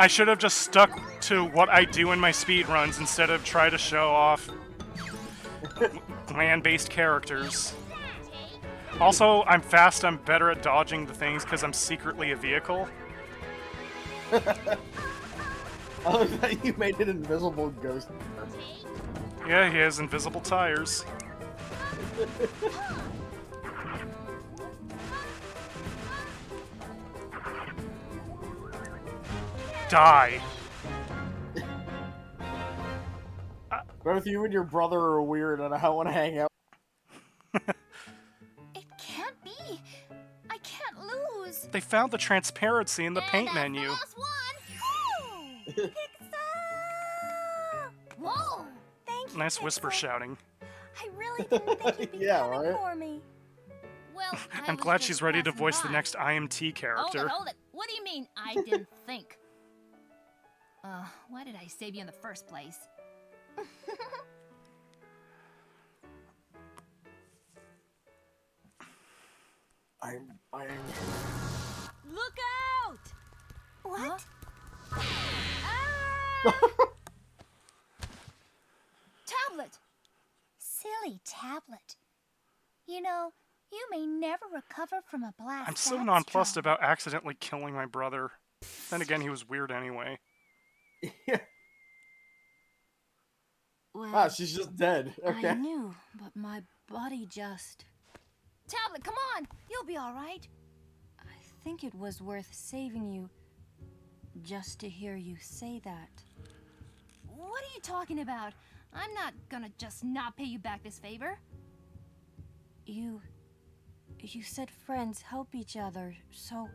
I should have just stuck to what I do in my speedruns instead of try to show off land-based characters. Also, I'm fast, I'm better at dodging the things because I'm secretly a vehicle. I love that you made an invisible ghost. Yeah, he has invisible tires. Die. Both you and your brother are weird and I want to hang out. It can't be. I can't lose. They found the transparency in the paint menu. Whoa! Thank you. Nice whisper shouting. I really didn't think you'd be coming for me. Well, I'm glad she's ready to voice the next IMT character. Hold it. What do you mean, I didn't think? Why did I save you in the first place? I'm... Look out! What? Tablet! Silly tablet. You know, you may never recover from a blast. I'm so that nonplussed strong. about accidentally killing my brother. Then again, he was weird anyway. Well, she's just dead. Okay. I knew, but my body just... Tablet, come on! You'll be alright. I think it was worth saving you just to hear you say that. What are you talking about? I'm not gonna just not pay you back this favor. You said friends help each other, so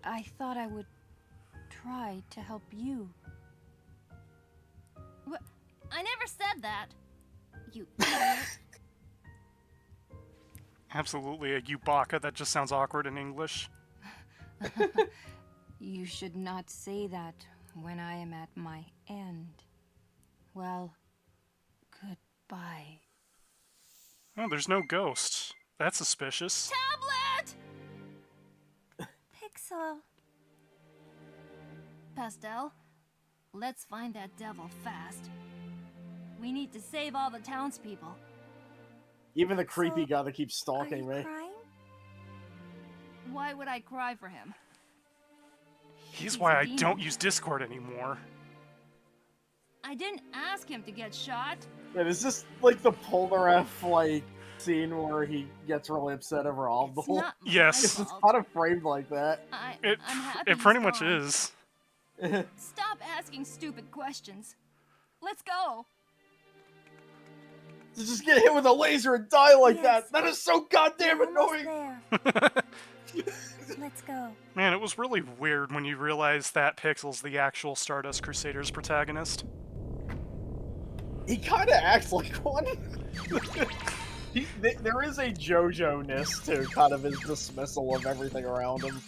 I thought I would try to help you. What? I never said that. You idiot. Absolutely a Ubaka. That just sounds awkward in English. You should not say that when I am at my end. Well, goodbye. Oh, there's no ghost. That's suspicious. Tablet! Pixel. Pastel, let's find that devil fast. We need to save all the townspeople. Even the creepy guy that keeps stalking me. Crying? Why would I cry for him? He's why I don't use Discord anymore. I didn't ask him to get shot. Yeah, is this like the Polnareff like scene where he gets really upset over all the whole? Yes. It's kind of framed like that. It happy it pretty he's much gone. is. Stop asking stupid questions. Let's go. To just get hit with a laser and die like that is so goddamn annoying. Let's go. Man, it was really weird when you realize that Pixel's the actual Stardust Crusaders protagonist. He kind of acts like one. There is a JoJo-ness to kind of his dismissal of everything around him.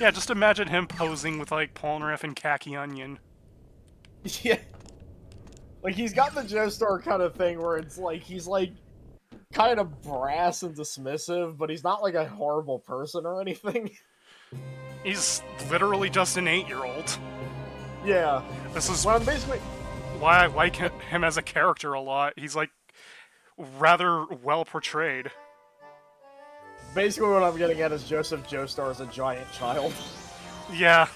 Yeah, just imagine him posing with like Polnareff and Khaki Onion. Yeah. Like, he's got the Joestar kind of thing where it's like, he's like, kind of brass and dismissive, but he's not like a horrible person or anything. He's literally just an 8-year-old. Yeah. This is basically why I like him as a character a lot. He's like, rather well portrayed. Basically what I'm getting at is Joseph Joestar is a giant child. Yeah.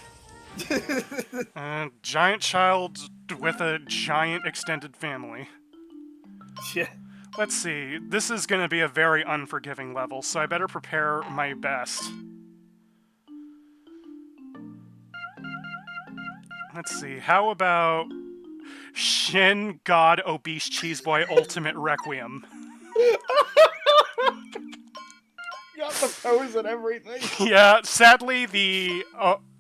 Giant child with a giant extended family. Yeah. Let's see. This is going to be a very unforgiving level, so I better prepare my best. Let's see. How about Shin God Obese Cheese Boy Ultimate Requiem? Got the pose and everything. Yeah, sadly, the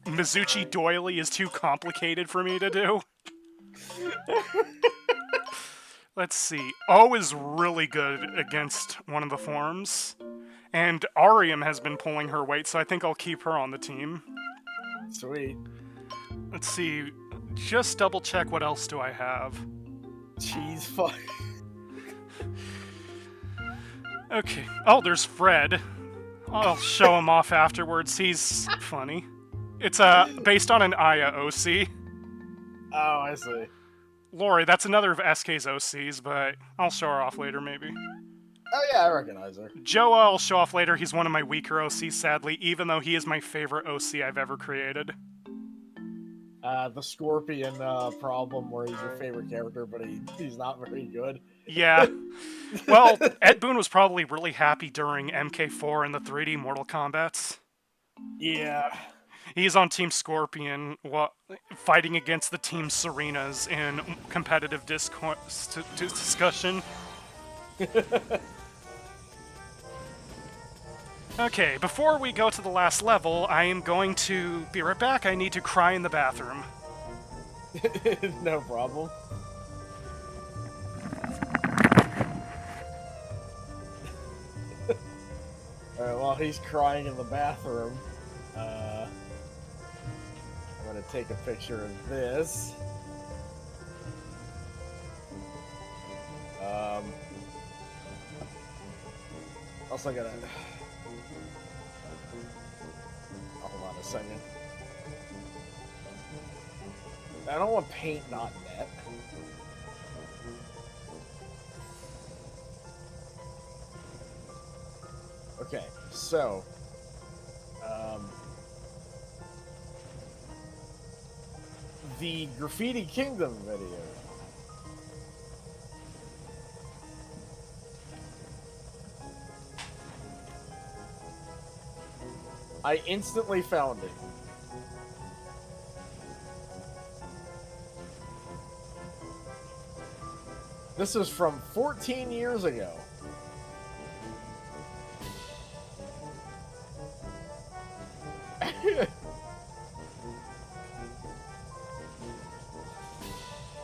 Mizuchi doily is too complicated for me to do. Let's see. O is really good against one of the forms. And Arium has been pulling her weight, so I think I'll keep her on the team. Sweet. Let's see. Just double check what else do I have. Cheese fuck. Okay. Oh, there's Fred. I'll show him off afterwards. He's funny. It's based on an Aya OC. Oh, I see. Lori, that's another of SK's OCs, but I'll show her off later, maybe. Oh yeah, I recognize her. Joa I'll show off later. He's one of my weaker OCs, sadly, even though he is my favorite OC I've ever created. The Scorpion problem where he's your favorite character, but he's not very good. Yeah. Well, Ed Boon was probably really happy during MK4 and the 3D Mortal Kombats. Yeah. He's on Team Scorpion, fighting against the Team Serenas in competitive discussion. Okay, before we go to the last level, I am going to be right back. I need to cry in the bathroom. No problem. Alright, while he's crying in the bathroom, I'm gonna take a picture of this. Also gotta... Hold on a second. I don't want paint not net. Okay, so... the Graffiti Kingdom video. I instantly found it. This is from 14 years ago.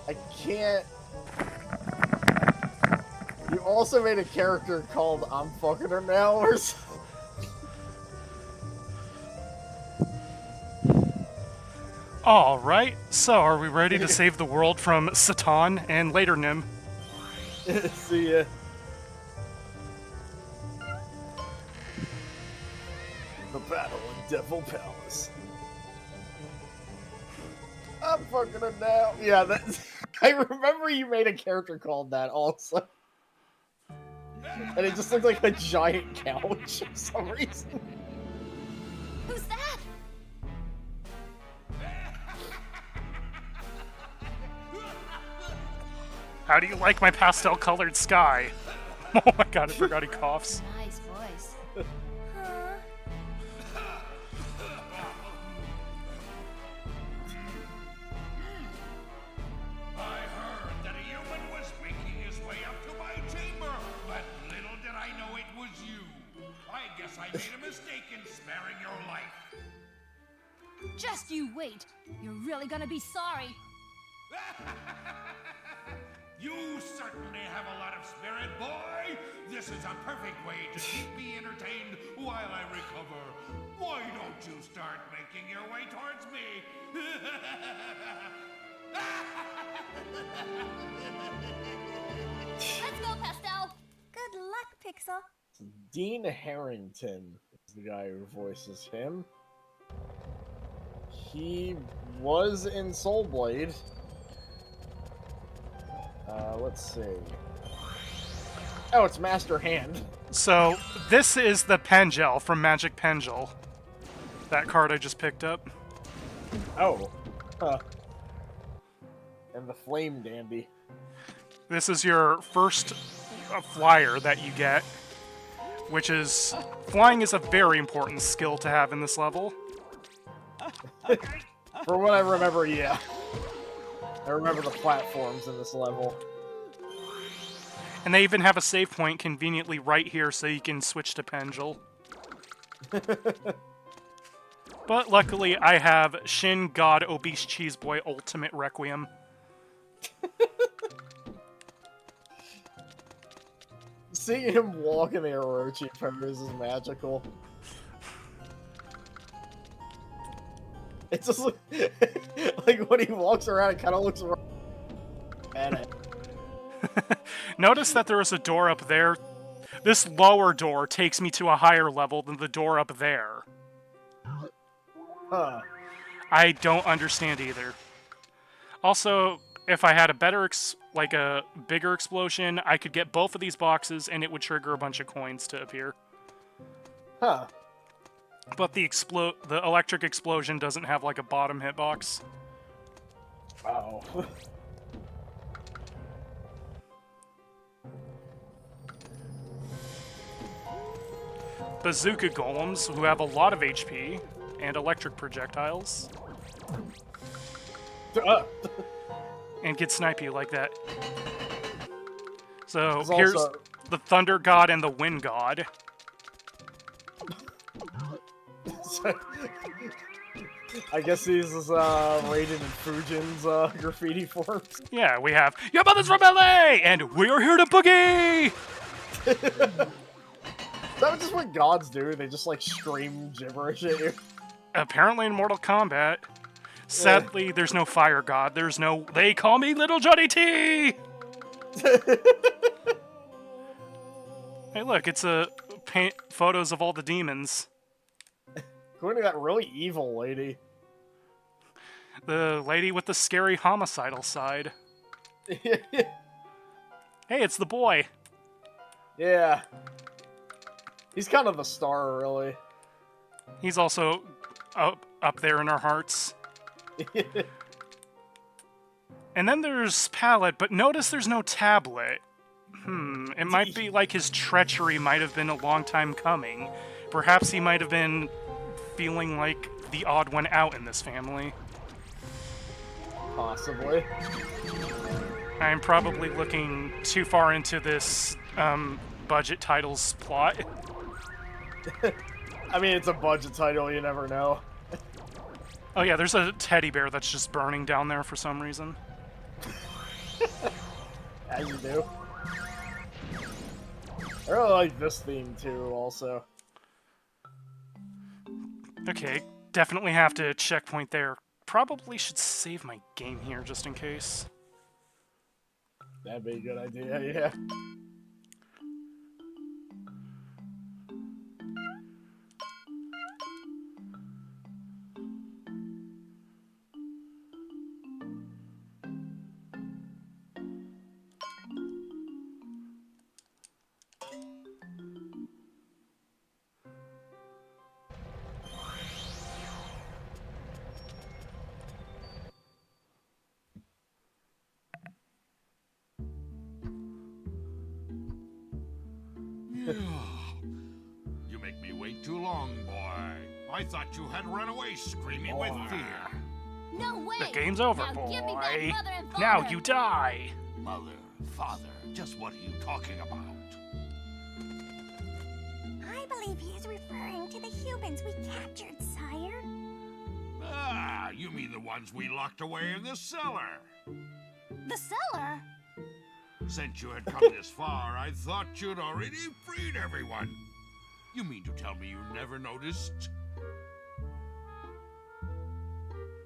I can't... You also made a character called I'm Fucking Her Now or something. Alright, so are we ready to save the world from Satan and later Nim? See ya. The battle in Devil Palace. I'm fucking her now. Yeah, that's... I remember you made a character called that also. And it just looked like a giant couch for some reason. Who's that? How do you like my pastel-colored sky? Oh my god, I forgot he coughs. Nice voice. I heard that a human was making his way up to my chamber, but little did I know it was you. I guess I made a mistake in sparing your life. Just you wait. You're really gonna be sorry. You certainly have a lot of spirit, boy! This is a perfect way to keep me entertained while I recover. Why don't you start making your way towards me? Let's go, Pastel! Good luck, Pixel. Dean Harrington is the guy who voices him. He was in Soul Blade. Let's see. Oh, it's Master Hand. So, this is the Pengel from Magic Pengel. That card I just picked up. Oh. Huh. And the Flame Dandy. This is your first flyer that you get, which is... Flying is a very important skill to have in this level. For what I remember, yeah. I remember the platforms in this level. And they even have a save point conveniently right here so you can switch to Pendule. But luckily, I have Shin God Obese Cheese Boy Ultimate Requiem. Seeing him walk in the Orochi pose is magical. It's just like when he walks around, it kind of looks at it. Notice that there is a door up there. This lower door takes me to a higher level than the door up there. Huh. I don't understand either. Also, if I had a better, like a bigger explosion, I could get both of these boxes and it would trigger a bunch of coins to appear. Huh. But the electric explosion doesn't have like a bottom hitbox. Oh. Bazooka golems, who have a lot of HP, and electric projectiles. And get snipey like that. So here's the Thunder God and the Wind God. I guess these is Raiden and Fujin's graffiti forms. Yeah, we have Your Mother's from LA, and we are here to boogie! Is that just what gods do? They just like scream gibberish at you? Apparently in Mortal Kombat. Sadly, there's no fire god. There's no, they call me Little Johnny T! Hey look, it's paint photos of all the demons. According to that really evil lady. The lady with the scary homicidal side. Hey, it's the boy. Yeah. He's kind of the star, really. He's also up there in our hearts. And then there's Palette, but notice there's no tablet. It might be like his treachery might have been a long time coming. Perhaps he might have been feeling like the odd one out in this family. Possibly. I'm probably looking too far into this budget titles plot. I mean, it's a budget title, you never know. Oh yeah, there's a teddy bear that's just burning down there for some reason. As you do. I really like this theme too, also. Okay, definitely have to checkpoint there. Probably should save my game here just in case. That'd be a good idea, yeah. You make me wait too long, boy. I thought you had run away screaming with fear. No way! The game's over, now boy. Give me back mother and father. Now you die. Mother, father, just what are you talking about? I believe he is referring to the humans we captured, sire. Ah, you mean the ones we locked away in the cellar. The cellar? Since you had come this far, I thought you'd already freed everyone. You mean to tell me you never noticed?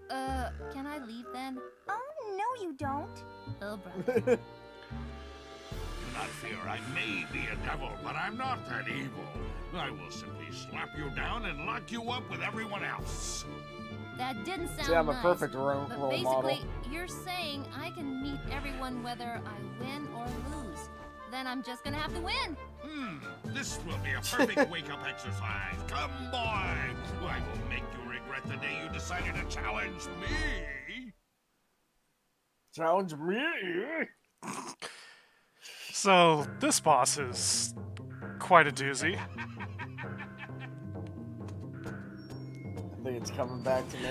Can I leave then? Oh, no you don't. Oh, brother. Do not fear, I may be a devil, but I'm not that evil. I will simply slap you down and lock you up with everyone else. That didn't sound See, I'm a nice, perfect role but model. basically, you're saying I can meet everyone whether I win or lose. Then I'm just gonna have to win. This will be a perfect wake-up exercise. Come, boy! I will make you regret the day you decided to challenge me. Challenge me? So, this boss is quite a doozy. I think it's coming back to me.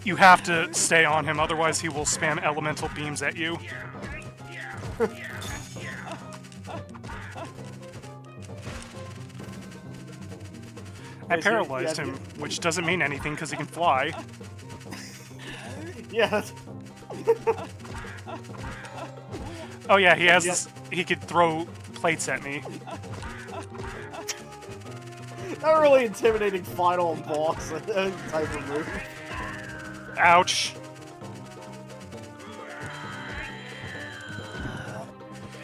You have to stay on him, otherwise he will spam elemental beams at you. I paralyzed him, which doesn't mean anything because he can fly. Yeah. Oh yeah, he has this, he could throw plates at me. Not a really intimidating final boss type of move. Ouch.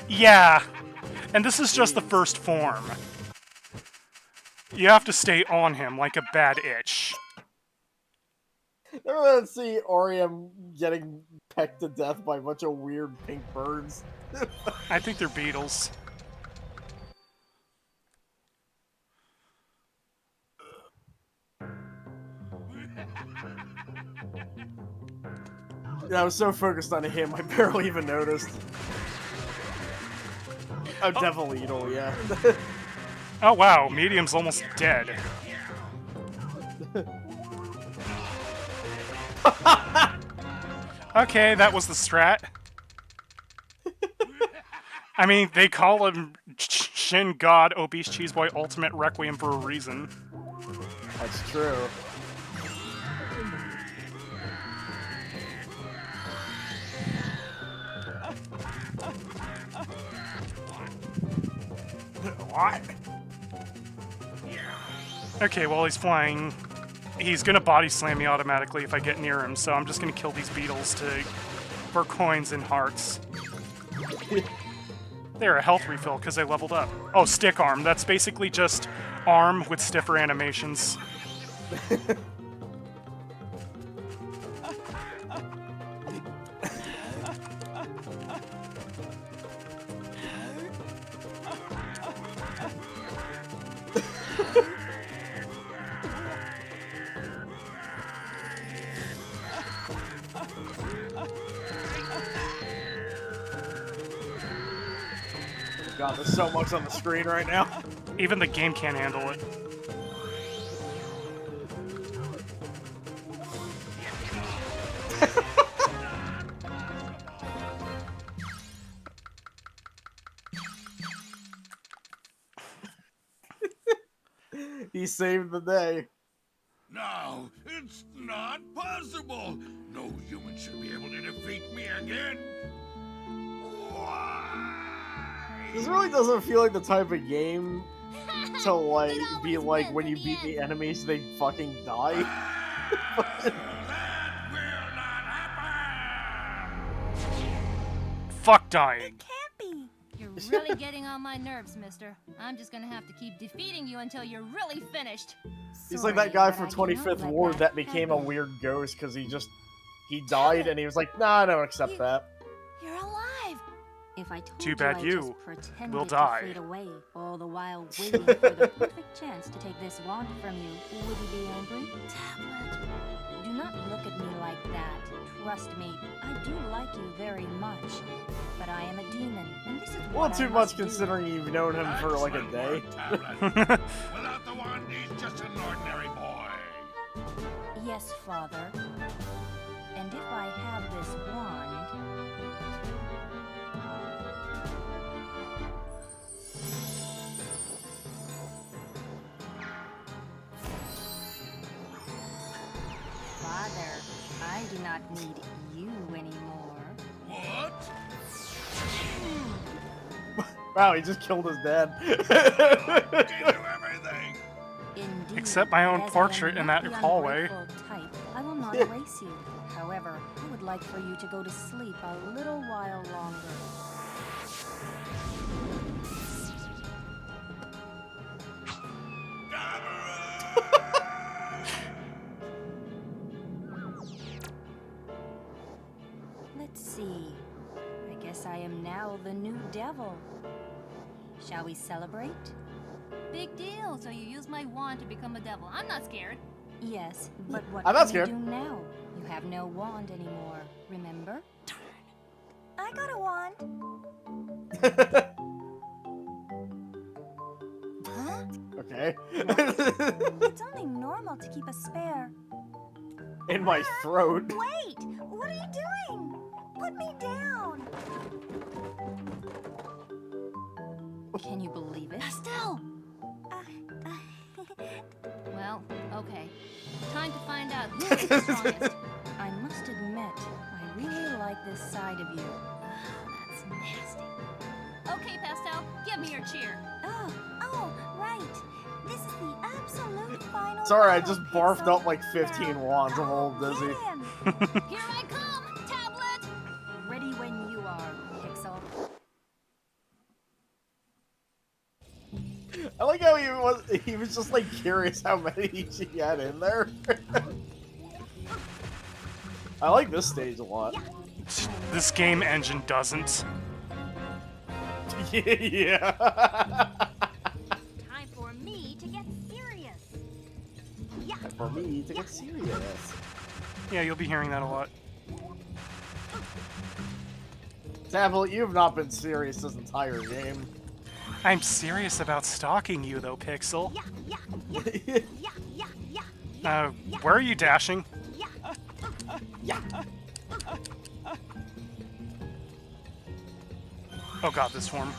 Yeah, and this is just the first form. You have to stay on him like a bad itch. Never see Orium getting pecked to death by a bunch of weird pink birds. I think they're beetles. Yeah, I was so focused on him, I barely even noticed. Oh, Devil Eagle, yeah. Oh wow, Medium's almost dead. Okay, that was the strat. I mean, they call him Shin God Obese Cheese Boy Ultimate Requiem for a reason. That's true. What? Okay, while he's flying, he's gonna body slam me automatically if I get near him, so I'm just gonna kill these beetles for coins and hearts. They're a health refill because I leveled up. Oh, stick arm. That's basically just arm with stiffer animations. God, there's so much on the screen right now. Even the game can't handle it. He saved the day. No, it's not possible. No human should be able to defeat me again. This really doesn't feel like the type of game to, like, be like, when you beat the enemies, they fucking die. Fuck dying. You're really getting on my nerves, mister. I'm just gonna have to keep defeating you until you're really finished. He's like that guy from 25th Ward that became a weird ghost because he died and he was like, nah, I don't accept that. You're alive. If I told Too bad you I you just pretended will to die. fade away, all the while waiting for the perfect chance to take this wand from you, would you be angry? Tablet, do not look at me like that. Trust me, I do like you very much, but I am a demon, and this is A what little too I much must do. considering you've known him for like a day. Without the wand, he's just an ordinary boy. Yes, Father. And if I have this wand... Father, I do not need you anymore. What? Wow, he just killed his dad. Indeed, Except my own as I am portrait in not that the hallway. ungrateful type, I will not erase you. However, I would like for you to go to sleep a little while longer. Let's see. I guess I am now the new devil. Shall we celebrate? Big deal. So you use my wand to become a devil. I'm not scared. Yes, but what I'm not can you scared. do now? You have no wand anymore, remember? I got a wand. Huh? Okay. It's only normal to keep a spare. In my throat. Wait! What are you doing? Put me down! Can you believe it? Pastel! Well, okay. Time to find out who is the strongest. I must admit, I really like this side of you. That's nasty. Okay, Pastel, give me your cheer. Oh, right. This is the absolute final. Sorry, I just battle, barfed Pixel. up like 15 wands. I'm a little Now, dizzy. get him. Here I come, Tablet! Ready when you are, Pixel. I like how he was just like curious how many he had in there. I like this stage a lot. This game engine doesn't. Yeah. Time for me to get serious. For me to get serious. Yeah, you'll be hearing that a lot. Tablet, you have not been serious this entire game. I'm serious about stalking you, though, Pixel. Where are you dashing? Yeah. Oh god, this form.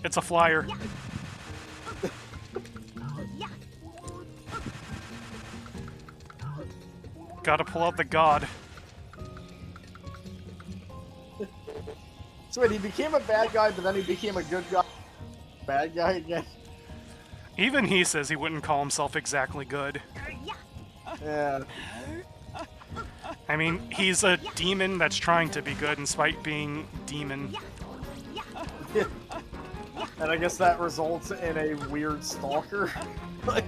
It's a flyer. Gotta pull out the god. So wait, he became a bad guy, but then he became a good guy. Bad guy again? Even he says he wouldn't call himself exactly good. Yeah. I mean, he's a demon that's trying to be good in spite being demon. And I guess that results in a weird stalker. Like,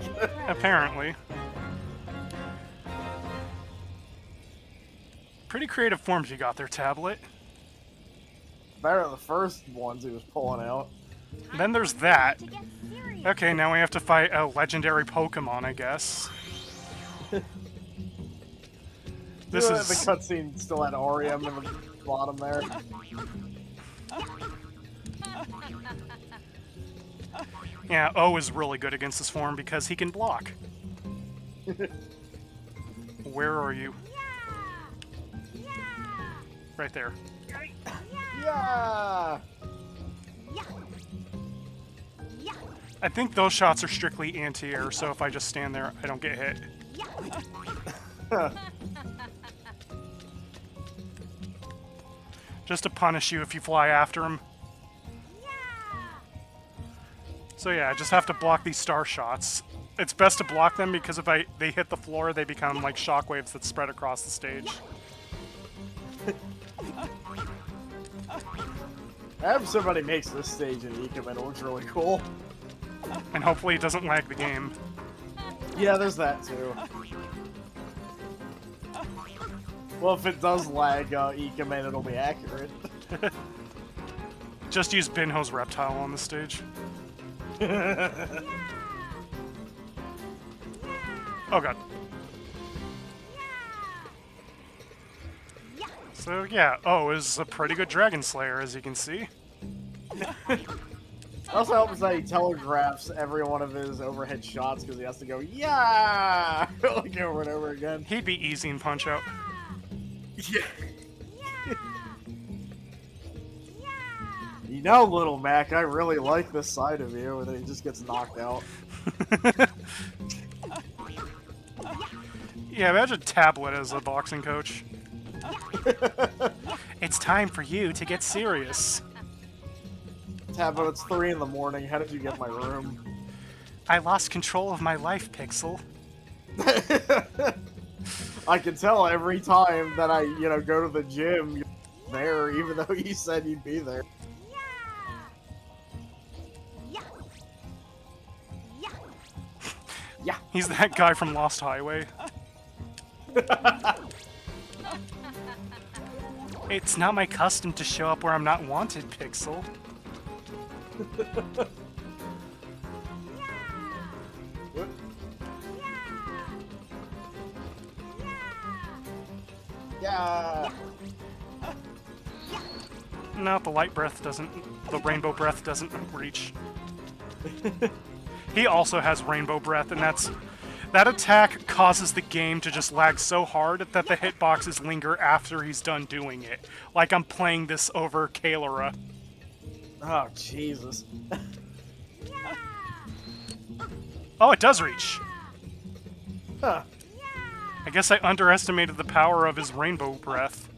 Apparently. Pretty creative forms you got there, Tablet. better than the first ones he was pulling out. Then there's that. Okay, now we have to fight a legendary Pokemon, I guess. This is... The cutscene still had Arium in the bottom there. Yeah, O is really good against this form because he can block. Where are you? Right there. Yeah! I think those shots are strictly anti-air, so if I just stand there, I don't get hit. Just to punish you if you fly after him. So yeah, I just have to block these star shots. It's best to block them because if they hit the floor, they become like shockwaves that spread across the stage. I hope somebody makes this stage in Ikemen. It looks really cool. And hopefully it doesn't lag the game. Yeah, there's that too. Well, if it does lag Ikemen, it'll be accurate. Just use Binho's reptile on the stage. Oh god. So yeah, O is a pretty good Dragon Slayer, as you can see. It also helps that he telegraphs every one of his overhead shots because he has to go, yeah, like over and over again. He'd be easy in Punch Out. Yeah. You know, Little Mac, I really like this side of you, and then he just gets knocked out. Yeah, imagine Tablet as a boxing coach. It's time for you to get serious. Tablet, it's 3 in the morning. How did you get my room? I lost control of my life, Pixel. I can tell every time that I, go to the gym, you're there, even though you said you'd be there. Yeah. He's that guy from Lost Highway. It's not my custom to show up where I'm not wanted, Pixel. Yeah. No, the light breath doesn't. The rainbow breath doesn't reach. He also has rainbow breath, and that attack causes the game to just lag so hard that the hitboxes linger after he's done doing it. Like I'm playing this over Kalara. Oh, Jesus. Oh, it does reach. Huh. I guess I underestimated the power of his rainbow breath.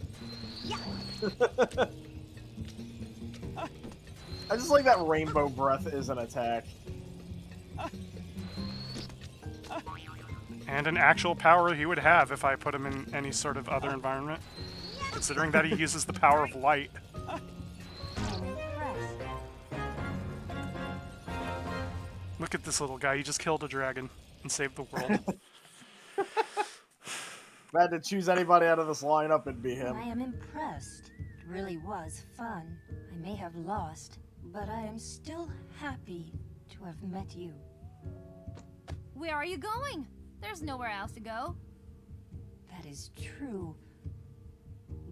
I just like that rainbow breath is an attack. And an actual power he would have if I put him in any sort of other environment. Considering that he uses the power of light. Look at this little guy, he just killed a dragon and saved the world. If I had to choose anybody out of this lineup, it'd be him. I am impressed. It really was fun. I may have lost, but I am still happy to have met you. Where are you going? There's nowhere else to go. That is true.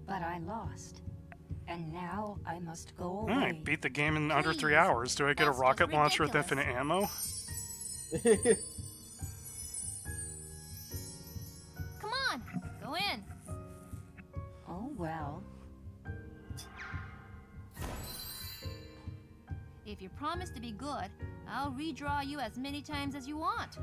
But I lost. And now I must go away. I beat the game in under 3 hours. Do I get a rocket launcher with infinite ammo? Come on, go in. Oh, well. If you promise to be good, I'll redraw you as many times as you want.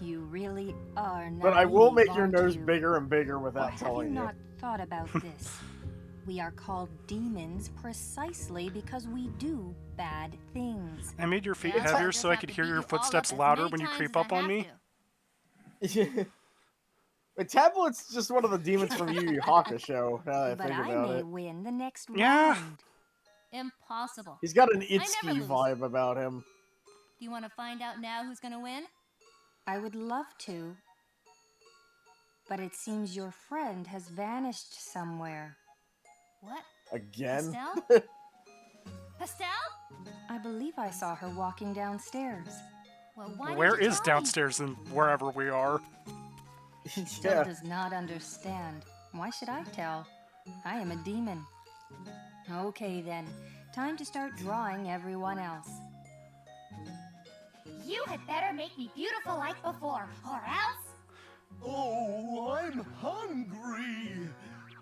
You really are naive, But I will make your aren't nose you? bigger and bigger without Have telling you you. not thought about this? We are called demons precisely because we do bad things. I made your feet Yeah, heavier just so I have could to hear beat your you all footsteps up as louder many when you times creep as I up on have me. to. But Tablet's just one of the demons from Yu Yu Hakusho, now that I But think I about may it. win the next Yeah. round. Impossible. He's got an I never Itsuki lose. vibe about him. Do you want to find out now who's gonna win? I would love to. But it seems your friend has vanished somewhere. What? Again? Pastel? Pastel? I believe I saw her walking downstairs. Well, why Where didn't you is tell me? downstairs and wherever we are? Still Yeah. does not understand. Why should I tell? I am a demon. Okay then, time to start drawing everyone else. You had better make me beautiful like before, or else. Oh, I'm hungry.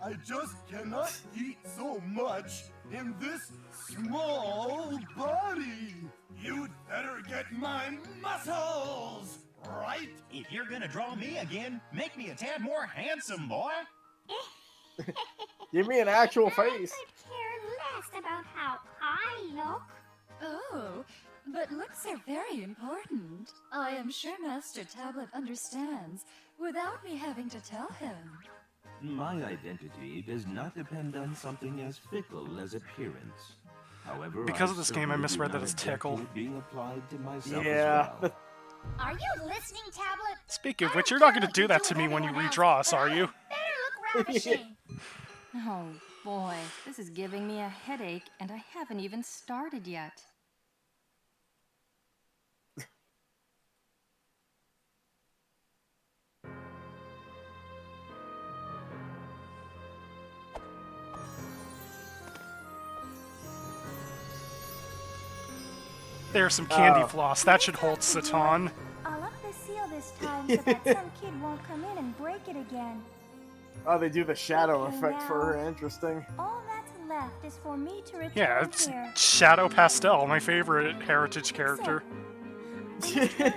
I just cannot eat so much in this small body. You'd better get my muscles, right? If you're gonna draw me again, make me a tad more handsome, boy. Give me an actual face. I could care less about how I look. Oh, but looks are very important. I am sure Master Tablet understands without me having to tell him. My identity does not depend on something as fickle as appearance. However, Because I of this game, I certainly misread do that not as object tickle. to it being applied to myself Yeah. as well. Are you listening, Tablet? Speaking of I which, don't you're not care going to what do you that do to with me when you everyone else, redraw us, but are I you? better look ravishing. Oh boy, this is giving me a headache and I haven't even started yet. There's some candy Oh. floss. That should hold Satan. I'll up the seal this time so that some kid won't come in and break it again. Oh, they do the shadow Okay, effect for her. now. Interesting. All that's left is for me to return Yeah, it's here. Shadow Pastel, my favorite heritage character. Hurry.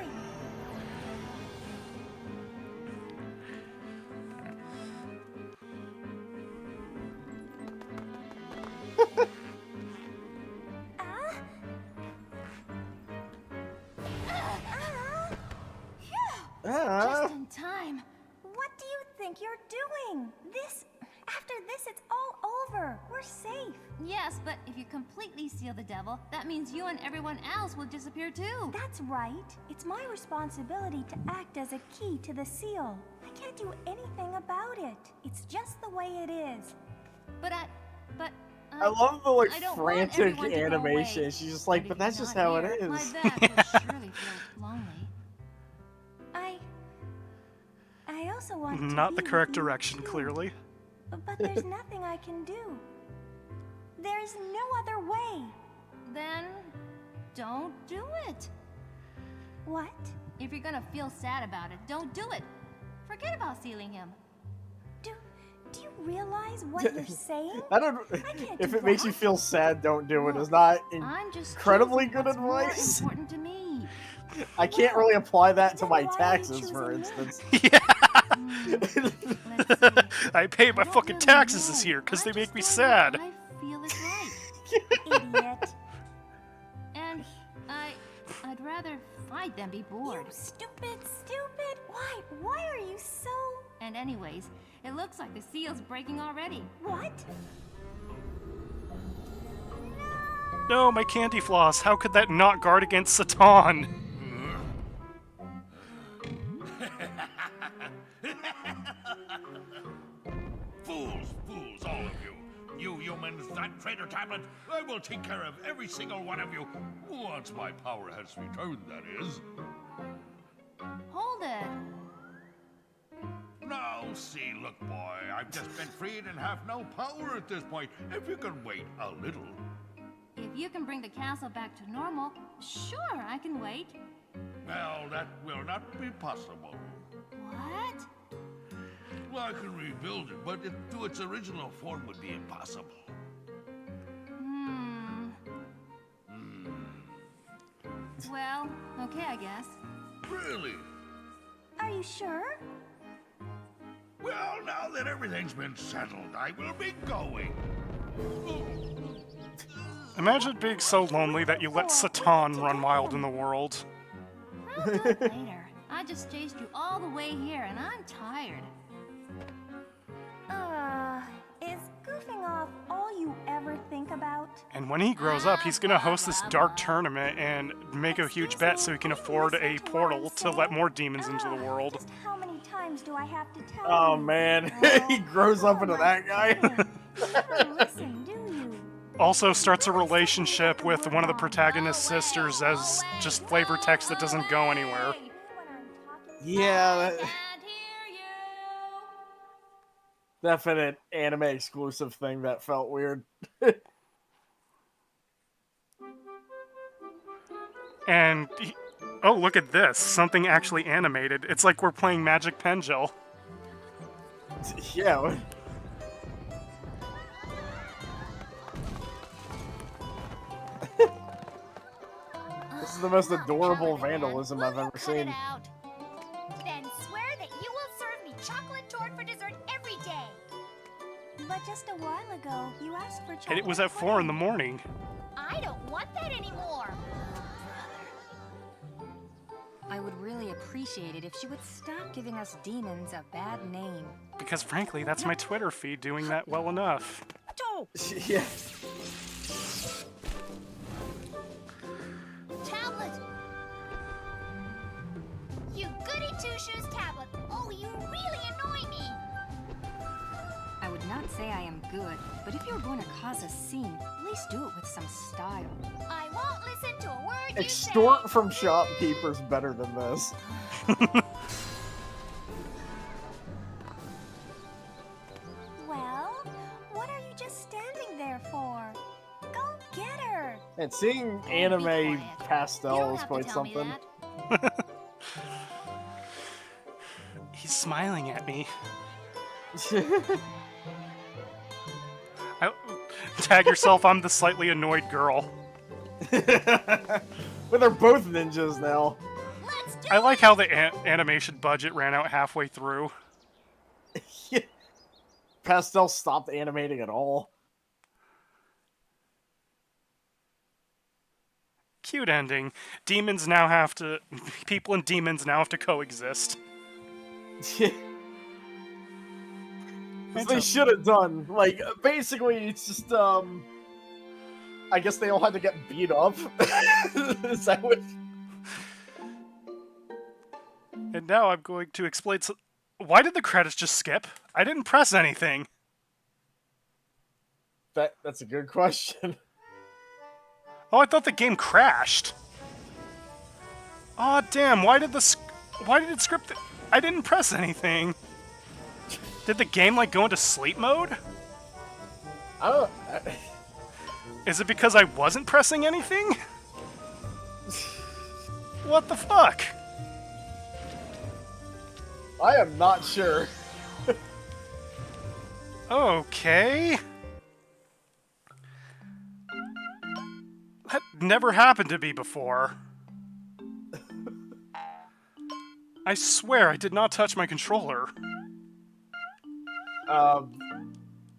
Ah. Just in time. What do you think you're doing? After this, it's all over. We're safe. Yes, but if you completely seal the devil, that means you and everyone else will disappear too. That's right. It's my responsibility to act as a key to the seal. I can't do anything about it. It's just the way it is. But I love the like I don't want frantic everyone to go animation. away. She's just like, And but if that's you're just not how here, it is. My back will surely feel lonely. I also want to Not the be correct with you, direction, too. clearly. But there's nothing I can do. There's no other way. Then don't do it. What? If you're gonna feel sad about it, don't do it. Forget about sealing him. Do you realize what you're saying? I don't. can't If do it makes you that. feel sad, don't do it. Is not I'm just incredibly choosing good what's advice. More important to me. I can't really apply that to my why are you taxes, for choosing instance. Let's see. I pay my don't fucking really taxes know. this year because I'm they make just me doing sad. what I feel is right. Idiot. And I'd rather fight than be bored. You stupid. Why? Why are you so... And anyways, it looks like the seal's breaking already. What? No, my candy floss. How could that not guard against Satan? Fools, all of you. You humans, that traitor tablet, I will take care of every single one of you. Once my power has returned, that is. Hold it. Now, see, look, boy, I've just been freed and have no power at this point. If you can wait a little. If you can bring the castle back to normal, sure, I can wait. Well, that will not be possible. What? Well, I can rebuild it, but to its original form would be impossible. Well, okay, I guess. Really? Are you sure? Well, now that everything's been settled, I will be going. Imagine being so lonely that you let Satan run wild in the world. We'll do it later. I just chased you all the way here, and I'm tired. Is goofing off all you ever think about? And when he grows up, he's gonna host this dark tournament and make a huge bet so he can afford a portal to let more demons into the world. Just how many times do I have to tell Oh you? man, he grows up into that guy. You never listen, do you? Also starts a relationship with one of the protagonist's sisters as just flavor text that doesn't go anywhere. Yeah, definite anime exclusive thing that felt weird. And oh, look at this, something actually animated. It's like we're playing Magic Penjil. Yeah. This is the most adorable vandalism I've ever seen. Then swear that you will serve me chocolate tort for dessert every day. But just a while ago, you asked for chocolate. And it was at 4 in the morning. I don't want that anymore. I would really appreciate it if she would stop giving us demons a bad name. Because frankly, that's my Twitter feed doing that well enough. Yeah. Tablet. You goody two-shoes tablet. Oh, you really annoy me. I would not say I am good, but if you're going to cause a scene, at least do it with some style. I won't listen to a word you Extort say. from shopkeepers better than this. Well, what are you just standing there for? Go get her. And seeing anime pastel is quite tell me something. that. He's smiling at me. Tag yourself, I'm the slightly annoyed girl. But they're both ninjas now. I like how the animation budget ran out halfway through. Pastel stopped animating at all. Cute ending. Demons now have to... People and demons now have to coexist. As they should have done. Like, basically, it's just, I guess they all had to get beat up. Is that what... And now I'm going to explain... Why did the credits just skip? I didn't press anything. That's a good question. Oh, I thought the game crashed. Oh, damn, why did it script... I didn't press anything. Did the game, like, go into sleep mode? I don't... Is it because I wasn't pressing anything? What the fuck? I am not sure. Okay. That never happened to me before. I swear I did not touch my controller.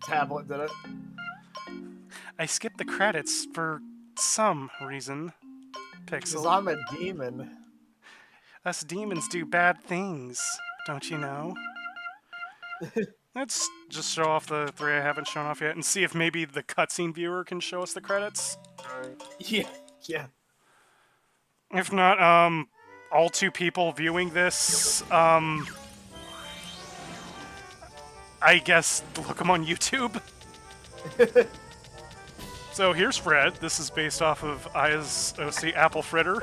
Tablet did it. I skipped the credits for some reason. Because Pixel. I'm a demon. Us demons do bad things, don't you know? Let's just show off the 3 I haven't shown off yet and see if maybe the cutscene viewer can show us the credits. Yeah. If not, all 2 people viewing this, I guess look them on YouTube. So here's Fred. This is based off of Aya's OC Apple Fritter.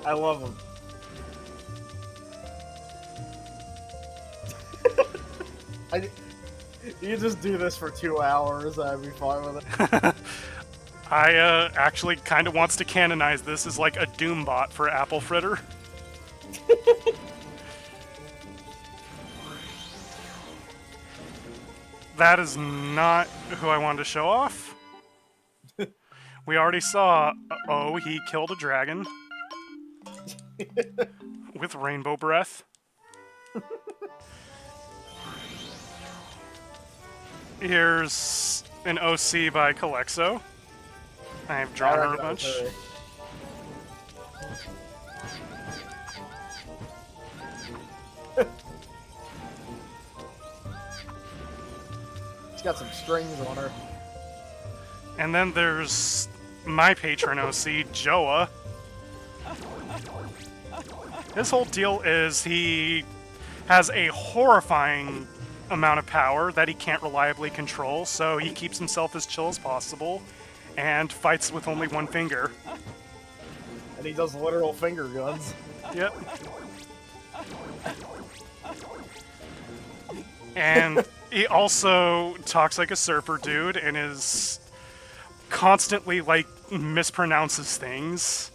I love him. You just do this for 2 hours, I'd be fine with it. Aya actually kind of wants to canonize this as like a Doom bot for Apple Fritter. That is not who I wanted to show off. We already saw, oh, he killed a dragon. With rainbow breath. Here's an OC by Calexo. I've drawn her a bunch. She's got some strings on her. And then there's my patron OC, Joa. His whole deal is he has a horrifying amount of power that he can't reliably control, so he keeps himself as chill as possible and fights with only one finger. And he does literal finger guns. Yep. And he also talks like a surfer dude and is constantly, like, mispronounces things.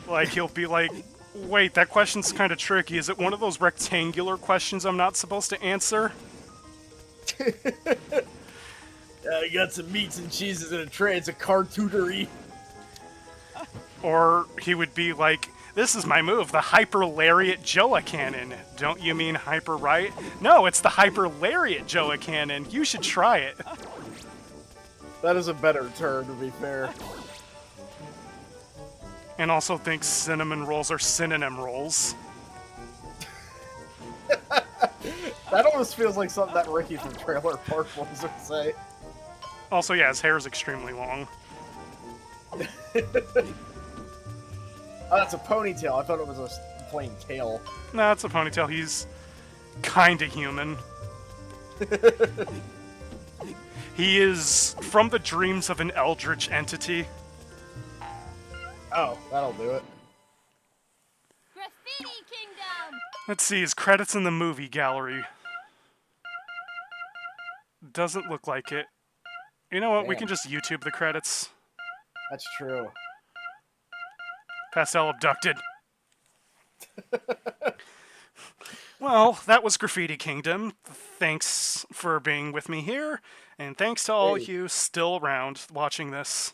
Like, he'll be like, wait, that question's kind of tricky. Is it one of those rectangular questions I'm not supposed to answer? I got some meats and cheeses in a tray. It's a charcuterie. Or he would be like, this is my move, the Hyper Lariat Joa Cannon. Don't you mean hyper right? No, it's the Hyper Lariat Joa Cannon. You should try it. That is a better term, to be fair. And also thinks cinnamon rolls are synonym rolls. That almost feels like something that Ricky from Trailer Park Boys would say. Also, yeah, his hair is extremely long. Oh, that's a ponytail. I thought it was a plain tail. Nah, it's a ponytail. He's kinda human. He is from the dreams of an eldritch entity. Oh, that'll do it. Graffiti Kingdom! Let's see, his credits in the movie gallery. Doesn't look like it. You know what, we Damn. can just YouTube the credits. That's true. Pastel abducted. Well, that was Graffiti Kingdom. Thanks for being with me here, and thanks to all you still around watching this.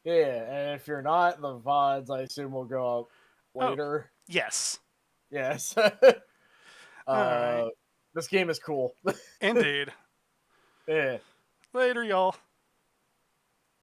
Yeah, and if you're not, the VODs, I assume, will go up later. Oh, yes. Yes. Alright. This game is cool. Indeed. Yeah. Later, y'all.